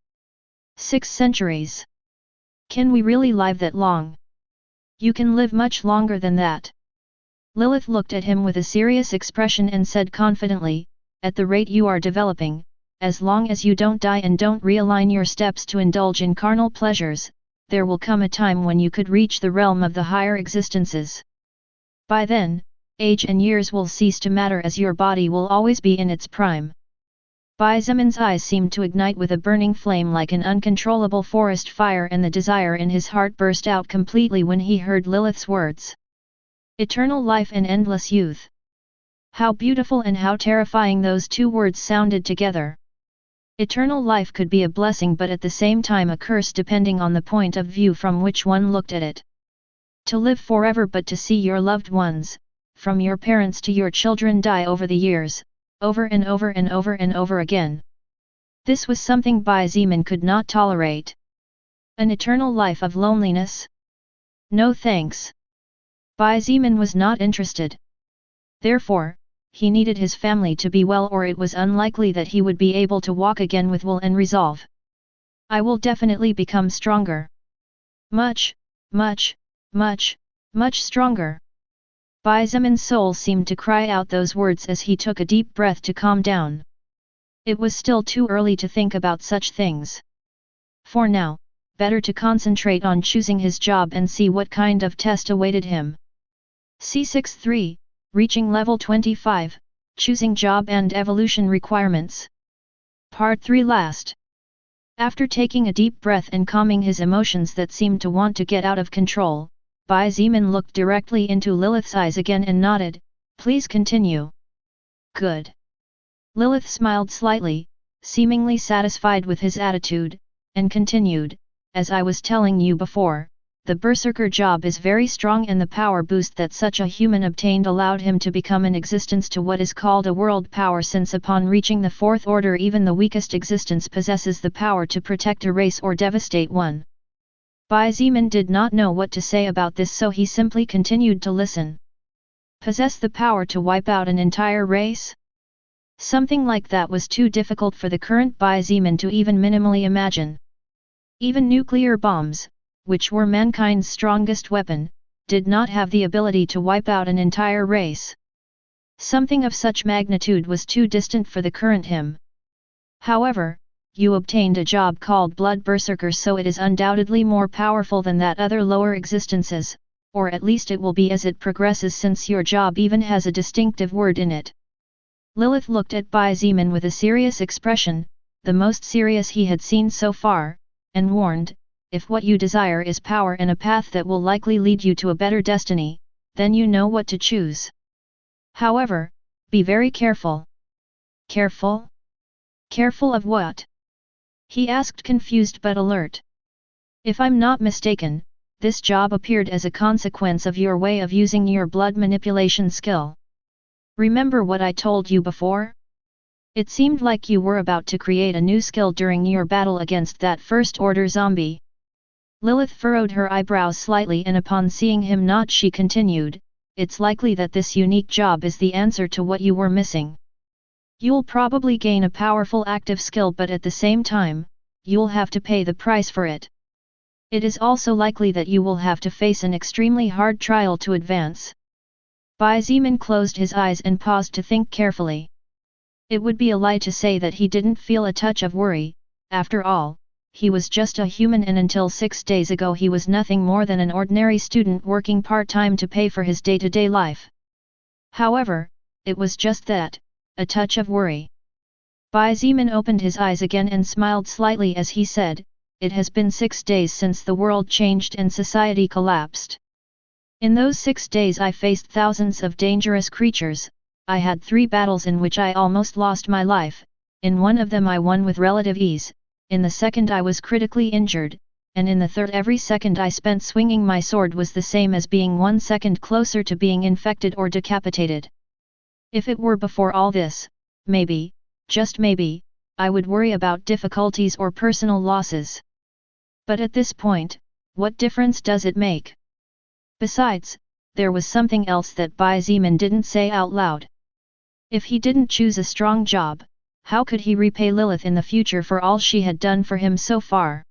6 centuries. Can we really live that long? You can live much longer than that. Lilith looked at him with a serious expression and said confidently, at the rate you are developing, as long as you don't die and don't realign your steps to indulge in carnal pleasures, there will come a time when you could reach the realm of the higher existences. By then, age and years will cease to matter, as your body will always be in its prime. Bai Zimin's eyes seemed to ignite with a burning flame like an uncontrollable forest fire, and the desire in his heart burst out completely when he heard Lilith's words. Eternal life and endless youth. How beautiful and how terrifying those 2 words sounded together. Eternal life could be a blessing, but at the same time a curse, depending on the point of view from which one looked at it. To live forever, but to see your loved ones, from your parents to your children, die over the years, over and over and over and over again. This was something Bai Zimin could not tolerate. An eternal life of loneliness? No thanks. Bai Zimin was not interested. Therefore, he needed his family to be well, or it was unlikely that he would be able to walk again with will and resolve. I will definitely become stronger. Much, much, much, much stronger. Bai Zimin's soul seemed to cry out those words as he took a deep breath to calm down. It was still too early to think about such things. For now, better to concentrate on choosing his job and see what kind of test awaited him. C63, reaching level 25, Choosing job and evolution requirements. Part 3 last. After taking a deep breath and calming his emotions that seemed to want to get out of control, Bai Zeeman looked directly into Lilith's eyes again and nodded, "Please continue." "Good." Lilith smiled slightly, seemingly satisfied with his attitude, and continued, "As I was telling you before, the Berserker job is very strong and the power boost that such a human obtained allowed him to become an existence to what is called a world power, since upon reaching the fourth order even the weakest existence possesses the power to protect a race or devastate one." Bai Zeeman did not know what to say about this, so he simply continued to listen. Possess the power to wipe out an entire race? Something like that was too difficult for the current Bai Zeeman to even minimally imagine. Even nuclear bombs, which were mankind's strongest weapon, did not have the ability to wipe out an entire race. Something of such magnitude was too distant for the current him. However, you obtained a job called Blood Berserker, so it is undoubtedly more powerful than that other lower existences, or at least it will be as it progresses, since your job even has a distinctive word in it. Lilith looked at Bai Zeeman with a serious expression, the most serious he had seen so far, and warned, "If what you desire is power and a path that will likely lead you to a better destiny, then you know what to choose. However, be very careful." "Careful? Careful of what?" he asked, confused but alert. "If I'm not mistaken, this job appeared as a consequence of your way of using your blood manipulation skill. Remember what I told you before? It seemed like you were about to create a new skill during your battle against that first order zombie." Lilith furrowed her eyebrows slightly, and upon seeing him nod she continued, "It's likely that this unique job is the answer to what you were missing. You'll probably gain a powerful active skill, but at the same time, you'll have to pay the price for it. It is also likely that you will have to face an extremely hard trial to advance." Bai Zeeman closed his eyes and paused to think carefully. It would be a lie to say that he didn't feel a touch of worry. After all, he was just a human, and until 6 days ago he was nothing more than an ordinary student working part-time to pay for his day-to-day life. However, it was just that, a touch of worry. Bai Zeeman opened his eyes again and smiled slightly as he said, "It has been 6 days since the world changed and society collapsed. In those 6 days I faced thousands of dangerous creatures. I had 3 battles in which I almost lost my life. In one of them I won with relative ease, in the second I was critically injured, and in the third every second I spent swinging my sword was the same as being 1 second closer to being infected or decapitated. If it were before all this, maybe, just maybe, I would worry about difficulties or personal losses. But at this point, what difference does it make?" Besides, there was something else that Bai Zeeman didn't say out loud. If he didn't choose a strong job, how could he repay Lilith in the future for all she had done for him so far?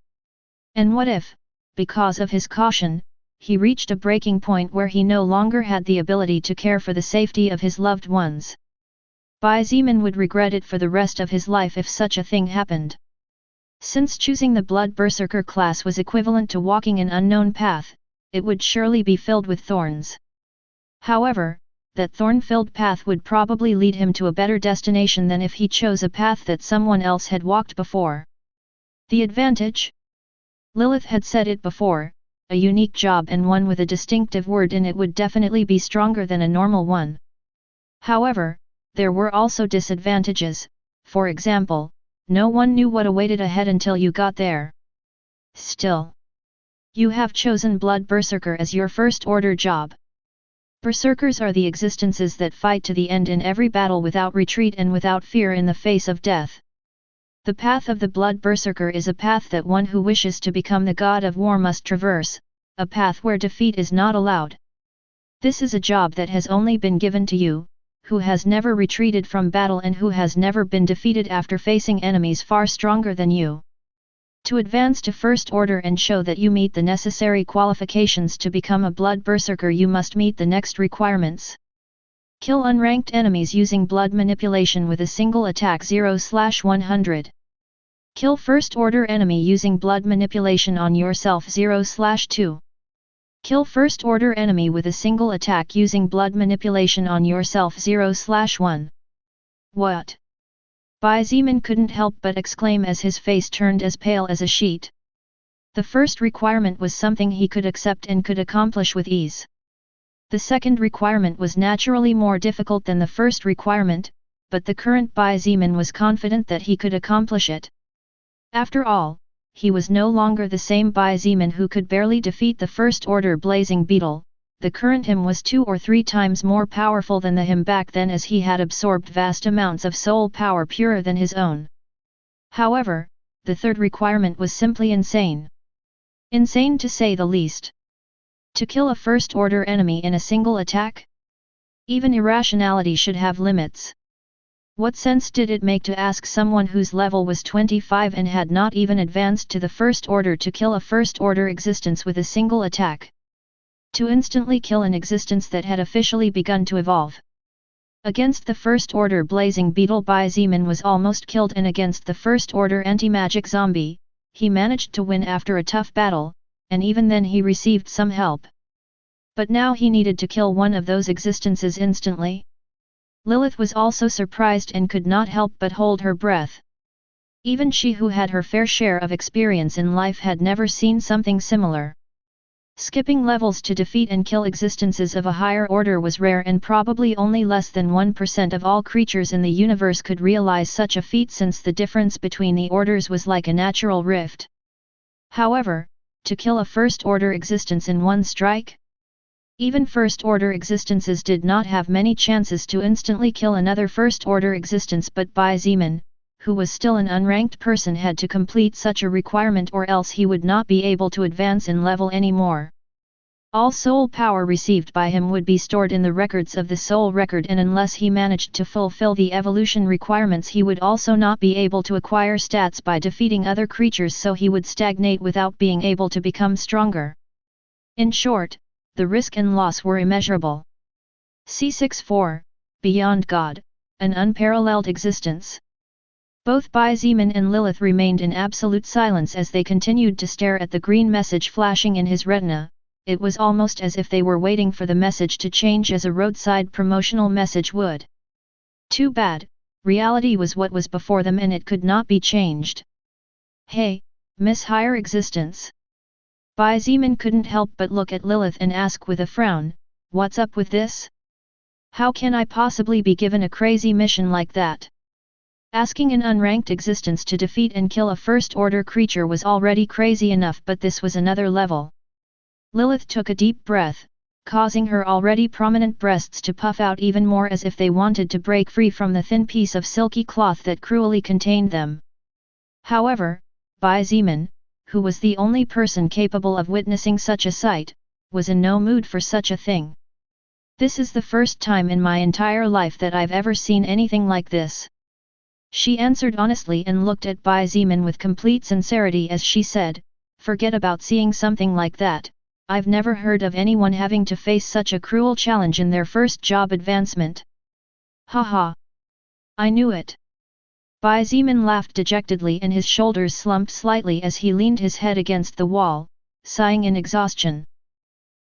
And what if, because of his caution, he reached a breaking point where he no longer had the ability to care for the safety of his loved ones? Bai Zeeman would regret it for the rest of his life if such a thing happened. Since choosing the Blood Berserker class was equivalent to walking an unknown path, it would surely be filled with thorns. However, that thorn-filled path would probably lead him to a better destination than if he chose a path that someone else had walked before. The advantage? Lilith had said it before, a unique job and one with a distinctive word in it would definitely be stronger than a normal one. However, there were also disadvantages. For example, no one knew what awaited ahead until you got there. Still, you have chosen Blood Berserker as your first order job. Berserkers are the existences that fight to the end in every battle without retreat and without fear in the face of death. The path of the Blood Berserker is a path that one who wishes to become the god of war must traverse, a path where defeat is not allowed. This is a job that has only been given to you, who has never retreated from battle and who has never been defeated after facing enemies far stronger than you. To advance to First Order and show that you meet the necessary qualifications to become a Blood Berserker, you must meet the next requirements. Kill unranked enemies using blood manipulation with a single attack 0/100. Kill First Order enemy using blood manipulation on yourself 0/2. Kill First Order enemy with a single attack using blood manipulation on yourself 0/1. What? Bai Zimin couldn't help but exclaim as his face turned as pale as a sheet. The first requirement was something he could accept and could accomplish with ease. The second requirement was naturally more difficult than the first requirement, but the current Bai Zimin was confident that he could accomplish it. After all, he was no longer the same Bai Zimin who could barely defeat the First Order Blazing Beetle. The current him was 2 or 3 times more powerful than the him back then, as he had absorbed vast amounts of soul power purer than his own. However, the third requirement was simply insane. Insane to say the least. To kill a First Order enemy in a single attack? Even irrationality should have limits. What sense did it make to ask someone whose level was 25 and had not even advanced to the First Order to kill a First Order existence with a single attack? To instantly kill an existence that had officially begun to evolve. Against the First Order Blazing Beetle, Bai Zimin was almost killed, and against the First Order Anti-Magic Zombie, he managed to win after a tough battle, and even then he received some help. But now he needed to kill one of those existences instantly. Lilith was also surprised and could not help but hold her breath. Even she, who had her fair share of experience in life, had never seen something similar. Skipping levels to defeat and kill existences of a higher order was rare, and probably only less than 1% of all creatures in the universe could realize such a feat, since the difference between the orders was like a natural rift. However, to kill a First Order existence in one strike? Even First Order existences did not have many chances to instantly kill another First Order existence, but Bai Zimin, who was still an unranked person, had to complete such a requirement, or else he would not be able to advance in level anymore. All soul power received by him would be stored in the records of the soul record, and unless he managed to fulfill the evolution requirements, he would also not be able to acquire stats by defeating other creatures, so he would stagnate without being able to become stronger. In short, the risk and loss were immeasurable. C64, Beyond God, an unparalleled existence. Both Bai Zimin and Lilith remained in absolute silence as they continued to stare at the green message flashing in his retina. It was almost as if they were waiting for the message to change as a roadside promotional message would. Too bad, reality was what was before them and it could not be changed. Hey, Miss Higher Existence. Bai Zimin couldn't help but look at Lilith and ask with a frown, what's up with this? How can I possibly be given a crazy mission like that? Asking an unranked existence to defeat and kill a First Order creature was already crazy enough, but this was another level. Lilith took a deep breath, causing her already prominent breasts to puff out even more as if they wanted to break free from the thin piece of silky cloth that cruelly contained them. However, Bai Zimin, who was the only person capable of witnessing such a sight, was in no mood for such a thing. This is the first time in my entire life that I've ever seen anything like this. She answered honestly and looked at Bai Zimin with complete sincerity as she said, forget about seeing something like that, I've never heard of anyone having to face such a cruel challenge in their first job advancement. Haha. I knew it. Bai Zimin laughed dejectedly and his shoulders slumped slightly as he leaned his head against the wall, sighing in exhaustion.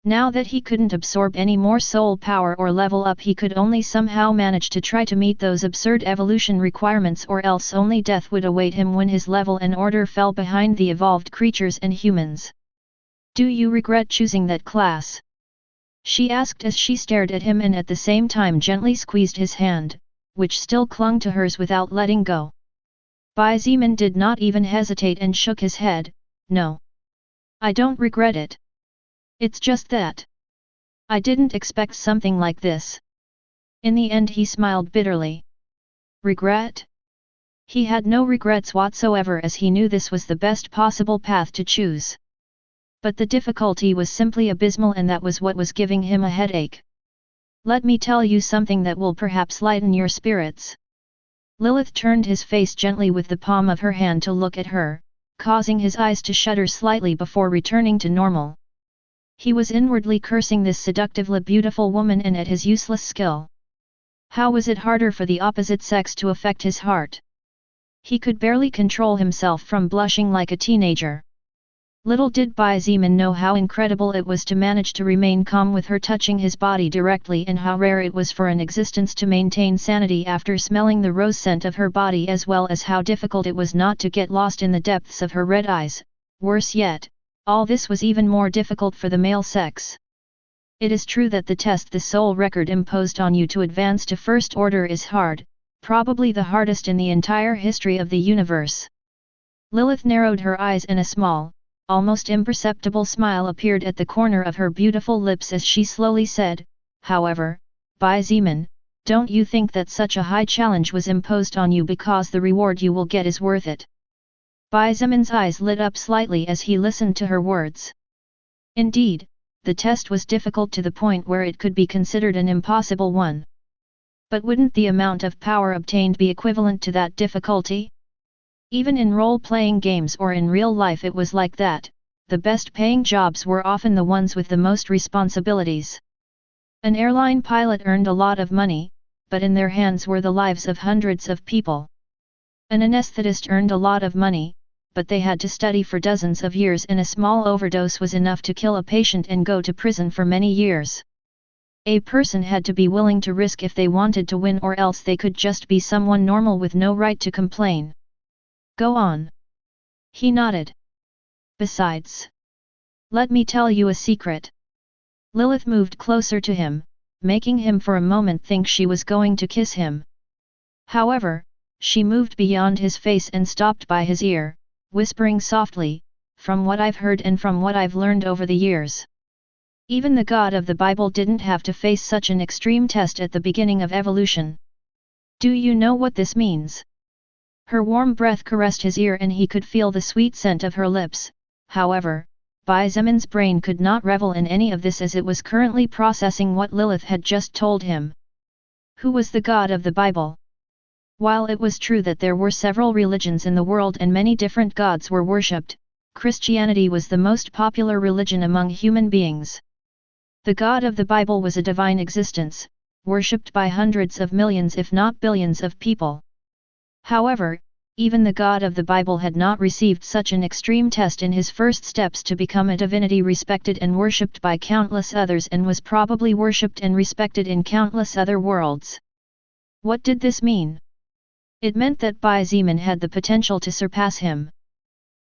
Now that he couldn't absorb any more soul power or level up, he could only somehow manage to try to meet those absurd evolution requirements, or else only death would await him when his level and order fell behind the evolved creatures and humans. Do you regret choosing that class? She asked as she stared at him and at the same time gently squeezed his hand, which still clung to hers without letting go. Bai Zimin did not even hesitate and shook his head, no. I don't regret it. It's just that I didn't expect something like this. In the end he smiled bitterly. Regret? He had no regrets whatsoever, as he knew this was the best possible path to choose. But the difficulty was simply abysmal, and that was what was giving him a headache. Let me tell you something that will perhaps lighten your spirits. Lilith turned his face gently with the palm of her hand to look at her, causing his eyes to shudder slightly before returning to normal. He was inwardly cursing this seductively beautiful woman and at his useless skill. How was it harder for the opposite sex to affect his heart? He could barely control himself from blushing like a teenager. Little did Bai Zeman know how incredible it was to manage to remain calm with her touching his body directly, and how rare it was for an existence to maintain sanity after smelling the rose scent of her body, as well as how difficult it was not to get lost in the depths of her red eyes. Worse yet, all this was even more difficult for the male sex. It is true that the test the soul record imposed on you to advance to first order is hard, probably the hardest in the entire history of the universe. Lilith narrowed her eyes and a small, almost imperceptible smile appeared at the corner of her beautiful lips as she slowly said, "However, Bai Zeman, don't you think that such a high challenge was imposed on you because the reward you will get is worth it?" Bai Zeman's eyes lit up slightly as he listened to her words. Indeed, the test was difficult to the point where it could be considered an impossible one. But wouldn't the amount of power obtained be equivalent to that difficulty? Even in role-playing games or in real life it was like that. The best-paying jobs were often the ones with the most responsibilities. An airline pilot earned a lot of money, but in their hands were the lives of hundreds of people. An anesthetist earned a lot of money, but they had to study for dozens of years, and a small overdose was enough to kill a patient and go to prison for many years. A person had to be willing to risk if they wanted to win, or else they could just be someone normal with no right to complain. Go on. He nodded. Besides, let me tell you a secret. Lilith moved closer to him, making him for a moment think she was going to kiss him. However, she moved beyond his face and stopped by his ear, whispering softly, "From what I've heard and from what I've learned over the years, even the God of the Bible didn't have to face such an extreme test at the beginning of evolution. Do you know what this means?" Her warm breath caressed his ear and he could feel the sweet scent of her lips. However, Bai Zeman's brain could not revel in any of this as it was currently processing what Lilith had just told him. Who was the God of the Bible? While it was true that there were several religions in the world and many different gods were worshipped, Christianity was the most popular religion among human beings. The God of the Bible was a divine existence, worshipped by hundreds of millions if not billions of people. However, even the God of the Bible had not received such an extreme test in his first steps to become a divinity respected and worshipped by countless others, and was probably worshipped and respected in countless other worlds. What did this mean? It meant that Bai Zeman had the potential to surpass him.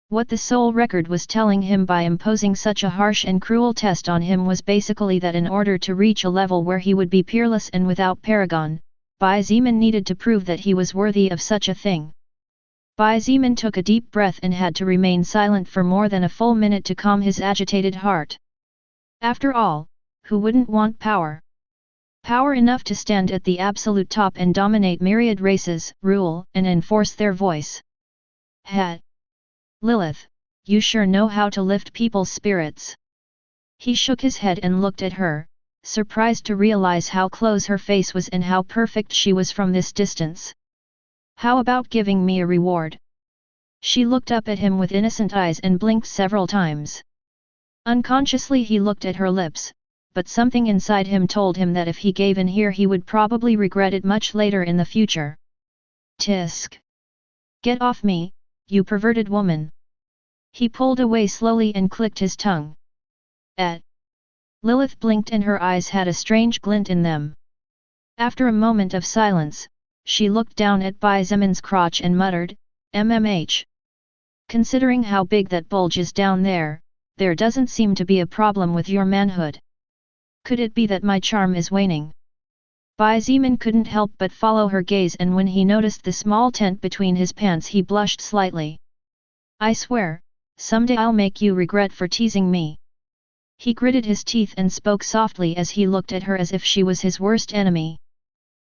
What the soul record was telling him by imposing such a harsh and cruel test on him was basically that in order to reach a level where he would be peerless and without paragon, Bai Zeman needed to prove that he was worthy of such a thing. Bai Zeman took a deep breath and had to remain silent for more than a full minute to calm his agitated heart. After all, who wouldn't want power? Power enough to stand at the absolute top and dominate myriad races, rule and enforce their voice. Heh! Lilith, you sure know how to lift people's spirits. He shook his head and looked at her, surprised to realize how close her face was and how perfect she was from this distance. How about giving me a reward? She looked up at him with innocent eyes and blinked several times. Unconsciously he looked at her lips, but something inside him told him that if he gave in here he would probably regret it much later in the future. Tisk! Get off me, you perverted woman! He pulled away slowly and clicked his tongue. Lilith blinked and her eyes had a strange glint in them. After a moment of silence, she looked down at Bai Zeman's crotch and muttered, "MMH. Considering how big that bulge is down there, there doesn't seem to be a problem with your manhood. Could it be that my charm is waning?" Bai Zeman couldn't help but follow her gaze, and when he noticed the small tent between his pants he blushed slightly. "I swear, someday I'll make you regret for teasing me." He gritted his teeth and spoke softly as he looked at her as if she was his worst enemy.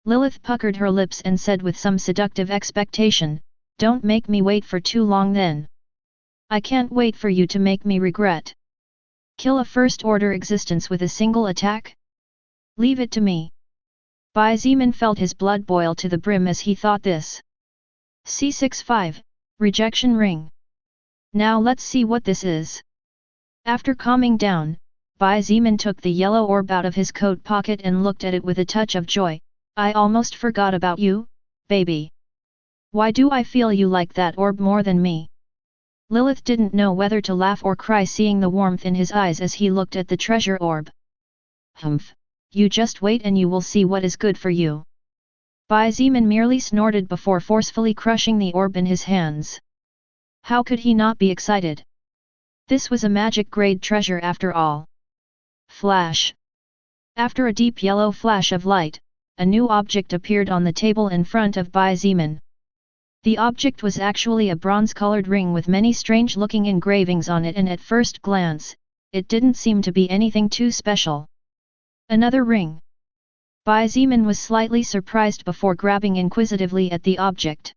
Lilith puckered her lips and said with some seductive expectation, "Don't make me wait for too long then. I can't wait for you to make me regret. Kill a first-order existence with a single attack? Leave it to me." Bai Zeman felt his blood boil to the brim as he thought this. C65, Rejection Ring. Now let's see what this is. After calming down, Bai Zeman took the yellow orb out of his coat pocket and looked at it with a touch of joy. "I almost forgot about you, baby. Why do I feel you like that orb more than me?" Lilith didn't know whether to laugh or cry seeing the warmth in his eyes as he looked at the treasure orb. Humph, you just wait and you will see what is good for you. Bai Zeman merely snorted before forcefully crushing the orb in his hands. How could he not be excited? This was a magic-grade treasure after all. Flash! After a deep yellow flash of light, a new object appeared on the table in front of Bai Zeman. The object was actually a bronze-colored ring with many strange-looking engravings on it, and at first glance, it didn't seem to be anything too special. Another ring. Bai Zeman was slightly surprised before grabbing inquisitively at the object.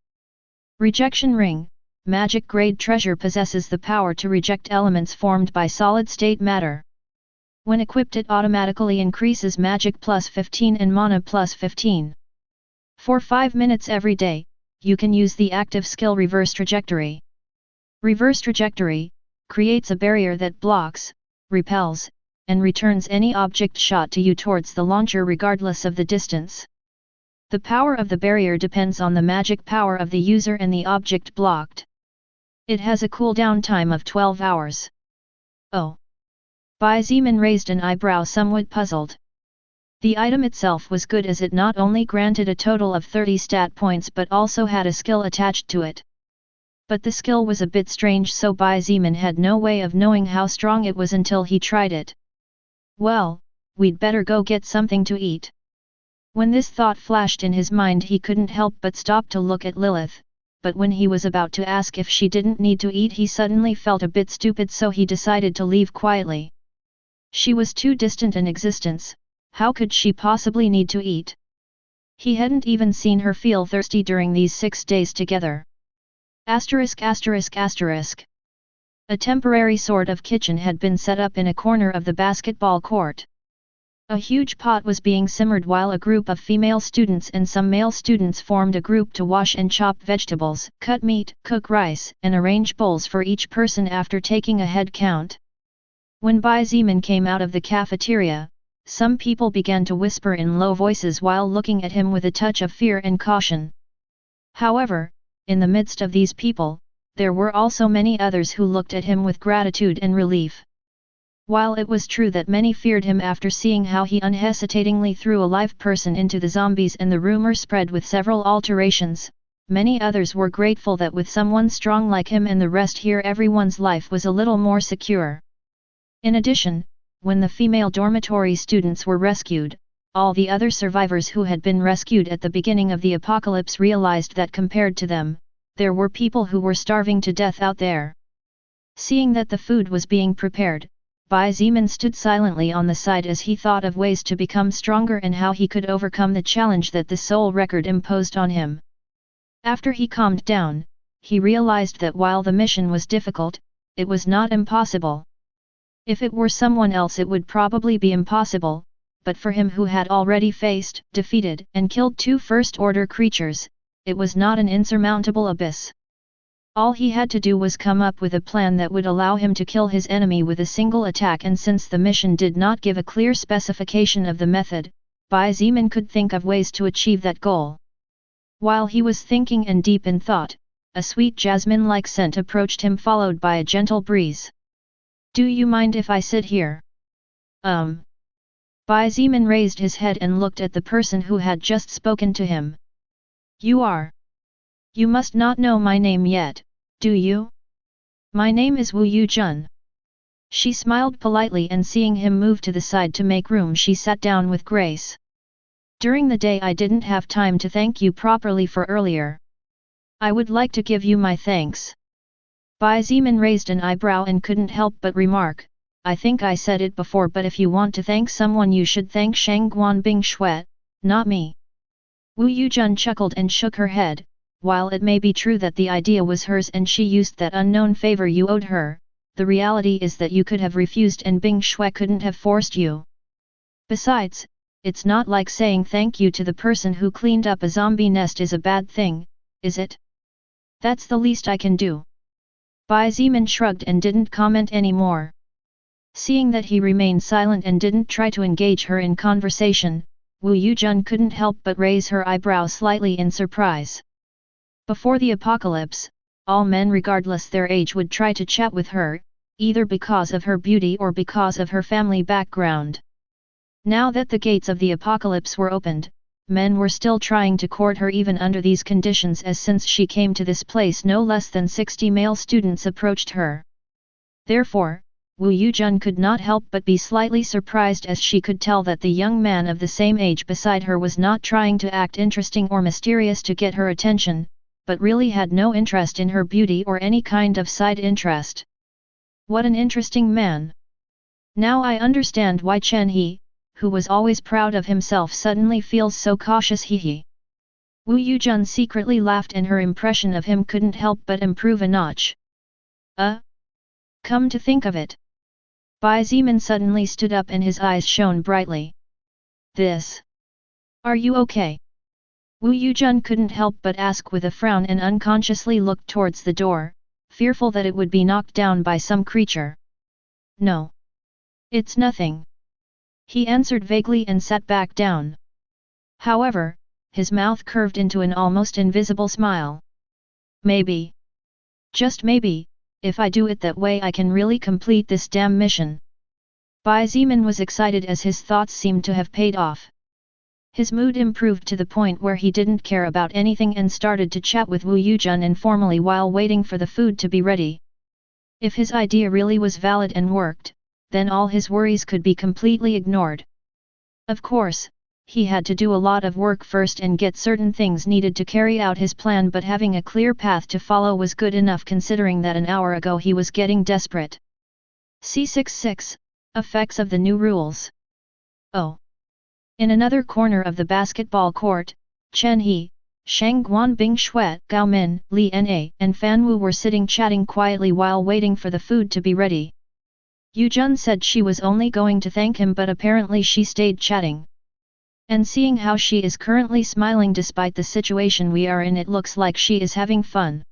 Rejection ring. Magic-grade treasure possesses the power to reject elements formed by solid-state matter. When equipped, it automatically increases magic plus 15 and mana plus 15. For 5 minutes every day, you can use the active skill Reverse Trajectory. Reverse Trajectory creates a barrier that blocks, repels, and returns any object shot to you towards the launcher regardless of the distance. The power of the barrier depends on the magic power of the user and the object blocked. It has a cooldown time of 12 hours. Oh! Bai Zeman raised an eyebrow, somewhat puzzled. The item itself was good as it not only granted a total of 30 stat points but also had a skill attached to it. But the skill was a bit strange, so Bai Zeman had no way of knowing how strong it was until he tried it. Well, we'd better go get something to eat. When this thought flashed in his mind, he couldn't help but stop to look at Lilith, but when he was about to ask if she didn't need to eat, he suddenly felt a bit stupid, so he decided to leave quietly. She was too distant an existence. How could she possibly need to eat? He hadn't even seen her feel thirsty during these 6 days together. Asterisk asterisk asterisk. A temporary sort of kitchen had been set up in a corner of the basketball court. A huge pot was being simmered while a group of female students and some male students formed a group to wash and chop vegetables, cut meat, cook rice, and arrange bowls for each person after taking a head count. When Bai Zeman came out of the cafeteria, some people began to whisper in low voices while looking at him with a touch of fear and caution. However, in the midst of these people, there were also many others who looked at him with gratitude and relief. While it was true that many feared him after seeing how he unhesitatingly threw a live person into the zombies and the rumor spread with several alterations, many others were grateful that with someone strong like him and the rest here, everyone's life was a little more secure. In addition, when the female dormitory students were rescued, all the other survivors who had been rescued at the beginning of the apocalypse realized that compared to them, there were people who were starving to death out there. Seeing that the food was being prepared, Bai Zeman stood silently on the side as he thought of ways to become stronger and how he could overcome the challenge that the soul record imposed on him. After he calmed down, he realized that while the mission was difficult, it was not impossible. If it were someone else it would probably be impossible, but for him who had already faced, defeated, and killed 2 first-order creatures, it was not an insurmountable abyss. All he had to do was come up with a plan that would allow him to kill his enemy with a single attack, and since the mission did not give a clear specification of the method, Bai Zeman could think of ways to achieve that goal. While he was thinking and deep in thought, a sweet jasmine-like scent approached him, followed by a gentle breeze. "Do you mind if I sit here?" Bai Zeman raised his head and looked at the person who had just spoken to him. "You are? You must not know my name yet, do you?" "My name is Wu Yujun." She smiled politely, and seeing him move to the side to make room, she sat down with grace. "During the day I didn't have time to thank you properly for earlier. I would like to give you my thanks." Bai Zeman raised an eyebrow and couldn't help but remark, "I think I said it before, but if you want to thank someone you should thank Shangguan Bing Shui, not me." Wu Yujun chuckled and shook her head. "While it may be true that the idea was hers and she used that unknown favor you owed her, the reality is that you could have refused and Bing Shui couldn't have forced you. Besides, it's not like saying thank you to the person who cleaned up a zombie nest is a bad thing, is it? That's the least I can do." Bai Zeman shrugged and didn't comment anymore. Seeing that he remained silent and didn't try to engage her in conversation, Wu Yujun couldn't help but raise her eyebrow slightly in surprise. Before the apocalypse, all men regardless their age would try to chat with her, either because of her beauty or because of her family background. Now that the gates of the apocalypse were opened, men were still trying to court her even under these conditions, as since she came to this place no less than 60 male students approached her. Therefore, Wu Yujun could not help but be slightly surprised as she could tell that the young man of the same age beside her was not trying to act interesting or mysterious to get her attention, but really had no interest in her beauty or any kind of side interest. What an interesting man! Now I understand why Chen He, who was always proud of himself, suddenly feels so cautious. He. Wu Yujun secretly laughed, and her impression of him couldn't help but improve a notch. Come to think of it. Bai Zimin suddenly stood up and his eyes shone brightly. This. Are you okay? Wu Yujun couldn't help but ask with a frown and unconsciously looked towards the door, fearful that it would be knocked down by some creature. No. It's nothing. He answered vaguely and sat back down. However, his mouth curved into an almost invisible smile. Maybe. Just maybe, if I do it that way I can really complete this damn mission. Bai Zimin was excited as his thoughts seemed to have paid off. His mood improved to the point where he didn't care about anything and started to chat with Wu Yujun informally while waiting for the food to be ready. If his idea really was valid and worked, then all his worries could be completely ignored. Of course, he had to do a lot of work first and get certain things needed to carry out his plan, but having a clear path to follow was good enough considering that an hour ago he was getting desperate. C66, Effects of the New Rules. Oh. In another corner of the basketball court, Chen He, Shang Guanbing Shui, Gao Min, Li Na, and Fan Wu were sitting chatting quietly while waiting for the food to be ready. Yujun said she was only going to thank him, but apparently she stayed chatting. And seeing how she is currently smiling despite the situation we are in, it looks like she is having fun.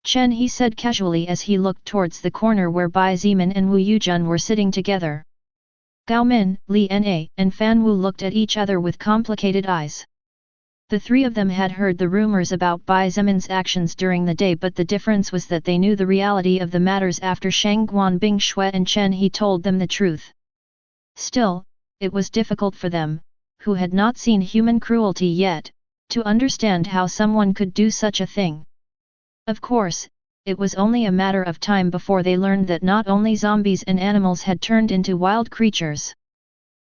Chen He said casually as he looked towards the corner where Bai Zimin and Wu Yujun were sitting together. Gao Min, Li Na, and Fan Wu looked at each other with complicated eyes. The three of them had heard the rumors about Bai Zimin's actions during the day, but the difference was that they knew the reality of the matters after Shang Guanbing Shui and Chen He told them the truth. Still, it was difficult for them, who had not seen human cruelty yet, to understand how someone could do such a thing. Of course, it was only a matter of time before they learned that not only zombies and animals had turned into wild creatures.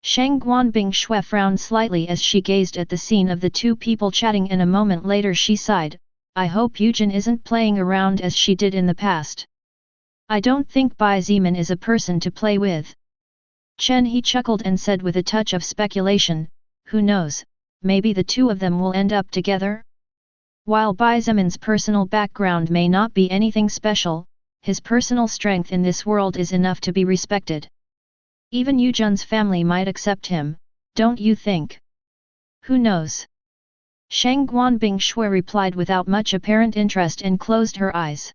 Shang Guanbing Shui frowned slightly as she gazed at the scene of the two people chatting, and a moment later she sighed, I hope Yujun isn't playing around as she did in the past. I don't think Bai Zimin is a person to play with. Chen He chuckled and said with a touch of speculation, who knows, maybe the two of them will end up together? While Bai Zimin's personal background may not be anything special, his personal strength in this world is enough to be respected. Even Yujun's family might accept him, don't you think? Who knows? Shang Guanbing Shui replied without much apparent interest and closed her eyes.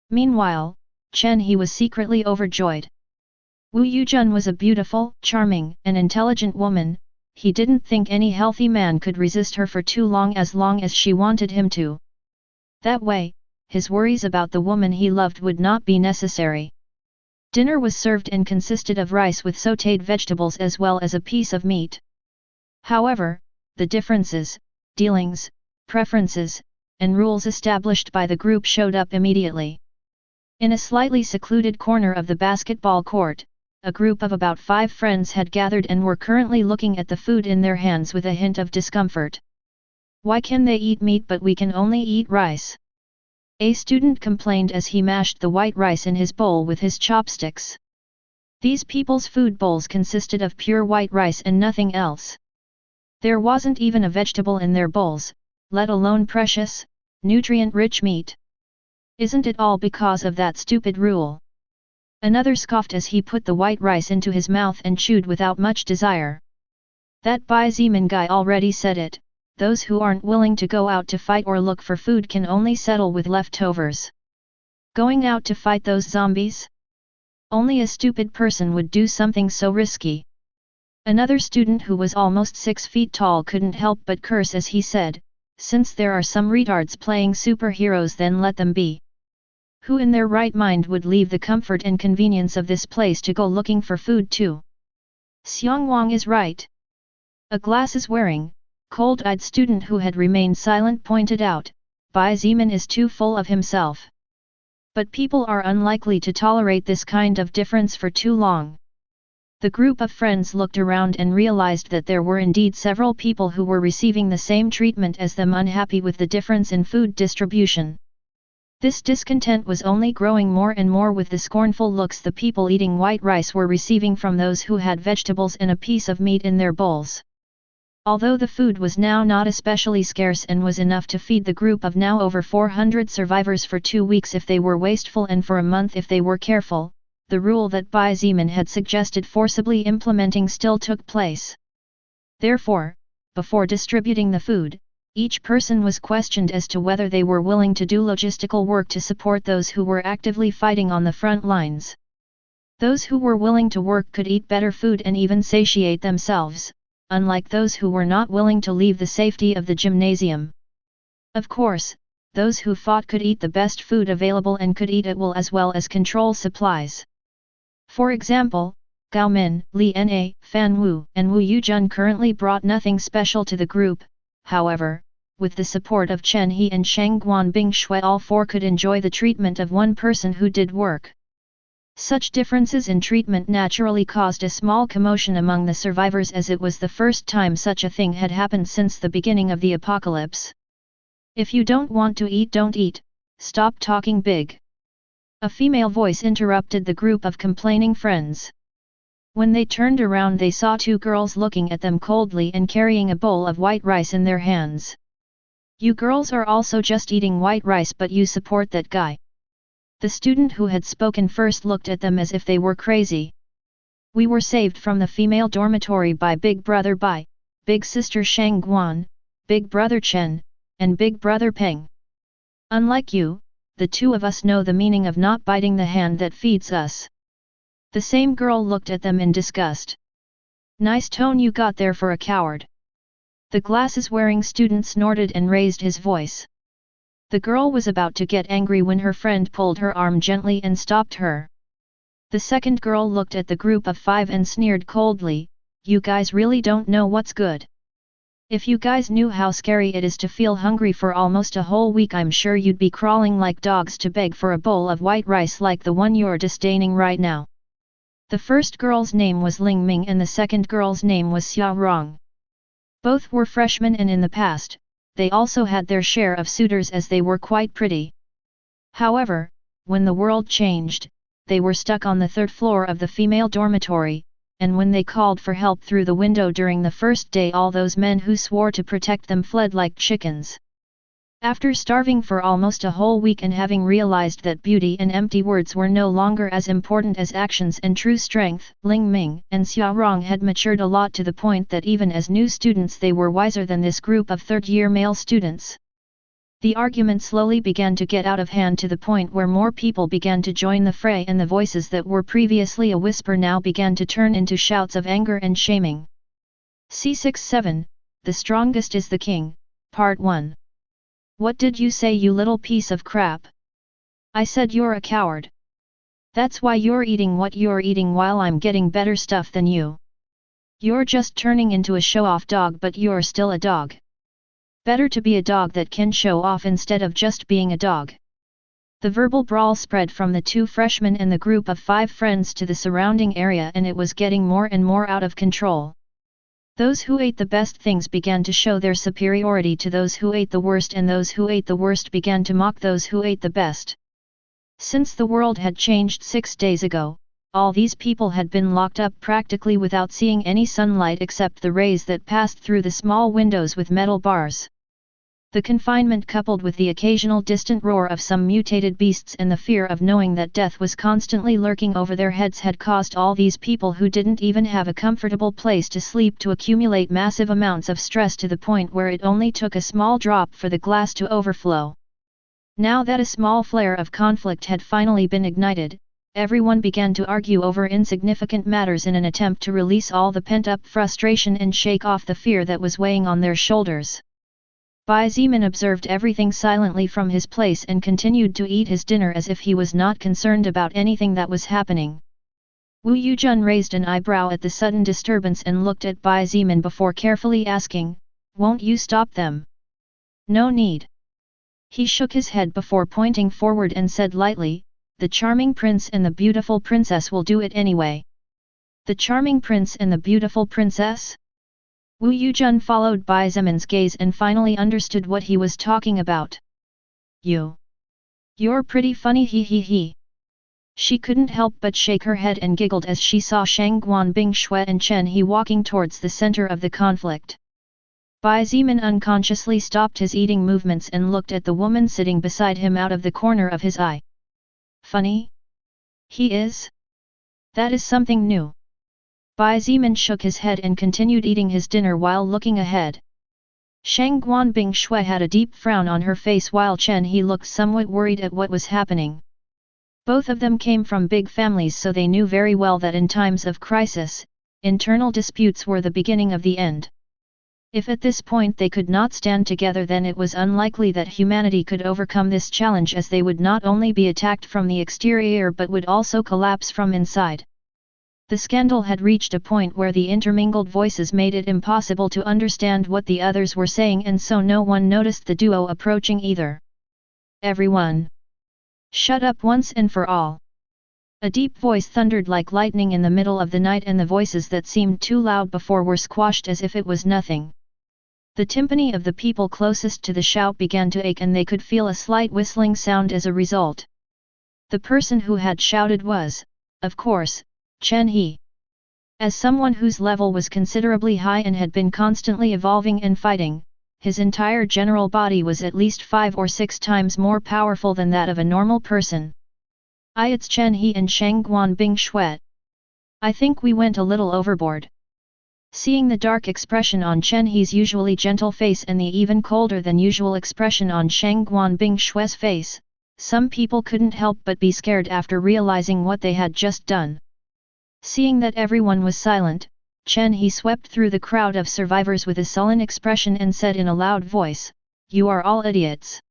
Meanwhile, Chen He was secretly overjoyed. Wu Yujun was a beautiful, charming, and intelligent woman. He didn't think any healthy man could resist her for too long as she wanted him to. That way, his worries about the woman he loved would not be necessary. Dinner was served and consisted of rice with sautéed vegetables as well as a piece of meat. However, the differences, dealings, preferences, and rules established by the group showed up immediately. In a slightly secluded corner of the basketball court, a group of about 5 friends had gathered and were currently looking at the food in their hands with a hint of discomfort. Why can they eat meat but we can only eat rice? A student complained as he mashed the white rice in his bowl with his chopsticks. These people's food bowls consisted of pure white rice and nothing else. There wasn't even a vegetable in their bowls, let alone precious, nutrient-rich meat. Isn't it all because of that stupid rule? Another scoffed as he put the white rice into his mouth and chewed without much desire. That Bai Zimin guy already said it, those who aren't willing to go out to fight or look for food can only settle with leftovers. Going out to fight those zombies? Only a stupid person would do something so risky. Another student who was almost 6 feet tall couldn't help but curse as he said, since there are some retards playing superheroes, then let them be. Who in their right mind would leave the comfort and convenience of this place to go looking for food too? Xiang Wang is right. A glasses-wearing, cold-eyed student who had remained silent pointed out, Bai Ziman is too full of himself. But people are unlikely to tolerate this kind of difference for too long. The group of friends looked around and realized that there were indeed several people who were receiving the same treatment as them, unhappy with the difference in food distribution. This discontent was only growing more and more with the scornful looks the people eating white rice were receiving from those who had vegetables and a piece of meat in their bowls. Although the food was now not especially scarce and was enough to feed the group of now over 400 survivors for 2 weeks if they were wasteful and for a month if they were careful, the rule that Bai Ziman had suggested forcibly implementing still took place. Therefore, before distributing the food, each person was questioned as to whether they were willing to do logistical work to support those who were actively fighting on the front lines. Those who were willing to work could eat better food and even satiate themselves, unlike those who were not willing to leave the safety of the gymnasium. Of course, those who fought could eat the best food available and could eat at will as well as control supplies. For example, Gao Min, Li Na, Fan Wu, and Wu Yujun currently brought nothing special to the group. However, with the support of Chen He and Shang Guanbing Shui, all four could enjoy the treatment of one person who did work. Such differences in treatment naturally caused a small commotion among the survivors, as it was the first time such a thing had happened since the beginning of the apocalypse. If you don't want to eat, don't eat, stop talking big. A female voice interrupted the group of complaining friends. When they turned around, they saw two girls looking at them coldly and carrying a bowl of white rice in their hands. You girls are also just eating white rice, but you support that guy. The student who had spoken first looked at them as if they were crazy. We were saved from the female dormitory by Big Brother Bai, Big Sister Shang Guan, Big Brother Chen, and Big Brother Peng. Unlike you, the two of us know the meaning of not biting the hand that feeds us. The same girl looked at them in disgust. Nice tone you got there for a coward. The glasses-wearing student snorted and raised his voice. The girl was about to get angry when her friend pulled her arm gently and stopped her. The second girl looked at the group of 5 and sneered coldly, "You guys really don't know what's good. If you guys knew how scary it is to feel hungry for almost a whole week, I'm sure you'd be crawling like dogs to beg for a bowl of white rice like the one you're disdaining right now." The first girl's name was Ling Ming and the second girl's name was Xia Rong. Both were freshmen, and in the past, they also had their share of suitors as they were quite pretty. However, when the world changed, they were stuck on the 3rd floor of the female dormitory, and when they called for help through the window during the first day, all those men who swore to protect them fled like chickens. After starving for almost a whole week and having realized that beauty and empty words were no longer as important as actions and true strength, Ling Ming and Xia Rong had matured a lot, to the point that even as new students they were wiser than this group of 3rd-year male students. The argument slowly began to get out of hand, to the point where more people began to join the fray, and the voices that were previously a whisper now began to turn into shouts of anger and shaming. C67, The Strongest is the King, Part 1. What did you say, you little piece of crap? I said you're a coward. That's why you're eating what you're eating while I'm getting better stuff than you. You're just turning into a show-off dog, but you're still a dog. Better to be a dog that can show off instead of just being a dog. The verbal brawl spread from the 2 freshmen and the group of 5 friends to the surrounding area, and it was getting more and more out of control. Those who ate the best things began to show their superiority to those who ate the worst, and those who ate the worst began to mock those who ate the best. Since the world had changed 6 days ago, all these people had been locked up practically without seeing any sunlight except the rays that passed through the small windows with metal bars. The confinement, coupled with the occasional distant roar of some mutated beasts and the fear of knowing that death was constantly lurking over their heads, had caused all these people who didn't even have a comfortable place to sleep to accumulate massive amounts of stress, to the point where it only took a small drop for the glass to overflow. Now that a small flare of conflict had finally been ignited, everyone began to argue over insignificant matters in an attempt to release all the pent-up frustration and shake off the fear that was weighing on their shoulders. Bai Zimin observed everything silently from his place and continued to eat his dinner as if he was not concerned about anything that was happening. Wu Yujun raised an eyebrow at the sudden disturbance and looked at Bai Zimin before carefully asking, "Won't you stop them?" "No need." He shook his head before pointing forward and said lightly, "The charming prince and the beautiful princess will do it anyway." "The charming prince and the beautiful princess?" Wu Yujun followed Bai Zimin's gaze and finally understood what he was talking about. You're pretty funny, he he he." She couldn't help but shake her head and giggled as she saw Shang Guanbing Shui and Chen He walking towards the center of the conflict. Bai Zimin unconsciously stopped his eating movements and looked at the woman sitting beside him out of the corner of his eye. "Funny? He is? That is something new." Bai Zimin shook his head and continued eating his dinner while looking ahead. Shang Guanbing Shui had a deep frown on her face while Chen He looked somewhat worried at what was happening. Both of them came from big families, so they knew very well that in times of crisis, internal disputes were the beginning of the end. If at this point they could not stand together, then it was unlikely that humanity could overcome this challenge, as they would not only be attacked from the exterior but would also collapse from inside. The scandal had reached a point where the intermingled voices made it impossible to understand what the others were saying, and so no one noticed the duo approaching either. "Everyone! Shut up once and for all!" A deep voice thundered like lightning in the middle of the night, and the voices that seemed too loud before were squashed as if it was nothing. The timpani of the people closest to the shout began to ache, and they could feel a slight whistling sound as a result. The person who had shouted was, of course, Chen He. As someone whose level was considerably high and had been constantly evolving and fighting, his entire general body was at least 5 or 6 times more powerful than that of a normal person. "It's Chen He and Shang Guanbing Shui. I think we went a little overboard." Seeing the dark expression on Chen He's usually gentle face and the even colder than usual expression on Shang Guanbing Shui's face, some people couldn't help but be scared after realizing what they had just done. Seeing that everyone was silent, Chen He swept through the crowd of survivors with a sullen expression and said in a loud voice, "You are all idiots.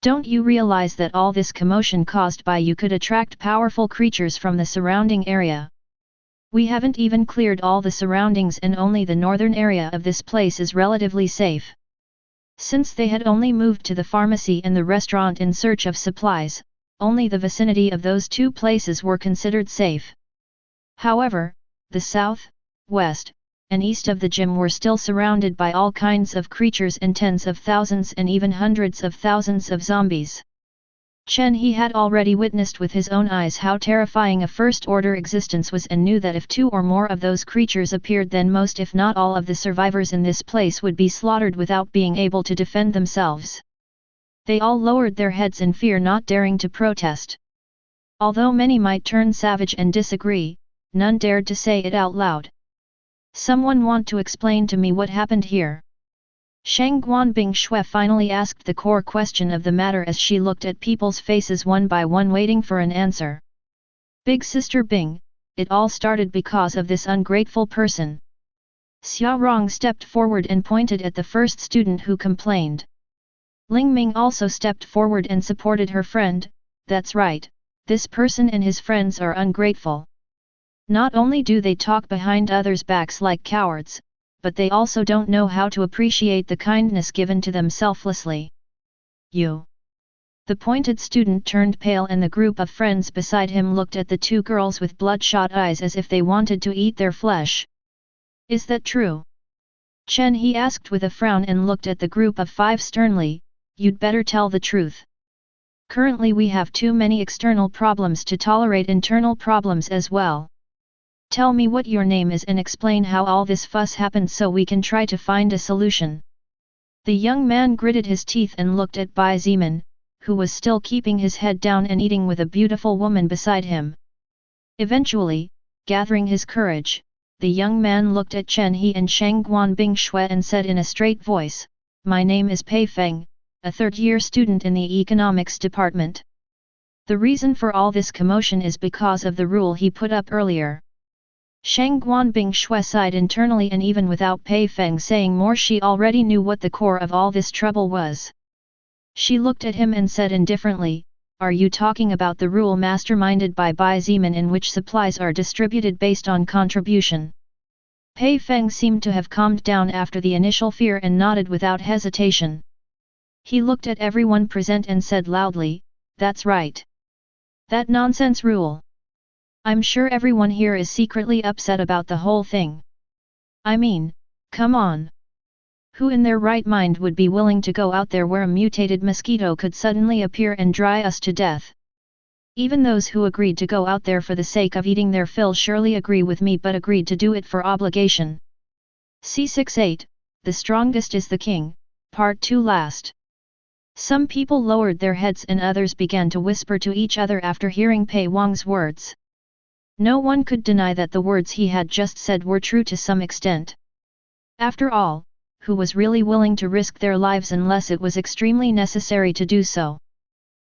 Don't you realize that all this commotion caused by you could attract powerful creatures from the surrounding area? We haven't even cleared all the surroundings, and only the northern area of this place is relatively safe." Since they had only moved to the pharmacy and the restaurant in search of supplies, only the vicinity of those 2 places were considered safe. However, the south, west, and east of the gym were still surrounded by all kinds of creatures and tens of thousands and even hundreds of thousands of zombies. Chen He had already witnessed with his own eyes how terrifying a first-order existence was, and knew that if 2 or more of those creatures appeared, then most if not all of the survivors in this place would be slaughtered without being able to defend themselves. They all lowered their heads in fear, not daring to protest. Although many might turn savage and disagree, none dared to say it out loud. "Someone want to explain to me what happened here?" Shang Guanbing Shui finally asked the core question of the matter as she looked at people's faces one by one, waiting for an answer. "Big Sister Bing, it all started because of this ungrateful person." Xia Rong stepped forward and pointed at the first student who complained. Ling Ming also stepped forward and supported her friend. "That's right, this person and his friends are ungrateful. Not only do they talk behind others' backs like cowards, but they also don't know how to appreciate the kindness given to them selflessly." "You?" The pointed student turned pale, and the group of friends beside him looked at the 2 girls with bloodshot eyes as if they wanted to eat their flesh. "Is that true?" Chen He asked with a frown and looked at the group of 5 sternly. "You'd better tell the truth. Currently we have too many external problems to tolerate internal problems as well. Tell me what your name is and explain how all this fuss happened so we can try to find a solution." The young man gritted his teeth and looked at Bai Zimin, who was still keeping his head down and eating with a beautiful woman beside him. Eventually, gathering his courage, the young man looked at Chen He and Shang Guanbing Shui and said in a straight voice, "My name is Pei Feng, a 3rd-year student in the economics department. The reason for all this commotion is because of the rule he put up earlier." Shang Guanbing Shui sighed internally, and even without Pei Feng saying more, she already knew what the core of all this trouble was. She looked at him and said indifferently, "Are you talking about the rule masterminded by Bai Ziman in which supplies are distributed based on contribution?" Pei Feng seemed to have calmed down after the initial fear and nodded without hesitation. He looked at everyone present and said loudly, "That's right. That nonsense rule. I'm sure everyone here is secretly upset about the whole thing. I mean, come on. Who in their right mind would be willing to go out there where a mutated mosquito could suddenly appear and dry us to death? Even those who agreed to go out there for the sake of eating their fill surely agree with me, but agreed to do it for obligation." C68, The Strongest is the King, Part 2 last. Some people lowered their heads and others began to whisper to each other after hearing Pei Wang's words. No one could deny that the words he had just said were true to some extent. After all, who was really willing to risk their lives unless it was extremely necessary to do so?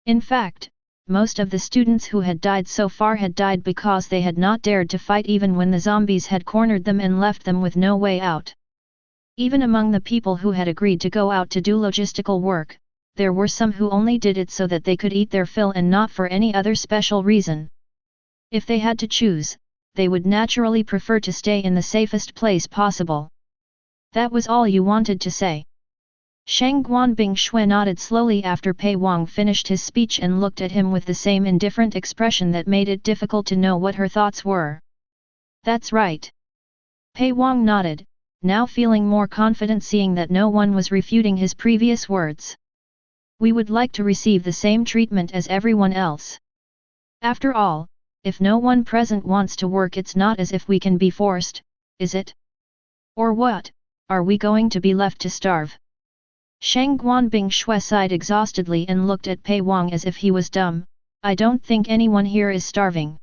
In fact, most of the students who had died so far had died because they had not dared to fight even when the zombies had cornered them and left them with no way out. Even among the people who had agreed to go out to do logistical work, there were some who only did it so that they could eat their fill and not for any other special reason. If they had to choose, they would naturally prefer to stay in the safest place possible. That was all you wanted to say? Shang Guanbing Shui nodded slowly after Pei Wang finished his speech and looked at him with the same indifferent expression that made it difficult to know what her thoughts were. That's right. Pei Wang nodded, now feeling more confident seeing that no one was refuting his previous words. We would like to receive the same treatment as everyone else. After all, if no one present wants to work, it's not as if we can be forced, is it? Or what, are we going to be left to starve? Shang Guanbing Shui sighed exhaustedly and looked at Pei Wang as if he was dumb. I don't think anyone here is starving.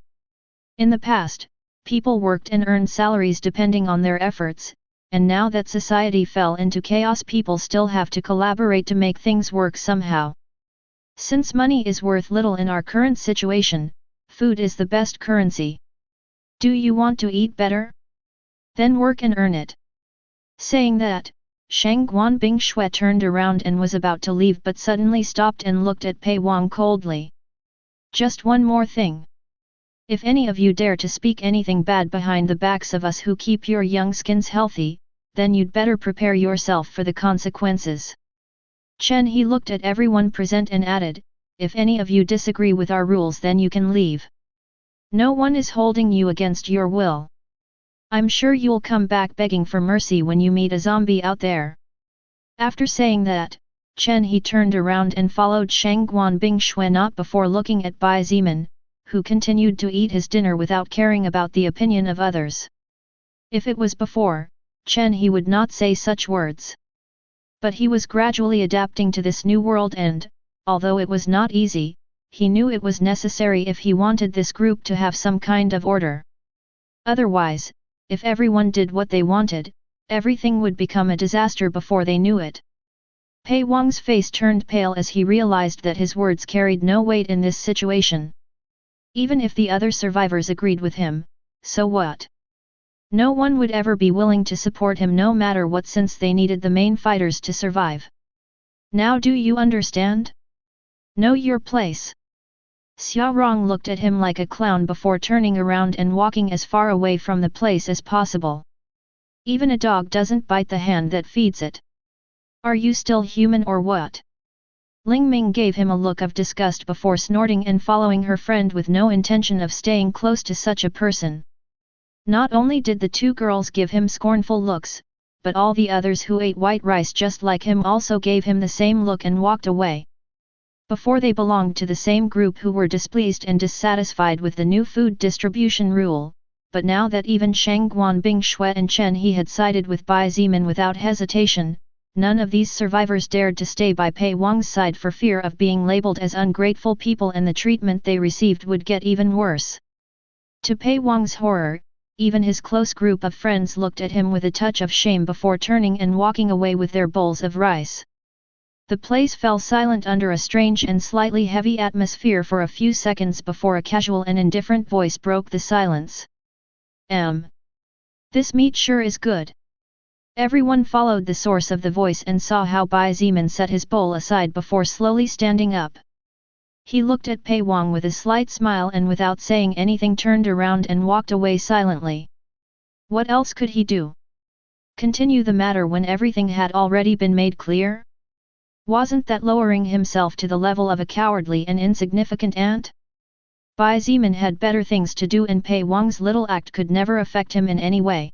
In the past, people worked and earned salaries depending on their efforts, and now that society fell into chaos, people still have to collaborate to make things work somehow. Since money is worth little in our current situation, food is the best currency. Do you want to eat better? Then work and earn it. Saying that, Shang Guanbing Shui turned around and was about to leave but suddenly stopped and looked at Pei Wang coldly. Just one more thing. If any of you dare to speak anything bad behind the backs of us who keep your young skins healthy, then you'd better prepare yourself for the consequences. Chen He looked at everyone present and added, if any of you disagree with our rules then you can leave. No one is holding you against your will. I'm sure you'll come back begging for mercy when you meet a zombie out there. After saying that, Chen He turned around and followed Shang Guanbing Shui not before looking at Bai Ziman, who continued to eat his dinner without caring about the opinion of others. If it was before, Chen He would not say such words. But he was gradually adapting to this new world and, although it was not easy, he knew it was necessary if he wanted this group to have some kind of order. Otherwise, if everyone did what they wanted, everything would become a disaster before they knew it. Pei Wang's face turned pale as he realized that his words carried no weight in this situation. Even if the other survivors agreed with him, so what? No one would ever be willing to support him no matter what, since they needed the main fighters to survive. Now do you understand? Know your place. Xia Rong looked at him like a clown before turning around and walking as far away from the place as possible. Even a dog doesn't bite the hand that feeds it. Are you still human or what? Ling Ming gave him a look of disgust before snorting and following her friend with no intention of staying close to such a person. Not only did the two girls give him scornful looks, but all the others who ate white rice just like him also gave him the same look and walked away. Before they belonged to the same group who were displeased and dissatisfied with the new food distribution rule, but now that even Shang Guanbing Shui and Chen He had sided with Bai Ziman without hesitation, none of these survivors dared to stay by Pei Wang's side for fear of being labeled as ungrateful people, and the treatment they received would get even worse. To Pei Wang's horror, even his close group of friends looked at him with a touch of shame before turning and walking away with their bowls of rice. The place fell silent under a strange and slightly heavy atmosphere for a few seconds before a casual and indifferent voice broke the silence. This meat sure is good. Everyone followed the source of the voice and saw how Bai Zimin set his bowl aside before slowly standing up. He looked at Pei Wang with a slight smile and without saying anything turned around and walked away silently. What else could he do? Continue the matter when everything had already been made clear? Wasn't that lowering himself to the level of a cowardly and insignificant ant? Bai Zimin had better things to do and Pei Wang's little act could never affect him in any way.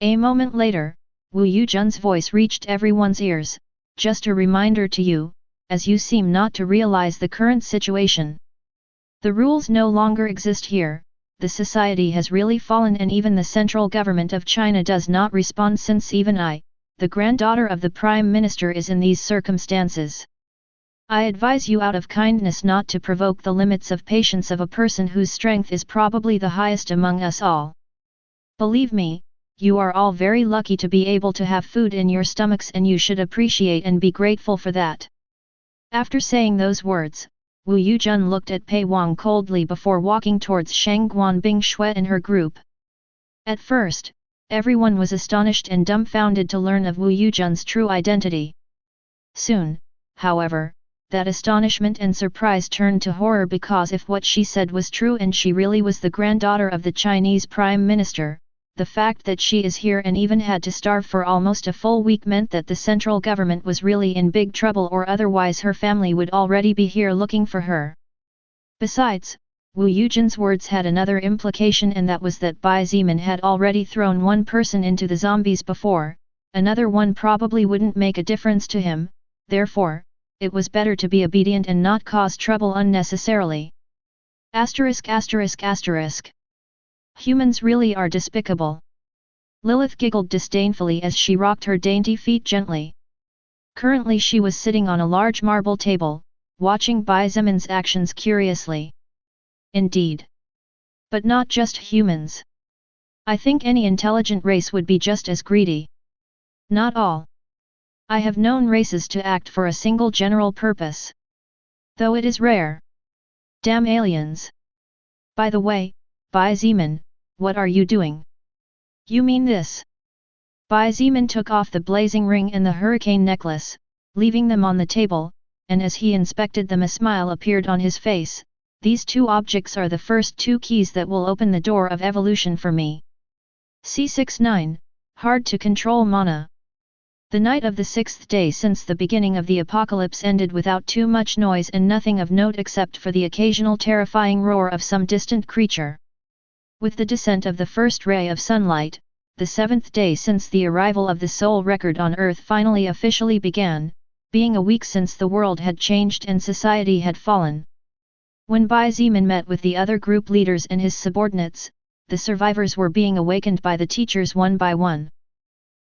A moment later, Wu Yuzhen's voice reached everyone's ears, just a reminder to you, as you seem not to realize the current situation. The rules no longer exist here, the society has really fallen and even the central government of China does not respond since even I, the granddaughter of the Prime Minister is in these circumstances. I advise you out of kindness not to provoke the limits of patience of a person whose strength is probably the highest among us all. Believe me, you are all very lucky to be able to have food in your stomachs and you should appreciate and be grateful for that. After saying those words, Wu Yuzhen looked at Pei Wang coldly before walking towards Shang Guanbing Shui and her group. At first, everyone was astonished and dumbfounded to learn of Wu Yuzhen's true identity. Soon, however, that astonishment and surprise turned to horror because if what she said was true and she really was the granddaughter of the Chinese Prime Minister, the fact that she is here and even had to starve for almost a full week meant that the central government was really in big trouble or otherwise her family would already be here looking for her. Besides, Wu Yuzhen's words had another implication and that was that Bai Zimin had already thrown one person into the zombies before, another one probably wouldn't make a difference to him, therefore, it was better to be obedient and not cause trouble unnecessarily. ******. Humans really are despicable. Lilith giggled disdainfully as she rocked her dainty feet gently. Currently she was sitting on a large marble table, watching Bai Zimin's actions curiously. Indeed. But not just humans. I think any intelligent race would be just as greedy. Not all. I have known races to act for a single general purpose. Though it is rare. Damn aliens. By the way, Bai Zimin, what are you doing? You mean this? Bai Zimin took off the blazing ring and the hurricane necklace, leaving them on the table, and as he inspected them a smile appeared on his face. These two objects are the first two keys that will open the door of evolution for me. C69, hard to control mana. The night of the sixth day since the beginning of the apocalypse ended without too much noise and nothing of note except for the occasional terrifying roar of some distant creature. With the descent of the first ray of sunlight, the seventh day since the arrival of the soul record on Earth finally officially began, being a week since the world had changed and society had fallen. When Bai Zimin met with the other group leaders and his subordinates, the survivors were being awakened by the teachers one by one.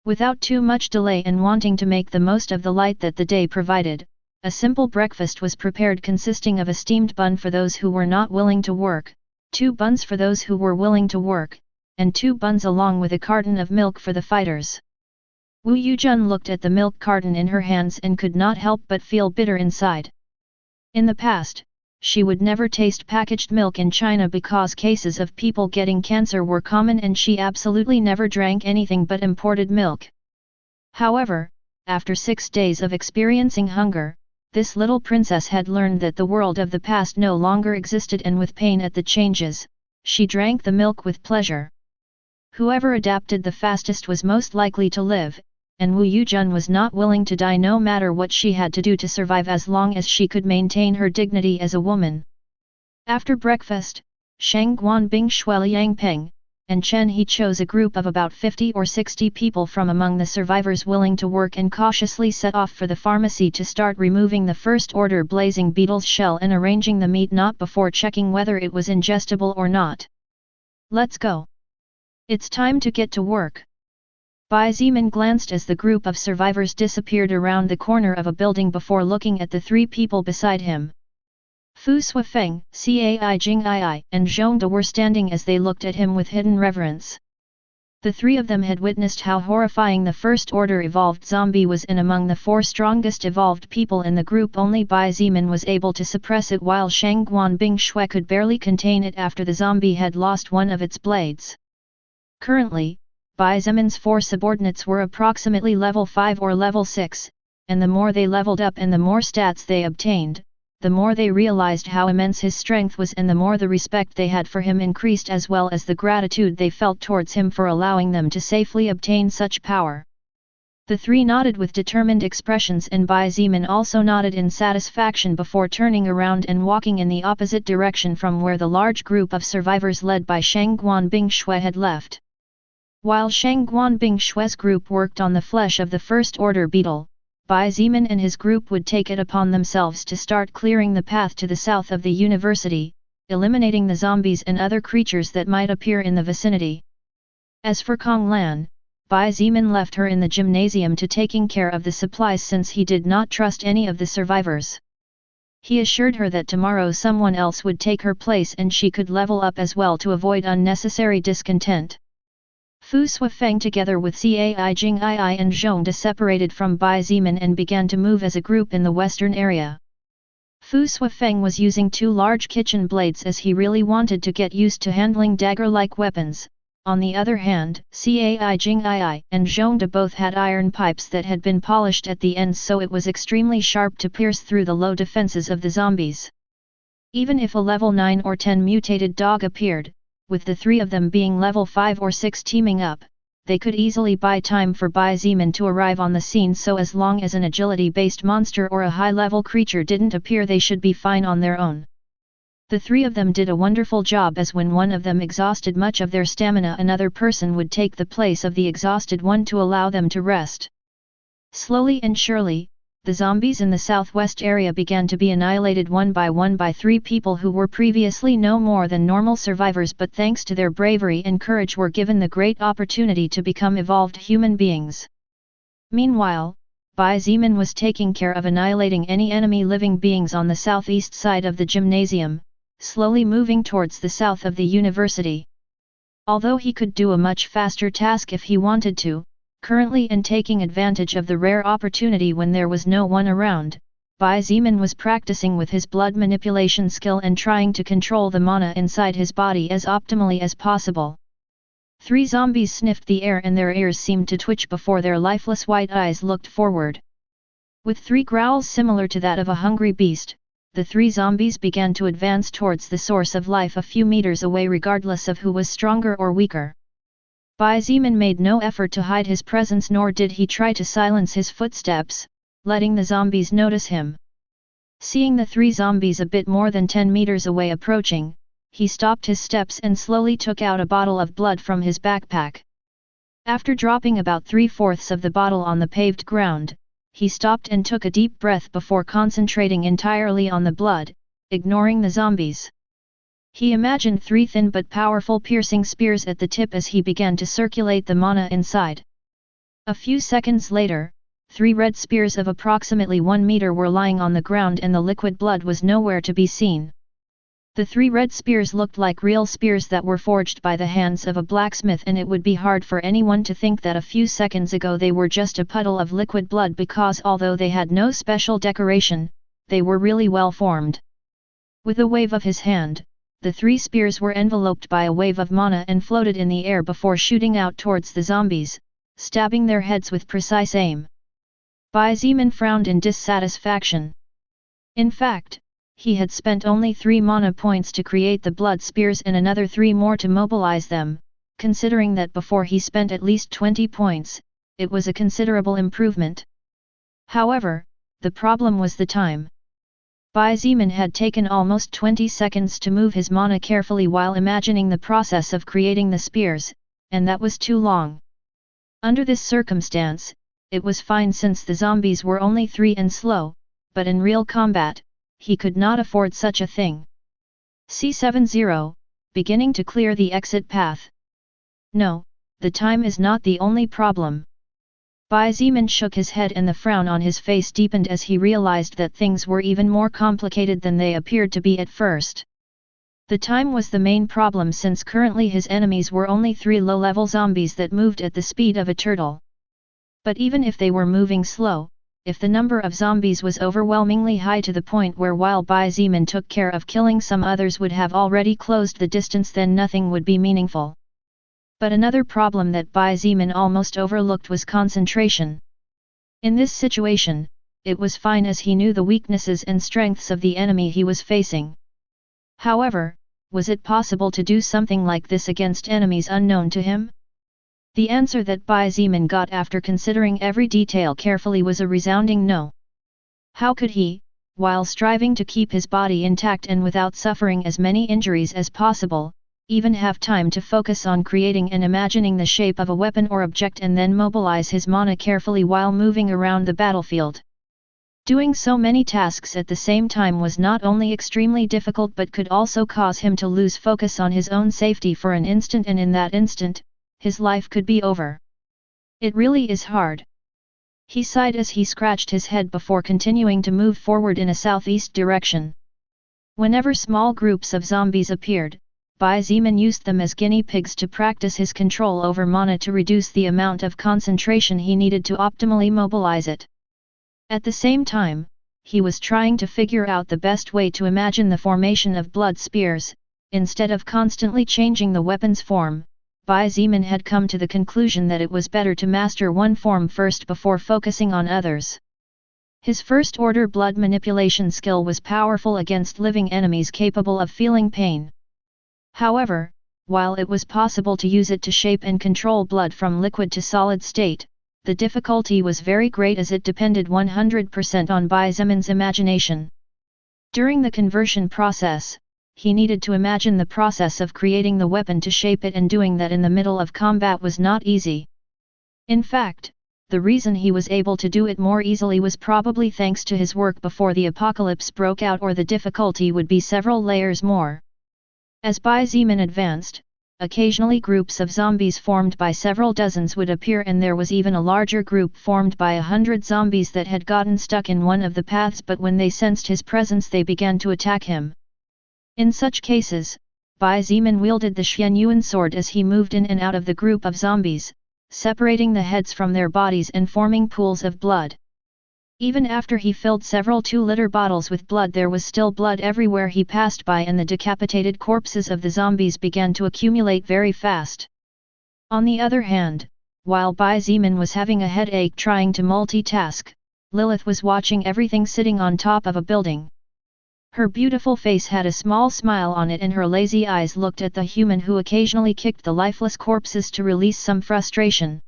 Without too much delay and wanting to make the most of the light that the day provided, a simple breakfast was prepared consisting of a steamed bun for those who were not willing to work, 2 buns for those who were willing to work, and 2 buns along with a carton of milk for the fighters. Wu Yuzhen looked at the milk carton in her hands and could not help but feel bitter inside. In the past, she would never taste packaged milk in China because cases of people getting cancer were common and she absolutely never drank anything but imported milk. However, after 6 days of experiencing hunger, this little princess had learned that the world of the past no longer existed and with pain at the changes, she drank the milk with pleasure. Whoever adapted the fastest was most likely to live, and Wu Yuzhen was not willing to die no matter what she had to do to survive as long as she could maintain her dignity as a woman. After breakfast, Shang Guanbing Shui Yang Peng, and Chen He chose a group of about 50 or 60 people from among the survivors willing to work and cautiously set off for the pharmacy to start removing the first order blazing beetle's shell and arranging the meat not before checking whether it was ingestible or not. Let's go. It's time to get to work. Bai Zimin glanced as the group of survivors disappeared around the corner of a building before looking at the 3 people beside him. Fu Suifeng, Cai Jingii, and Zhongde were standing as they looked at him with hidden reverence. The 3 of them had witnessed how horrifying the First Order evolved zombie was, and among the 4 strongest evolved people in the group only Bai Zimin was able to suppress it while Shang Guanbing Shui could barely contain it after the zombie had lost one of its blades. Currently, Bai Zimin's 4 subordinates were approximately level 5 or level 6, and the more they leveled up and the more stats they obtained, the more they realized how immense his strength was and the more the respect they had for him increased as well as the gratitude they felt towards him for allowing them to safely obtain such power. The 3 nodded with determined expressions and Bai Zimin also nodded in satisfaction before turning around and walking in the opposite direction from where the large group of survivors led by Shang Guanbing Shui had left. While Shang Guanbing Shui's group worked on the flesh of the First Order beetle, Bai Zimin and his group would take it upon themselves to start clearing the path to the south of the university, eliminating the zombies and other creatures that might appear in the vicinity. As for Kong Lan, Bai Zimin left her in the gymnasium to taking care of the supplies since he did not trust any of the survivors. He assured her that tomorrow someone else would take her place and she could level up as well to avoid unnecessary discontent. Fu Suifeng together with Cai Jingii and Zhongde separated from Bai Zimin and began to move as a group in the western area. Fu Suifeng was using 2 large kitchen blades as he really wanted to get used to handling dagger-like weapons. On the other hand, Cai Jingii and Zhongde both had iron pipes that had been polished at the ends so it was extremely sharp to pierce through the low defenses of the zombies. Even if a level 9 or 10 mutated dog appeared, with the 3 of them being level 5 or 6 teaming up, they could easily buy time for Bai Zimin to arrive on the scene so as long as an agility-based monster or a high-level creature didn't appear they should be fine on their own. The 3 of them did a wonderful job as when one of them exhausted much of their stamina another person would take the place of the exhausted one to allow them to rest. Slowly and surely, the zombies in the southwest area began to be annihilated one by 3 people who were previously no more than normal survivors but thanks to their bravery and courage were given the great opportunity to become evolved human beings. Meanwhile, Bai Zimin was taking care of annihilating any enemy living beings on the southeast side of the gymnasium, slowly moving towards the south of the university. Although he could do a much faster task if he wanted to, currently and taking advantage of the rare opportunity when there was no one around, Bai Zimin was practicing with his blood manipulation skill and trying to control the mana inside his body as optimally as possible. 3 zombies sniffed the air and their ears seemed to twitch before their lifeless white eyes looked forward. With 3 growls similar to that of a hungry beast, the 3 zombies began to advance towards the source of life a few meters away regardless of who was stronger or weaker. Bai Zimin made no effort to hide his presence nor did he try to silence his footsteps, letting the zombies notice him. Seeing the 3 zombies a bit more than 10 meters away approaching, he stopped his steps and slowly took out a bottle of blood from his backpack. After dropping about 3/4 of the bottle on the paved ground, he stopped and took a deep breath before concentrating entirely on the blood, ignoring the zombies. He imagined 3 thin but powerful piercing spears at the tip as he began to circulate the mana inside. A few seconds later, 3 red spears of approximately 1 meter were lying on the ground and the liquid blood was nowhere to be seen. The 3 red spears looked like real spears that were forged by the hands of a blacksmith and it would be hard for anyone to think that a few seconds ago they were just a puddle of liquid blood because although they had no special decoration, they were really well formed. With a wave of his hand, the 3 spears were enveloped by a wave of mana and floated in the air before shooting out towards the zombies, stabbing their heads with precise aim. Bai Zimin frowned in dissatisfaction. In fact, he had spent only 3 mana points to create the blood spears and another 3 more to mobilize them, considering that before he spent at least 20 points, it was a considerable improvement. However, the problem was the time. Bai Zimin had taken almost 20 seconds to move his mana carefully while imagining the process of creating the spears, and that was too long. Under this circumstance, it was fine since the zombies were only 3 and slow, but in real combat, he could not afford such a thing. C70, beginning to clear the exit path. No, the time is not the only problem. Bai Zimin shook his head and the frown on his face deepened as he realized that things were even more complicated than they appeared to be at first. The time was the main problem since currently his enemies were only 3 low-level zombies that moved at the speed of a turtle. But even if they were moving slow, if the number of zombies was overwhelmingly high to the point where while Bai Zimin took care of killing some others would have already closed the distance then nothing would be meaningful. But another problem that Bai Zimin almost overlooked was concentration. In this situation, it was fine as he knew the weaknesses and strengths of the enemy he was facing. However, was it possible to do something like this against enemies unknown to him? The answer that Bai Zimin got after considering every detail carefully was a resounding no. How could he, while striving to keep his body intact and without suffering as many injuries as possible, even have time to focus on creating and imagining the shape of a weapon or object and then mobilize his mana carefully while moving around the battlefield? Doing so many tasks at the same time was not only extremely difficult but could also cause him to lose focus on his own safety for an instant, and in that instant, his life could be over. It really is hard. He sighed as he scratched his head before continuing to move forward in a southeast direction. Whenever small groups of zombies appeared, Bai Zimin used them as guinea pigs to practice his control over mana to reduce the amount of concentration he needed to optimally mobilize it. At the same time, he was trying to figure out the best way to imagine the formation of blood spears. Instead of constantly changing the weapon's form, Bai Zimin had come to the conclusion that it was better to master one form first before focusing on others. His first-order blood manipulation skill was powerful against living enemies capable of feeling pain. However, while it was possible to use it to shape and control blood from liquid to solid state, the difficulty was very great as it depended 100% on Bai Zimin's imagination. During the conversion process, he needed to imagine the process of creating the weapon to shape it, and doing that in the middle of combat was not easy. In fact, the reason he was able to do it more easily was probably thanks to his work before the apocalypse broke out, or the difficulty would be several layers more. As Bai Zimin advanced, occasionally groups of zombies formed by several dozens would appear, and there was even a larger group formed by 100 zombies that had gotten stuck in one of the paths, but when they sensed his presence they began to attack him. In such cases, Bai Zimin wielded the Xianyuan sword as he moved in and out of the group of zombies, separating the heads from their bodies and forming pools of blood. Even after he filled several 2-liter bottles with blood, there was still blood everywhere he passed by, and the decapitated corpses of the zombies began to accumulate very fast. On the other hand, while Bai Zimin was having a headache trying to multitask, Lilith was watching everything sitting on top of a building. Her beautiful face had a small smile on it, and her lazy eyes looked at the human who occasionally kicked the lifeless corpses to release some frustration.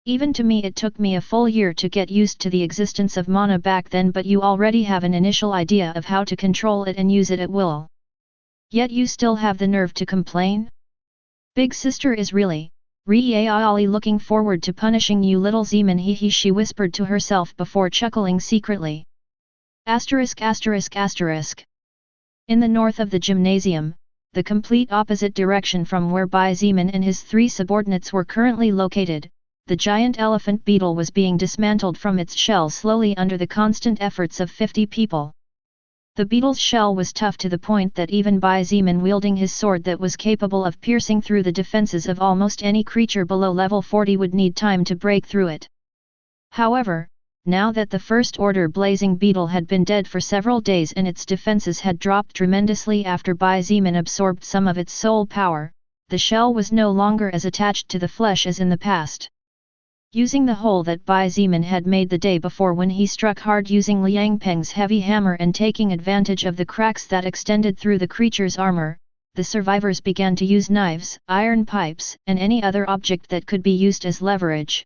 Even to me it took me a full year to get used to the existence of mana back then, but you already have an initial idea of how to control it and use it at will. Yet you still have the nerve to complain? Big sister is really looking forward to punishing you, little Zeman, he she whispered to herself before chuckling secretly. *****. In the north of the gymnasium, the complete opposite direction from where Bai Zimin and his 3 subordinates were currently located, the giant elephant beetle was being dismantled from its shell slowly under the constant efforts of 50 people. The beetle's shell was tough to the point that even Bai Zimin, wielding his sword that was capable of piercing through the defenses of almost any creature below level 40, would need time to break through it. However, now that the first-order blazing beetle had been dead for several days and its defenses had dropped tremendously after Bai Zimin absorbed some of its soul power, the shell was no longer as attached to the flesh as in the past. Using the hole that Bai Zimin had made the day before when he struck hard using Liang Peng's heavy hammer and taking advantage of the cracks that extended through the creature's armor, the survivors began to use knives, iron pipes, and any other object that could be used as leverage.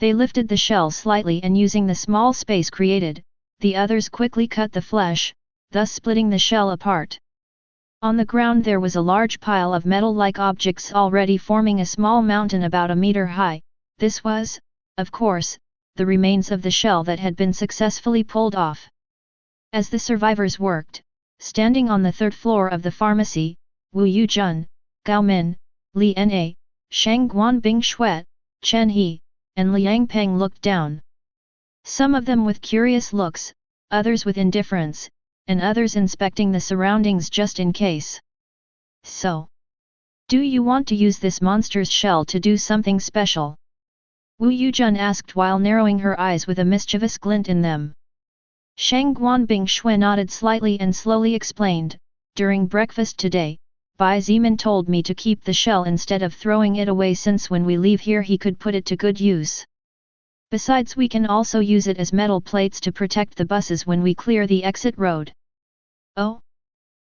They lifted the shell slightly, and using the small space created, the others quickly cut the flesh, thus splitting the shell apart. On the ground there was a large pile of metal-like objects already forming a small mountain about a meter high. This was, of course, the remains of the shell that had been successfully pulled off. As the survivors worked, standing on the 3rd floor of the pharmacy, Wu Yujun, Gao Min, Li Na, Shang Guanbing Shuet, Chen He, and Liang Peng looked down. Some of them with curious looks, others with indifference, and others inspecting the surroundings just in case. So, do you want to use this monster's shell to do something special? Wu Yujun asked while narrowing her eyes with a mischievous glint in them. Shang Guanbing Shui nodded slightly and slowly explained, during breakfast today, Bai Zimin told me to keep the shell instead of throwing it away, since when we leave here he could put it to good use. Besides, we can also use it as metal plates to protect the buses when we clear the exit road. Oh?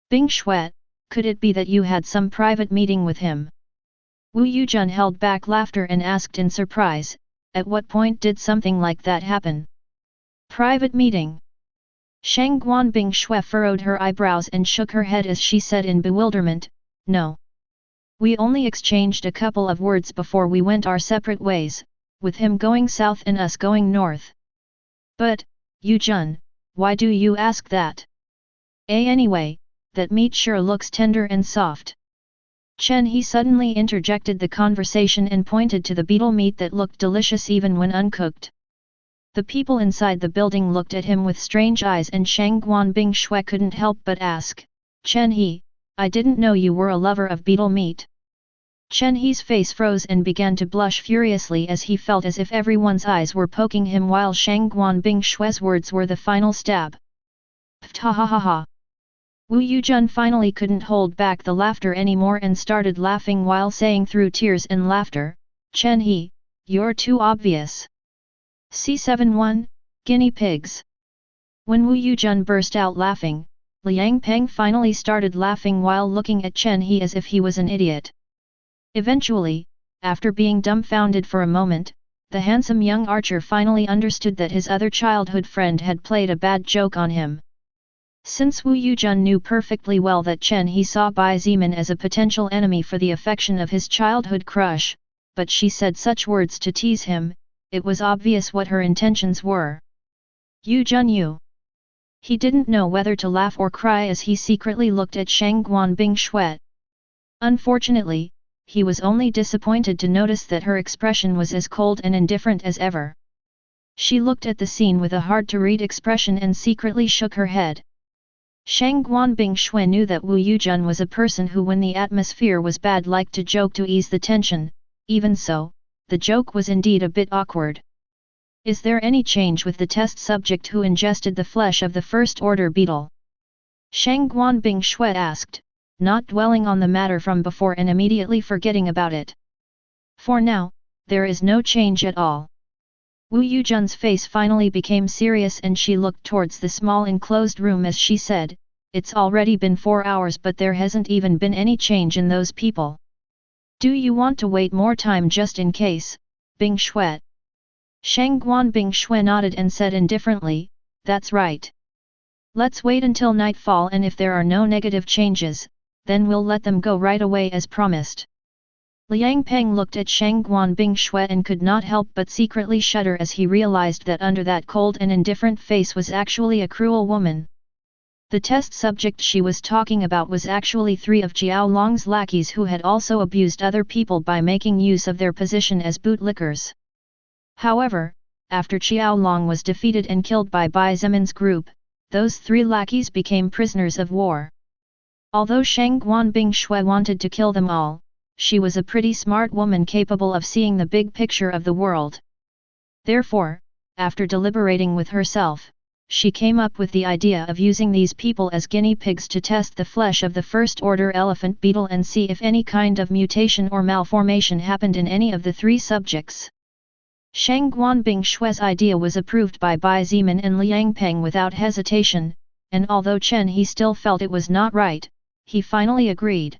Bing Shui, could it be that you had some private meeting with him? Wu Yujun held back laughter and asked in surprise, at what point did something like that happen? Private meeting? Shang Guan Bing Shui furrowed her eyebrows and shook her head as she said in bewilderment, no. We only exchanged a couple of words before we went our separate ways, with him going south and us going north. But, Yujun, why do you ask that? Anyway, that meat sure looks tender and soft. Chen He suddenly interjected the conversation and pointed to the beetle meat that looked delicious even when uncooked. The people inside the building looked at him with strange eyes, and Shang Guan Bing Shui couldn't help but ask, Chen He, I didn't know you were a lover of beetle meat. Chen He's face froze and began to blush furiously as he felt as if everyone's eyes were poking him, while Shang Guan Bing Shui's words were the final stab. Ha ha ha ha. Wu Yujun finally couldn't hold back the laughter anymore and started laughing while saying through tears and laughter, Chen He, you're too obvious. C71, Guinea Pigs. When Wu Yujun burst out laughing, Liang Peng finally started laughing while looking at Chen He as if he was an idiot. Eventually, after being dumbfounded for a moment, the handsome young archer finally understood that his other childhood friend had played a bad joke on him. Since Wu Yujun knew perfectly well that Chen He saw Bai Zimin as a potential enemy for the affection of his childhood crush, but she said such words to tease him, it was obvious what her intentions were. Yujun Yu. He didn't know whether to laugh or cry as he secretly looked at Shang Guan Bing Shui. Unfortunately, he was only disappointed to notice that her expression was as cold and indifferent as ever. She looked at the scene with a hard-to-read expression and secretly shook her head. Shang Guan Bing Shui knew that Wu Yujun was a person who, when the atmosphere was bad, liked to joke to ease the tension. Even so, the joke was indeed a bit awkward. Is there any change with the test subject who ingested the flesh of the first-order beetle? Shang Guan Bing Shui asked, not dwelling on the matter from before and immediately forgetting about it. For now, there is no change at all. Wu Yujun's face finally became serious and she looked towards the small enclosed room as she said, it's already been 4 hours but there hasn't even been any change in those people. Do you want to wait more time just in case, Bing Shui? Shang Guan Bing Shui nodded and said indifferently, that's right. Let's wait until nightfall, and if there are no negative changes, then we'll let them go right away as promised. Liang Peng looked at Shang Guan Bing Shui and could not help but secretly shudder as he realized that under that cold and indifferent face was actually a cruel woman. The test subject she was talking about was actually 3 of Jiao Long's lackeys who had also abused other people by making use of their position as bootlickers. However, after Jiao Long was defeated and killed by Bai Zimin's group, those 3 lackeys became prisoners of war. Although Shang Guan Bing Shui wanted to kill them all, she was a pretty smart woman capable of seeing the big picture of the world. Therefore, after deliberating with herself, she came up with the idea of using these people as guinea pigs to test the flesh of the first-order elephant beetle and see if any kind of mutation or malformation happened in any of the 3 subjects. Shang Guan Bing Shui's idea was approved by Bai Zimin and Liang Peng without hesitation, and although Chen He still felt it was not right, he finally agreed.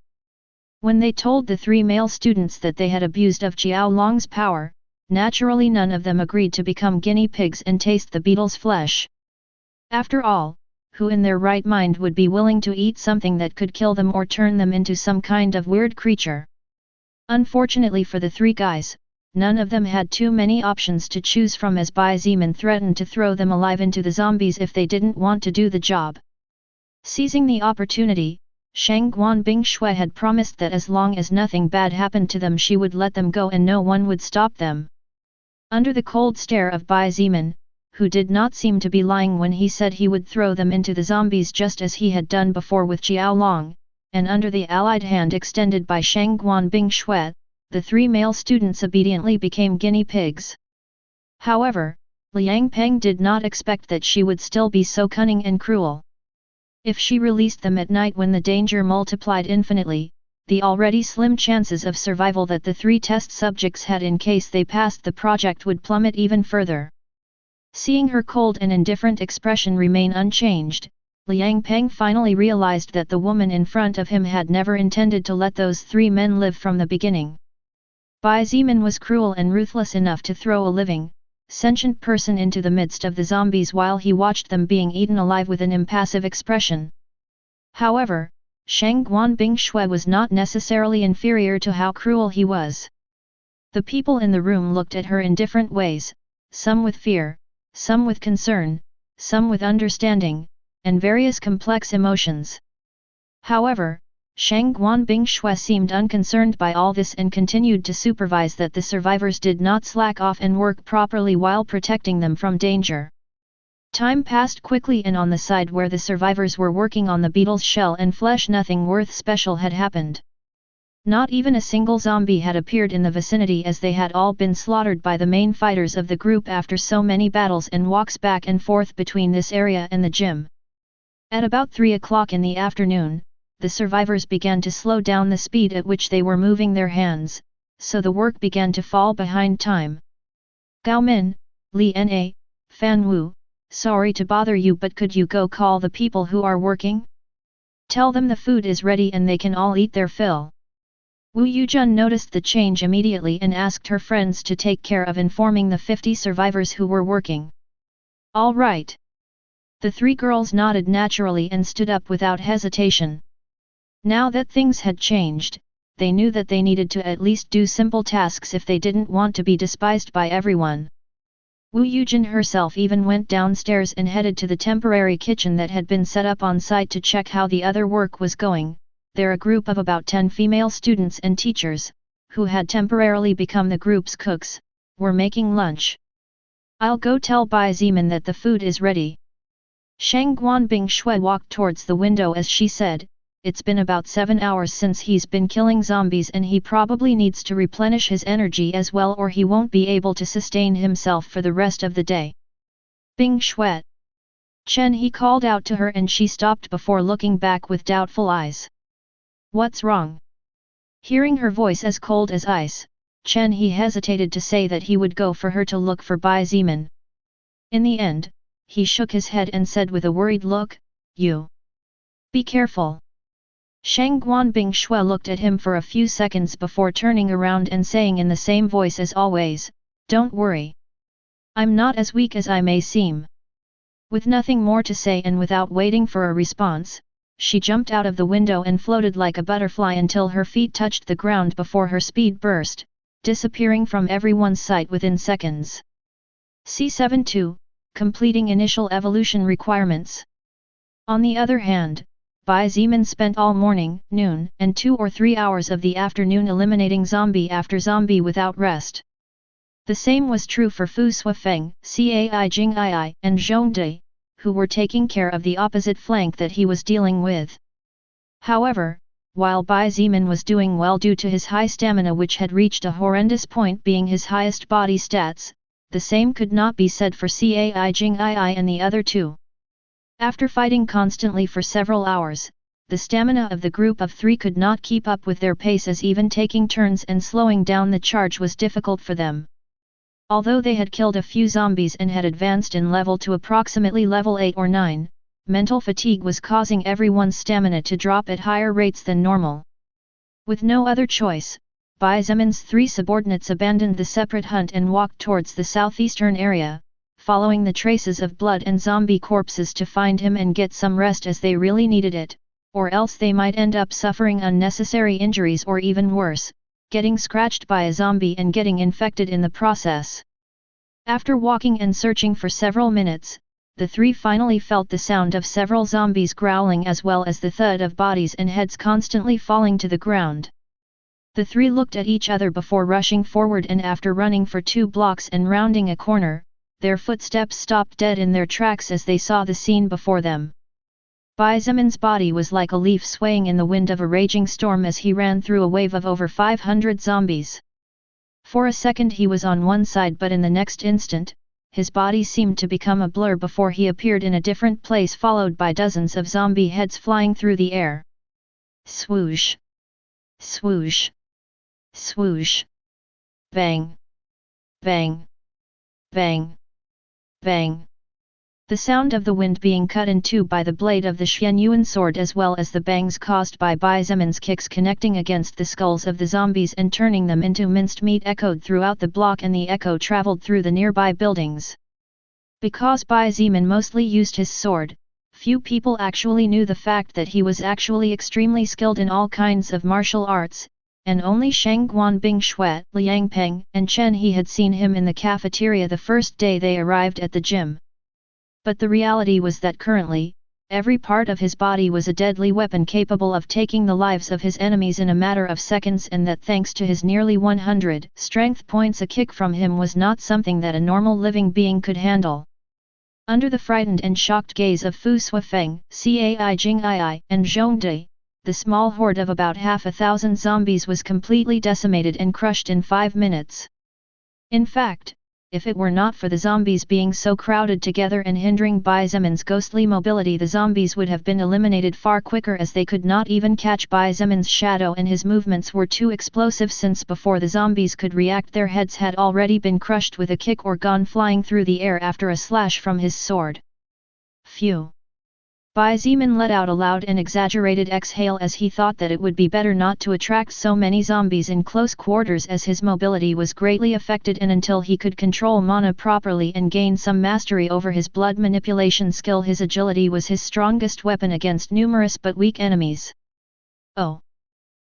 When they told the 3 male students that they had abused of Jiao Long's power, naturally none of them agreed to become guinea pigs and taste the beetle's flesh. After all, who in their right mind would be willing to eat something that could kill them or turn them into some kind of weird creature? Unfortunately for the 3 guys, none of them had too many options to choose from, as Bai Zimin threatened to throw them alive into the zombies if they didn't want to do the job. Seizing the opportunity, Shang Guan Bing Shui had promised that as long as nothing bad happened to them she would let them go and no one would stop them. Under the cold stare of Bai Zimin, who did not seem to be lying when he said he would throw them into the zombies just as he had done before with Jiao Long, and under the allied hand extended by Shang Guan Bing Shui, the 3 male students obediently became guinea pigs. However, Liang Peng did not expect that she would still be so cunning and cruel. If she released them at night when the danger multiplied infinitely, the already slim chances of survival that the 3 test subjects had in case they passed the project would plummet even further. Seeing her cold and indifferent expression remain unchanged, Liang Peng finally realized that the woman in front of him had never intended to let those 3 men live from the beginning. Bai Zimin was cruel and ruthless enough to throw a living, sentient person into the midst of the zombies while he watched them being eaten alive with an impassive expression. However, Shang Guanbing Shui was not necessarily inferior to how cruel he was. The people in the room looked at her in different ways, some with fear, some with concern, some with understanding, and various complex emotions. However, Shang Guanbing Shui seemed unconcerned by all this and continued to supervise that the survivors did not slack off and work properly while protecting them from danger. Time passed quickly, and on the side where the survivors were working on the beetle's shell and flesh, nothing worth special had happened. Not even a single zombie had appeared in the vicinity, as they had all been slaughtered by the main fighters of the group after so many battles and walks back and forth between this area and the gym. At about 3 o'clock in the afternoon, the survivors began to slow down the speed at which they were moving their hands, so the work began to fall behind time. Gao Min, Li Na, Fan Wu, sorry to bother you, but could you go call the people who are working? Tell them the food is ready and they can all eat their fill. Wu Yujun noticed the change immediately and asked her friends to take care of informing the 50 survivors who were working. All right. The 3 girls nodded naturally and stood up without hesitation. Now that things had changed, they knew that they needed to at least do simple tasks if they didn't want to be despised by everyone. Wu Yujin herself even went downstairs and headed to the temporary kitchen that had been set up on site to check how the other work was going. There a group of about 10 female students and teachers, who had temporarily become the group's cooks, were making lunch. I'll go tell Bai Zimin that the food is ready. Shang Guanbing Shui walked towards the window as she said, it's been about 7 hours since he's been killing zombies and he probably needs to replenish his energy as well, or he won't be able to sustain himself for the rest of the day. Bing Shui. Chen, he called out to her, and she stopped before looking back with doubtful eyes. What's wrong? Hearing her voice as cold as ice, Chen he hesitated to say that he would go for her to look for Bai Zimin. In the end, he shook his head and said with a worried look, you. Be careful. Shang Guanbing Shui looked at him for a few seconds before turning around and saying in the same voice as always, don't worry. I'm not as weak as I may seem. With nothing more to say and without waiting for a response, she jumped out of the window and floated like a butterfly until her feet touched the ground before her speed burst, disappearing from everyone's sight within seconds. C72, completing initial evolution requirements. On the other hand, Bai Zimin spent all morning, noon, and 2 or 3 hours of the afternoon eliminating zombie after zombie without rest. The same was true for Fu Suifeng, Cai Jingii, and Zhongde, who were taking care of the opposite flank that he was dealing with. However, while Bai Zimin was doing well due to his high stamina, which had reached a horrendous point being his highest body stats, the same could not be said for Cai Jingii and the other 2. After fighting constantly for several hours, the stamina of the group of 3 could not keep up with their pace, as even taking turns and slowing down the charge was difficult for them. Although they had killed a few zombies and had advanced in level to approximately level 8 or 9, mental fatigue was causing everyone's stamina to drop at higher rates than normal. With no other choice, Bai Zimin's 3 subordinates abandoned the separate hunt and walked towards the southeastern area, following the traces of blood and zombie corpses to find him and get some rest, as they really needed it, or else they might end up suffering unnecessary injuries, or even worse, getting scratched by a zombie and getting infected in the process. After walking and searching for several minutes, the 3 finally felt the sound of several zombies growling as well as the thud of bodies and heads constantly falling to the ground. The 3 looked at each other before rushing forward, and after running for 2 blocks and rounding a corner, their footsteps stopped dead in their tracks as they saw the scene before them. Bai Zimin's body was like a leaf swaying in the wind of a raging storm as he ran through a wave of over 500 zombies. For a second he was on one side, but in the next instant, his body seemed to become a blur before he appeared in a different place, followed by dozens of zombie heads flying through the air. Swoosh! Swoosh! Swoosh! Bang! Bang! Bang! Bang! The sound of the wind being cut in two by the blade of the Xianyuan sword as well as the bangs caused by Bai Zemin's kicks connecting against the skulls of the zombies and turning them into minced meat echoed throughout the block, and the echo traveled through the nearby buildings. Because Bai Zemin mostly used his sword, few people actually knew the fact that he was actually extremely skilled in all kinds of martial arts, and only Shang Guanbing Shui, Liang Peng, and Chen He had seen him in the cafeteria the first day they arrived at the gym. But the reality was that currently, every part of his body was a deadly weapon capable of taking the lives of his enemies in a matter of seconds, and that thanks to his nearly 100 strength points, a kick from him was not something that a normal living being could handle. Under the frightened and shocked gaze of Fu Suifeng, Cai Jingii, and Zhongde, the small horde of about 1,000 zombies was completely decimated and crushed in 5 minutes. In fact, if it were not for the zombies being so crowded together and hindering Bai Zemin's ghostly mobility, the zombies would have been eliminated far quicker, as they could not even catch Bai Zemin's shadow, and his movements were too explosive, since before the zombies could react their heads had already been crushed with a kick or gone flying through the air after a slash from his sword. Phew! Bai Zemin let out a loud and exaggerated exhale as he thought that it would be better not to attract so many zombies in close quarters, as his mobility was greatly affected, and until he could control mana properly and gain some mastery over his blood manipulation skill, his agility was his strongest weapon against numerous but weak enemies. Oh!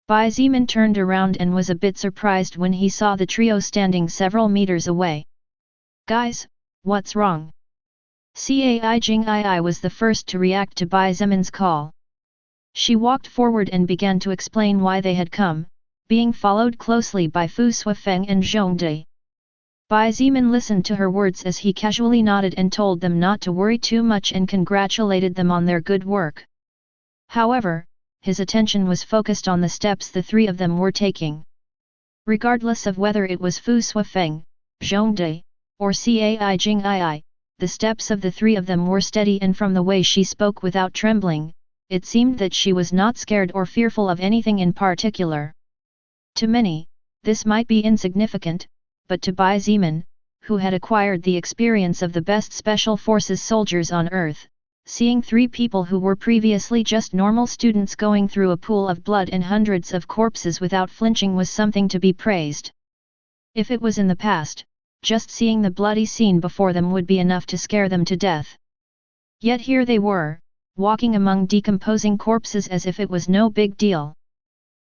Bai Zemin turned around and was a bit surprised when he saw the trio standing several meters away. "Guys, what's wrong?" Cai Jingii was the first to react to Bai Zemin's call. She walked forward and began to explain why they had come, being followed closely by Fu Suifeng and Zhongde. Bai Zemin listened to her words as he casually nodded and told them not to worry too much and congratulated them on their good work. However, his attention was focused on the steps the three of them were taking. Regardless of whether it was Fu Suifeng, Zhongde, or Cai Jingii, the steps of the three of them were steady, and from the way she spoke without trembling, it seemed that she was not scared or fearful of anything in particular. To many, this might be insignificant, but to Bai Zemin, who had acquired the experience of the best special forces soldiers on Earth, seeing three people who were previously just normal students going through a pool of blood and hundreds of corpses without flinching was something to be praised. If it was in the past, just seeing the bloody scene before them would be enough to scare them to death. Yet here they were, walking among decomposing corpses as if it was no big deal.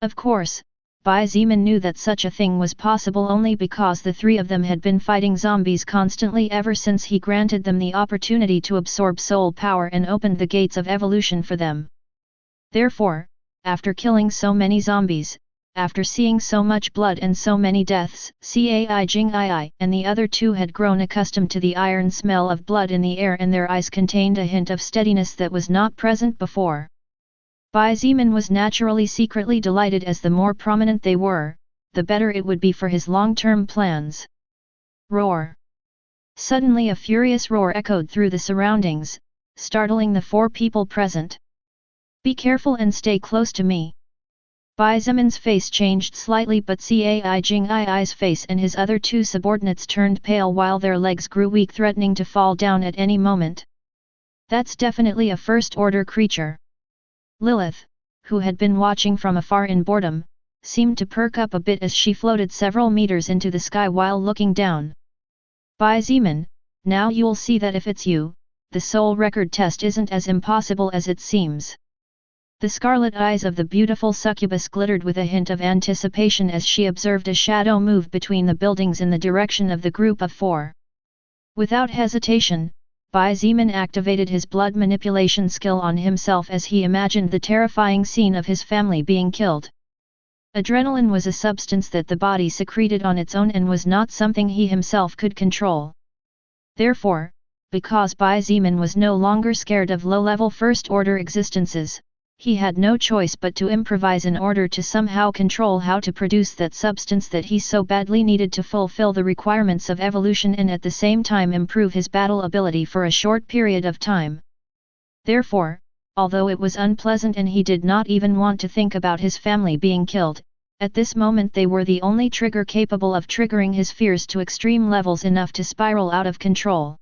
Of course, Bai Zemin knew that such a thing was possible only because the three of them had been fighting zombies constantly ever since he granted them the opportunity to absorb soul power and opened the gates of evolution for them. Therefore, after killing so many zombies, after seeing so much blood and so many deaths, Cai Jingii and the other two had grown accustomed to the iron smell of blood in the air, and their eyes contained a hint of steadiness that was not present before. Bai Zemin was naturally secretly delighted, as the more prominent they were, the better it would be for his long-term plans. Roar! Suddenly a furious roar echoed through the surroundings, startling the four people present. "Be careful and stay close to me." Bai Zemin's face changed slightly, but Cai Jingii's face and his other two subordinates turned pale while their legs grew weak, threatening to fall down at any moment. "That's definitely a first-order creature." Lilith, who had been watching from afar in boredom, seemed to perk up a bit as she floated several meters into the sky while looking down. "Bai Zemin, now you'll see that if it's you, the soul record test isn't as impossible as it seems." The scarlet eyes of the beautiful succubus glittered with a hint of anticipation as she observed a shadow move between the buildings in the direction of the group of four. Without hesitation, Bai Zemin activated his blood manipulation skill on himself as he imagined the terrifying scene of his family being killed. Adrenaline was a substance that the body secreted on its own and was not something he himself could control. Therefore, because Bai Zemin was no longer scared of low-level first-order existences, he had no choice but to improvise in order to somehow control how to produce that substance that he so badly needed to fulfill the requirements of evolution and at the same time improve his battle ability for a short period of time. Therefore, although it was unpleasant and he did not even want to think about his family being killed. At this moment they were the only trigger capable of triggering his fears to extreme levels enough to spiral out of control.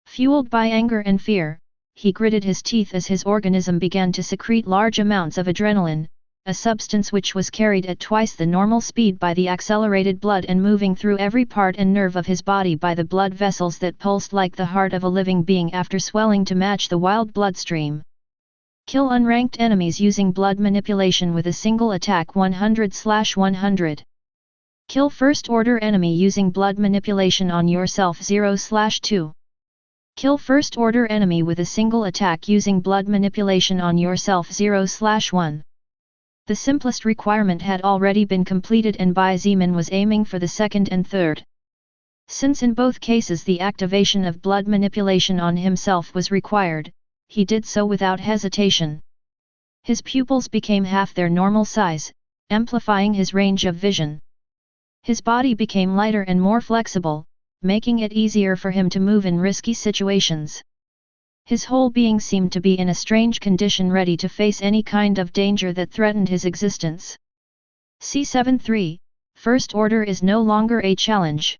Fueled by anger and fear, he gritted his teeth as his organism began to secrete large amounts of adrenaline, a substance which was carried at twice the normal speed by the accelerated blood and moving through every part and nerve of his body by the blood vessels that pulsed like the heart of a living being after swelling to match the wild bloodstream. Kill unranked enemies using blood manipulation with a single attack 100/100. Kill first order enemy using blood manipulation on yourself 0/2. Kill first order enemy with a single attack using blood manipulation on yourself 0/1. The simplest requirement had already been completed and Bai Zimin was aiming for the second and third. Since in both cases the activation of blood manipulation on himself was required, he did so without hesitation. His pupils became half their normal size, amplifying his range of vision. His body became lighter and more flexible, making it easier for him to move in risky situations. His whole being seemed to be in a strange condition, ready to face any kind of danger that threatened his existence. C73, First Order is no longer a challenge.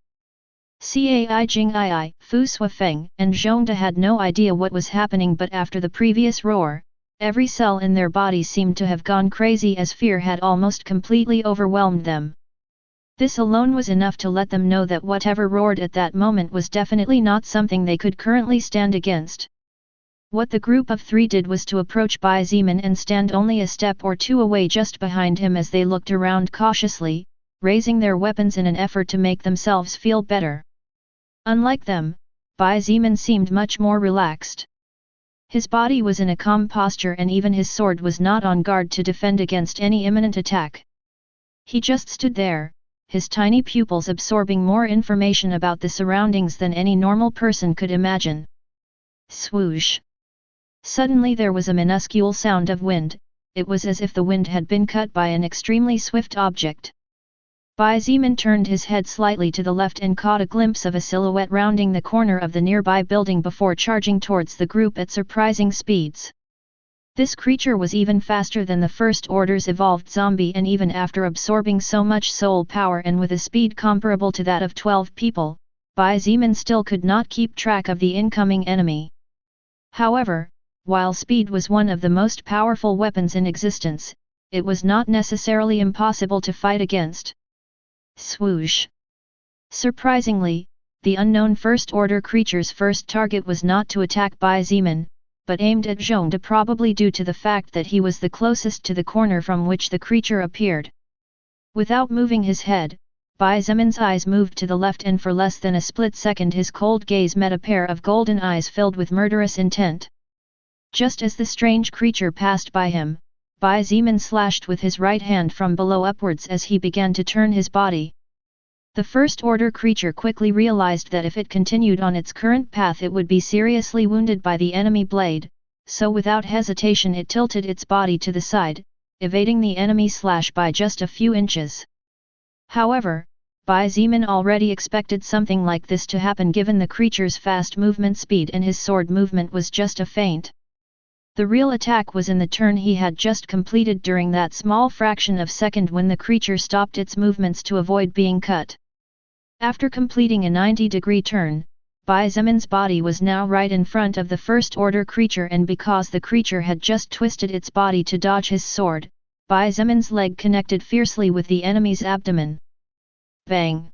Cai Jingii, Fu Suifeng, and Zhongde had no idea what was happening, but after the previous roar, every cell in their body seemed to have gone crazy as fear had almost completely overwhelmed them. This alone was enough to let them know that whatever roared at that moment was definitely not something they could currently stand against. What the group of three did was to approach Bai Zimin and stand only a step or two away just behind him as they looked around cautiously, raising their weapons in an effort to make themselves feel better. Unlike them, Bai Zimin seemed much more relaxed. His body was in a calm posture and even his sword was not on guard to defend against any imminent attack. He just stood there, his tiny pupils absorbing more information about the surroundings than any normal person could imagine. Swoosh! Suddenly there was a minuscule sound of wind. It was as if the wind had been cut by an extremely swift object. Bai Zimin turned his head slightly to the left and caught a glimpse of a silhouette rounding the corner of the nearby building before charging towards the group at surprising speeds. This creature was even faster than the First Order's evolved zombie, and even after absorbing so much soul power and with a speed comparable to that of 12 people, Bai Zimin still could not keep track of the incoming enemy. However, while speed was one of the most powerful weapons in existence, it was not necessarily impossible to fight against. Swoosh! Surprisingly, the unknown First Order creature's first target was not to attack Bai Zimin, but aimed at Zhongde, probably due to the fact that he was the closest to the corner from which the creature appeared. Without moving his head, Bai Zimin's eyes moved to the left, and for less than a split second his cold gaze met a pair of golden eyes filled with murderous intent. Just as the strange creature passed by him, Bai Zimin slashed with his right hand from below upwards as he began to turn his body. The First Order creature quickly realized that if it continued on its current path it would be seriously wounded by the enemy blade, so without hesitation it tilted its body to the side, evading the enemy slash by just a few inches. However, Bai Zimin already expected something like this to happen given the creature's fast movement speed, and his sword movement was just a feint. The real attack was in the turn he had just completed during that small fraction of second when the creature stopped its movements to avoid being cut. After completing a 90-degree turn, Bai Zimin's body was now right in front of the First Order creature, and because the creature had just twisted its body to dodge his sword, Bai Zimin's leg connected fiercely with the enemy's abdomen. Bang!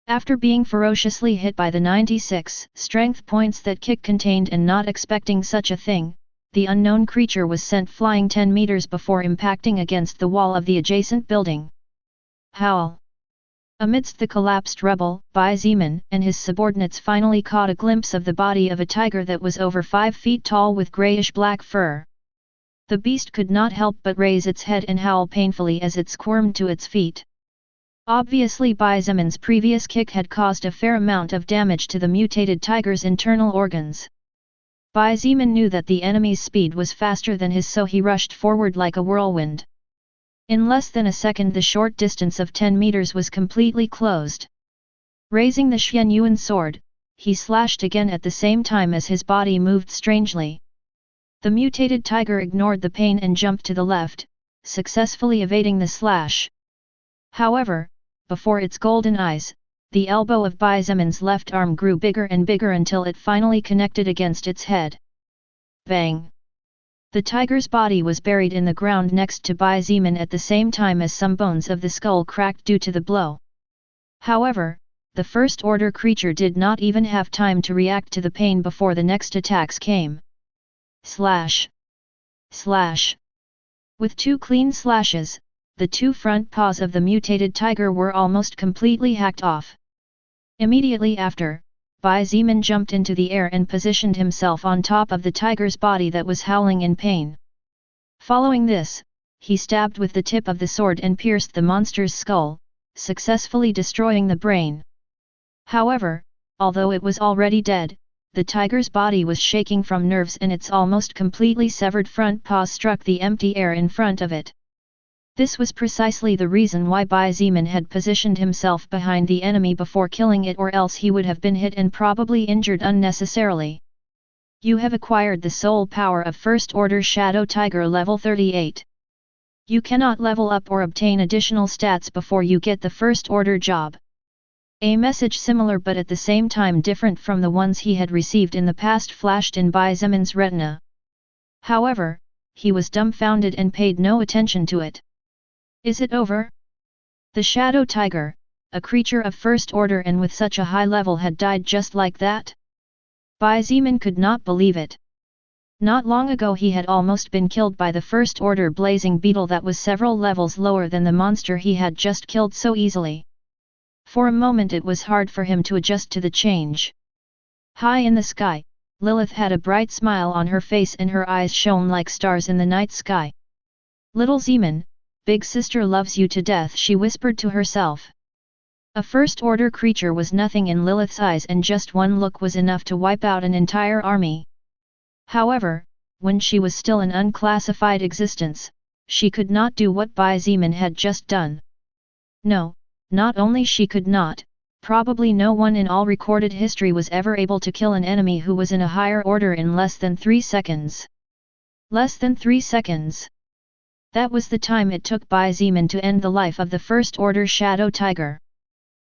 After being ferociously hit by the 96 strength points that kick contained and not expecting such a thing, the unknown creature was sent flying 10 meters before impacting against the wall of the adjacent building. Howl! Amidst the collapsed rubble, Bai Zimin and his subordinates finally caught a glimpse of the body of a tiger that was over 5 feet tall with grayish-black fur. The beast could not help but raise its head and howl painfully as it squirmed to its feet. Obviously Bai Zimin's previous kick had caused a fair amount of damage to the mutated tiger's internal organs. Bai Zimin knew that the enemy's speed was faster than his, so he rushed forward like a whirlwind. In less than a second the short distance of 10 meters was completely closed. Raising the Xian Yuan sword, he slashed again at the same time as his body moved strangely. The mutated tiger ignored the pain and jumped to the left, successfully evading the slash. However, before its golden eyes, the elbow of Bai Zemin's left arm grew bigger and bigger until it finally connected against its head. Bang! The tiger's body was buried in the ground next to Bai Zemin at the same time as some bones of the skull cracked due to the blow. However, the first-order creature did not even have time to react to the pain before the next attacks came. Slash! Slash! With 2 clean slashes, the 2 front paws of the mutated tiger were almost completely hacked off. Immediately after, Bai Zemin jumped into the air and positioned himself on top of the tiger's body that was howling in pain. Following this, he stabbed with the tip of the sword and pierced the monster's skull, successfully destroying the brain. However, although it was already dead, the tiger's body was shaking from nerves and its almost completely severed front paws struck the empty air in front of it. This was precisely the reason why Bai Zemin had positioned himself behind the enemy before killing it, or else he would have been hit and probably injured unnecessarily. You have acquired the soul power of First Order Shadow Tiger level 38. You cannot level up or obtain additional stats before you get the First Order job. A message similar but at the same time different from the ones he had received in the past flashed in Bai Zemin's retina. However, he was dumbfounded and paid no attention to it. Is it over? The Shadow Tiger, a creature of First Order and with such a high level, had died just like that? Bai Zemin could not believe it. Not long ago he had almost been killed by the First Order blazing beetle that was several levels lower than the monster he had just killed so easily. For a moment it was hard for him to adjust to the change. High in the sky, Lilith had a bright smile on her face and her eyes shone like stars in the night sky. Little Zemin, Big Sister loves you to death, she whispered to herself. A first-order creature was nothing in Lilith's eyes, and just one look was enough to wipe out an entire army. However, when she was still an unclassified existence, she could not do what Bai Zemin had just done. No, not only she could not, probably no one in all recorded history was ever able to kill an enemy who was in a higher order in less than 3 seconds. Less than 3 seconds. That was the time it took Bai Zemin to end the life of the First Order Shadow Tiger.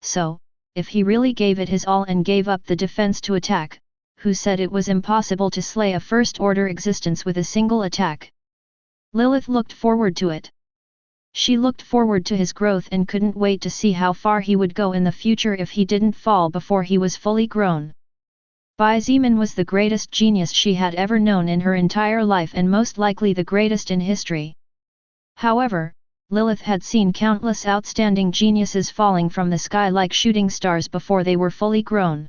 So, if he really gave it his all and gave up the defense to attack, who said it was impossible to slay a First Order existence with a single attack? Lilith looked forward to it. She looked forward to his growth and couldn't wait to see how far he would go in the future if he didn't fall before he was fully grown. Bai Zemin was the greatest genius she had ever known in her entire life and most likely the greatest in history. However, Lilith had seen countless outstanding geniuses falling from the sky like shooting stars before they were fully grown.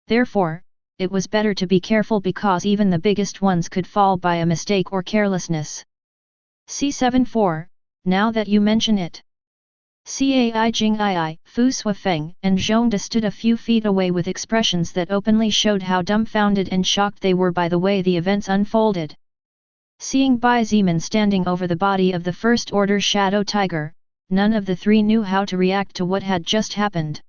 Therefore, it was better to be careful because even the biggest ones could fall by a mistake or carelessness. C74, now that you mention it. Cai Jingii, Fu Suifeng and Zhongde stood a few feet away with expressions that openly showed how dumbfounded and shocked they were by the way the events unfolded. Seeing Bai Zemin standing over the body of the First Order Shadow Tiger, none of the three knew how to react to what had just happened.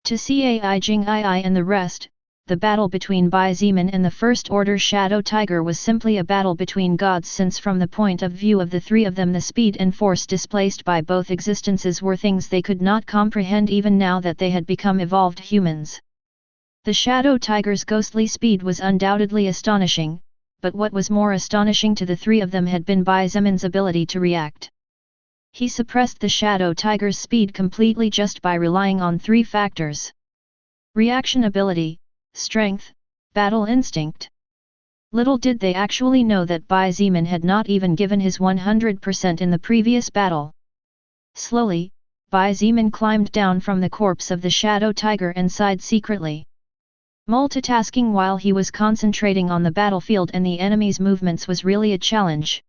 To Cai Jingii and the rest, the battle between Bai Zemin and the First Order Shadow Tiger was simply a battle between gods, since from the point of view of the three of them the speed and force displaced by both existences were things they could not comprehend even now that they had become evolved humans. The Shadow Tiger's ghostly speed was undoubtedly astonishing, but what was more astonishing to the three of them had been Bai Zemin's ability to react. He suppressed the Shadow Tiger's speed completely just by relying on 3 factors: reaction ability, strength, battle instinct. Little did they actually know that Bai Zemin had not even given his 100% in the previous battle. Slowly, Bai Zemin climbed down from the corpse of the Shadow Tiger and sighed secretly. Multitasking while he was concentrating on the battlefield and the enemy's movements was really a challenge.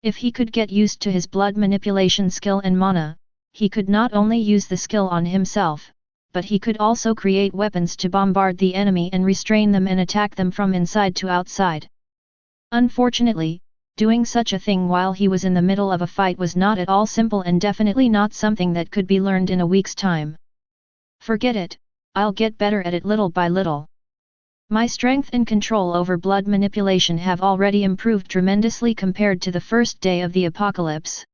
If he could get used to his blood manipulation skill and mana, he could not only use the skill on himself, but he could also create weapons to bombard the enemy and restrain them and attack them from inside to outside. Unfortunately, doing such a thing while he was in the middle of a fight was not at all simple and definitely not something that could be learned in a week's time. Forget it, I'll get better at it little by little. My strength and control over blood manipulation have already improved tremendously compared to the first day of the apocalypse.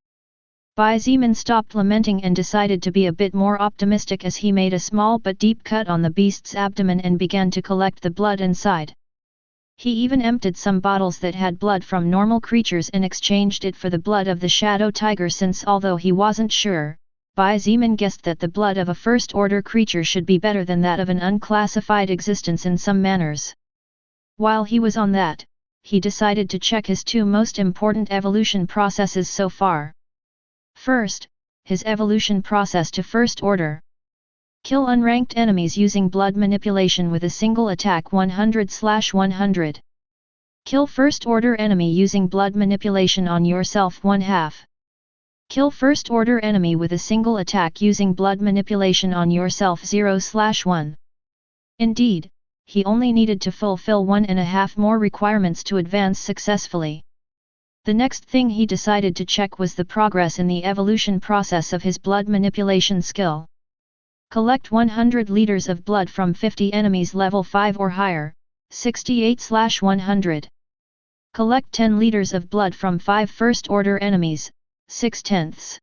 Bai Zimin stopped lamenting and decided to be a bit more optimistic as he made a small but deep cut on the beast's abdomen and began to collect the blood inside. He even emptied some bottles that had blood from normal creatures and exchanged it for the blood of the shadow tiger, since although he wasn't sure, Bai Zimin guessed that the blood of a first-order creature should be better than that of an unclassified existence in some manners. While he was on that, he decided to check his two most important evolution processes so far. First, his evolution process to first order. Kill unranked enemies using blood manipulation with a single attack 100/100. Kill first order enemy using blood manipulation on yourself 1/2. Kill first order enemy with a single attack using blood manipulation on yourself 0/1. Indeed, he only needed to fulfill 1.5 more requirements to advance successfully. The next thing he decided to check was the progress in the evolution process of his blood manipulation skill. Collect 100 liters of blood from 50 enemies level 5 or higher, 68/100. Collect 10 liters of blood from 5 first-order enemies, 6/10.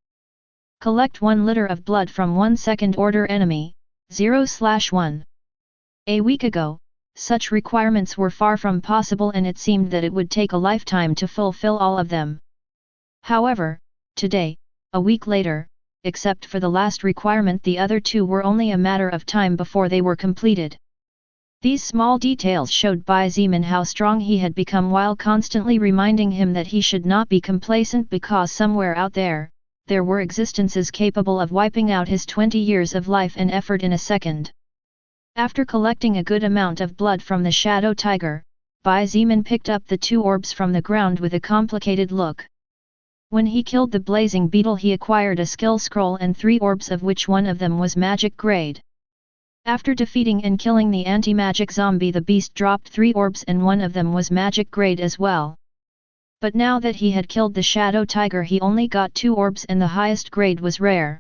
Collect 1 liter of blood from 1 second-order enemy, 0/1. A week ago, such requirements were far from possible and it seemed that it would take a lifetime to fulfill all of them. However, today, a week later, except for the last requirement, the other two were only a matter of time before they were completed. These small details showed Bai Zimin how strong he had become while constantly reminding him that he should not be complacent because somewhere out there were existences capable of wiping out his 20 years of life and effort in a second. After collecting a good amount of blood from the shadow tiger, Bai Zimin picked up the 2 orbs from the ground with a complicated look. When he killed the blazing beetle, he acquired a skill scroll and 3 orbs, of which one of them was magic grade. After defeating and killing the anti-magic zombie, the beast dropped 3 orbs and one of them was magic grade as well. But now that he had killed the shadow tiger, he only got 2 orbs and the highest grade was rare.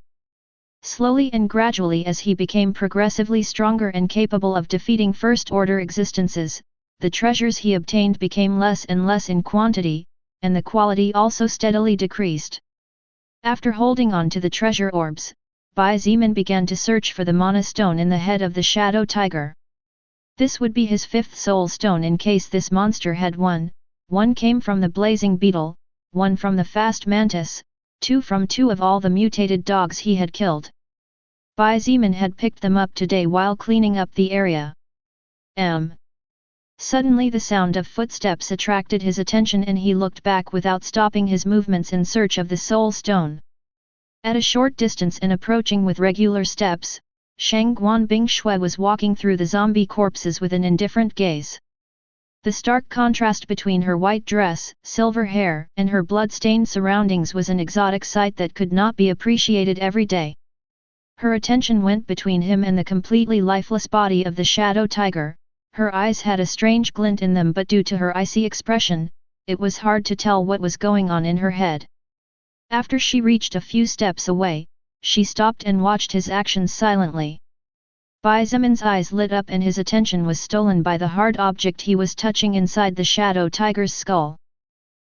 Slowly and gradually, as he became progressively stronger and capable of defeating first-order existences, the treasures he obtained became less and less in quantity, and the quality also steadily decreased. After holding on to the treasure orbs, Bai Zimin began to search for the mana stone in the head of the shadow tiger. This would be his 5th soul stone in case this monster had one. 1 came from the blazing beetle, 1 from the fast mantis, 2 from 2 of all the mutated dogs he had killed. Bai Zimin had picked them up today while cleaning up the area. Suddenly the sound of footsteps attracted his attention and he looked back without stopping his movements in search of the soul stone. At a short distance and approaching with regular steps, Shang Guanbing Shui was walking through the zombie corpses with an indifferent gaze. The stark contrast between her white dress, silver hair, and her blood-stained surroundings was an exotic sight that could not be appreciated every day. Her attention went between him and the completely lifeless body of the shadow tiger. Her eyes had a strange glint in them, but due to her icy expression, it was hard to tell what was going on in her head. After she reached a few steps away, she stopped and watched his actions silently. Bai Zimin's eyes lit up and his attention was stolen by the hard object he was touching inside the shadow tiger's skull.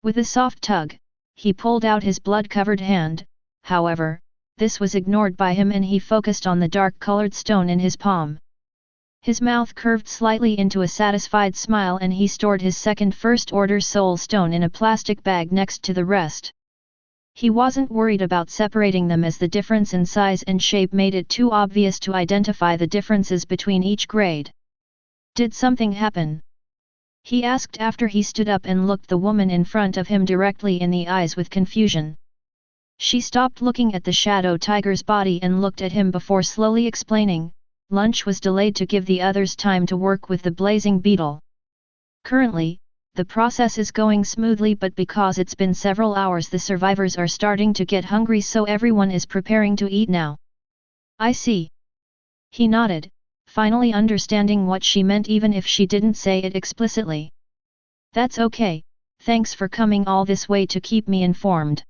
With a soft tug, he pulled out his blood-covered hand. However, this was ignored by him and he focused on the dark-colored stone in his palm. His mouth curved slightly into a satisfied smile and he stored his second first-order soul stone in a plastic bag next to the rest. He wasn't worried about separating them as the difference in size and shape made it too obvious to identify the differences between each grade. Did something happen? He asked after he stood up and looked the woman in front of him directly in the eyes with confusion. She stopped looking at the shadow tiger's body and looked at him before slowly explaining, lunch was delayed to give the others time to work with the blazing beetle. Currently, the process is going smoothly, but because it's been several hours the survivors are starting to get hungry, so everyone is preparing to eat now. I see. He nodded, finally understanding what she meant even if she didn't say it explicitly. That's okay, thanks for coming all this way to keep me informed.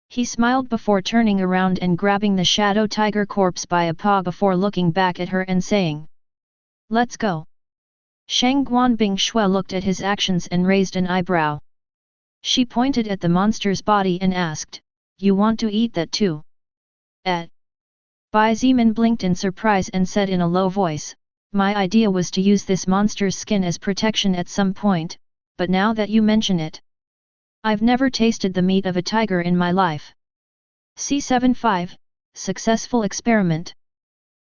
He smiled before turning around and grabbing the shadow tiger corpse by a paw before looking back at her and saying, "Let's go." Shang Guanbing Shui looked at his actions and raised an eyebrow. She pointed at the monster's body and asked, "You want to eat that too?" Bai Zimin blinked in surprise and said in a low voice, "My idea was to use this monster's skin as protection at some point, but now that you mention it, I've never tasted the meat of a tiger in my life." C75, Successful Experiment.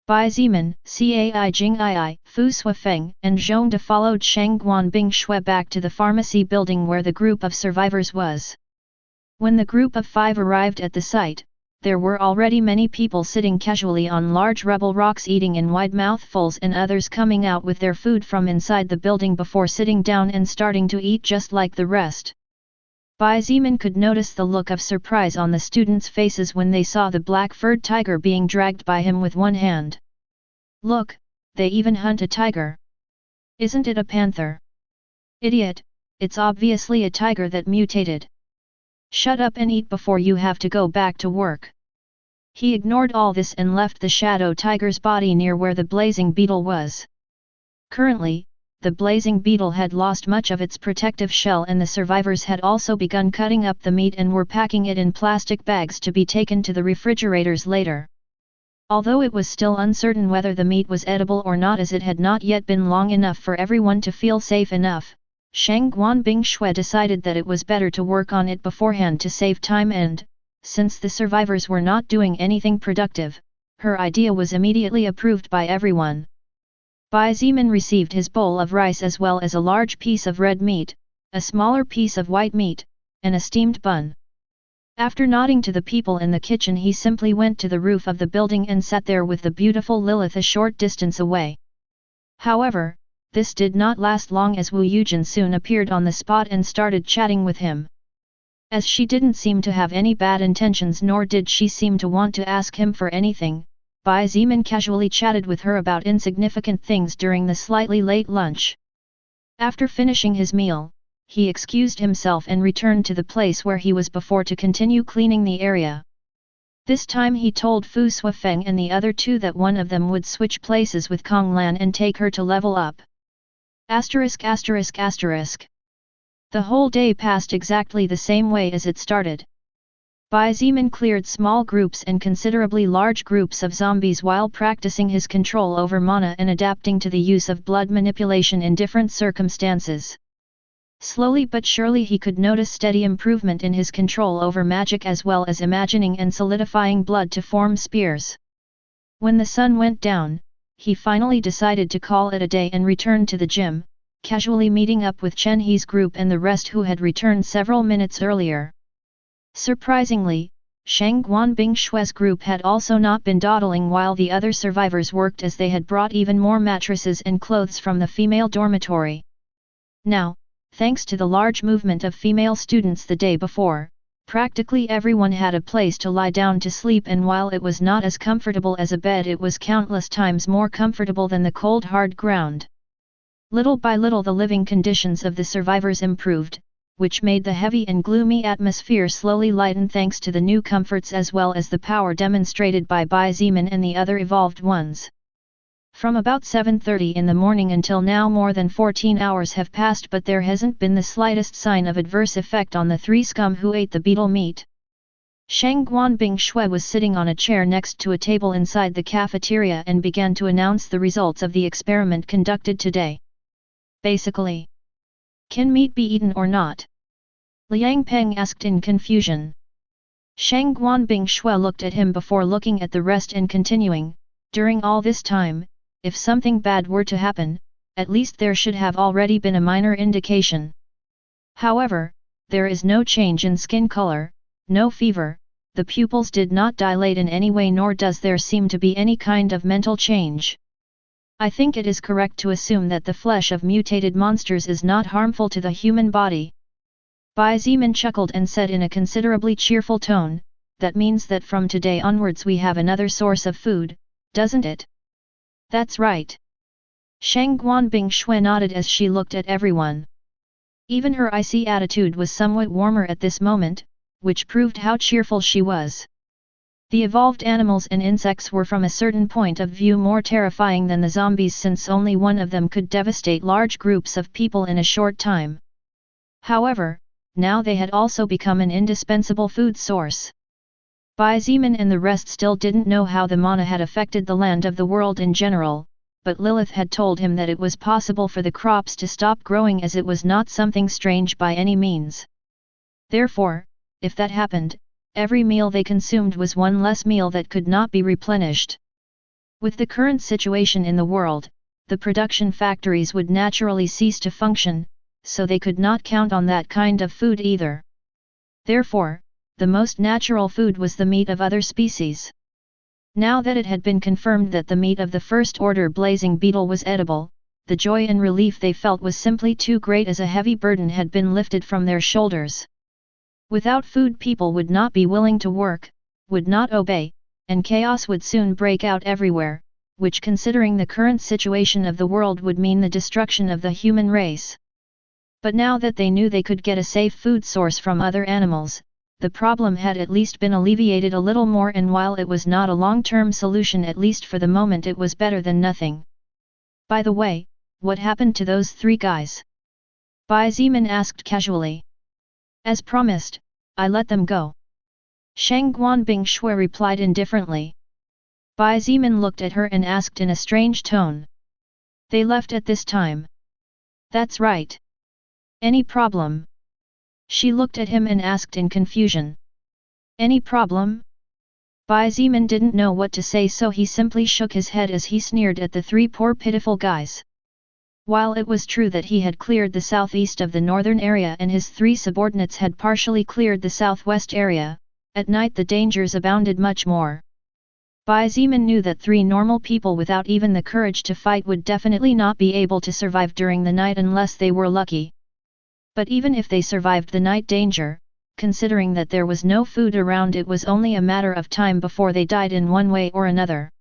Bai Zimin, Cai Jingii, Fu Suifeng, and Zhong De followed Shang Guanbing Shui back to the pharmacy building where the group of survivors was. When the group of 5 arrived at the site, there were already many people sitting casually on large rubble rocks eating in wide mouthfuls and others coming out with their food from inside the building before sitting down and starting to eat just like the rest. Bai Zimin could notice the look of surprise on the students' faces when they saw the black-furred tiger being dragged by him with one hand. "Look, they even hunt a tiger. Isn't it a panther? Idiot, it's obviously a tiger that mutated. Shut up and eat before you have to go back to work." He ignored all this and left the shadow tiger's body near where the blazing beetle was. Currently, the blazing beetle had lost much of its protective shell and the survivors had also begun cutting up the meat and were packing it in plastic bags to be taken to the refrigerators later. Although it was still uncertain whether the meat was edible or not as it had not yet been long enough for everyone to feel safe enough, Shang Guanbing Shui decided that it was better to work on it beforehand to save time and, since the survivors were not doing anything productive, her idea was immediately approved by everyone. Bai Zimin received his bowl of rice as well as a large piece of red meat, a smaller piece of white meat, and a steamed bun. After nodding to the people in the kitchen, he simply went to the roof of the building and sat there with the beautiful Lilith a short distance away. However, this did not last long as Wu Yujin soon appeared on the spot and started chatting with him. As she didn't seem to have any bad intentions nor did she seem to want to ask him for anything, Bai Zimin casually chatted with her about insignificant things during the slightly late lunch. After finishing his meal, he excused himself and returned to the place where he was before to continue cleaning the area. This time he told Fu Suifeng and the other 2 that one of them would switch places with Kong Lan and take her to level up. ******. The whole day passed exactly the same way as it started. Bai Zimin cleared small groups and considerably large groups of zombies while practicing his control over mana and adapting to the use of blood manipulation in different circumstances. Slowly but surely he could notice steady improvement in his control over magic as well as imagining and solidifying blood to form spears. When the sun went down, he finally decided to call it a day and returned to the gym, casually meeting up with Chen He's group and the rest who had returned several minutes earlier. Surprisingly, Shang Guanbing Shui's group had also not been dawdling while the other survivors worked as they had brought even more mattresses and clothes from the female dormitory. Now, thanks to the large movement of female students the day before, practically everyone had a place to lie down to sleep, and while it was not as comfortable as a bed, it was countless times more comfortable than the cold hard ground. Little by little the living conditions of the survivors improved, which made the heavy and gloomy atmosphere slowly lighten thanks to the new comforts as well as the power demonstrated by Bai Zimin and the other evolved ones. From about 7:30 in the morning until now more than 14 hours have passed, but there hasn't been the slightest sign of adverse effect on the 3 scum who ate the beetle meat. Shang Guanbing Shui was sitting on a chair next to a table inside the cafeteria and began to announce the results of the experiment conducted today. Basically, can meat be eaten or not? Liang Peng asked in confusion. Shang Guanbing Shui looked at him before looking at the rest and continuing, during all this time, if something bad were to happen, at least there should have already been a minor indication. However, there is no change in skin color, no fever, the pupils did not dilate in any way, nor does there seem to be any kind of mental change. I think it is correct to assume that the flesh of mutated monsters is not harmful to the human body. Bai Zimin chuckled and said in a considerably cheerful tone, that means that from today onwards we have another source of food, doesn't it? That's right. Shang Guanbing Shui nodded as she looked at everyone. Even her icy attitude was somewhat warmer at this moment, which proved how cheerful she was. The evolved animals and insects were from a certain point of view more terrifying than the zombies, since only one of them could devastate large groups of people in a short time. However, now they had also become an indispensable food source. Bai Zeman and the rest still didn't know how the mana had affected the land of the world in general, but Lilith had told him that it was possible for the crops to stop growing, as it was not something strange by any means. Therefore, if that happened, every meal they consumed was one less meal that could not be replenished. With the current situation in the world, the production factories would naturally cease to function, so they could not count on that kind of food either. Therefore, the most natural food was the meat of other species. Now that it had been confirmed that the meat of the first order blazing beetle was edible, the joy and relief they felt was simply too great, as a heavy burden had been lifted from their shoulders. Without food, people would not be willing to work, would not obey, and chaos would soon break out everywhere, which, considering the current situation of the world, would mean the destruction of the human race. But now that they knew they could get a safe food source from other animals, the problem had at least been alleviated a little more, and while it was not a long-term solution, at least for the moment it was better than nothing. By the way, what happened to those 3 guys? Bai Zeman asked casually. As promised, I let them go. Shang Guanbing Shui replied indifferently. Bai Zeman looked at her and asked in a strange tone. They left at this time? That's right. Any problem? She looked at him and asked in confusion. Any problem? Bai Zeman didn't know what to say, so he simply shook his head as he sneered at the 3 poor pitiful guys. While it was true that he had cleared the southeast of the northern area and his 3 subordinates had partially cleared the southwest area, at night the dangers abounded much more. Bai Zeman knew that 3 normal people without even the courage to fight would definitely not be able to survive during the night unless they were lucky. But even if they survived the night danger, considering that there was no food around, it was only a matter of time before they died in one way or another.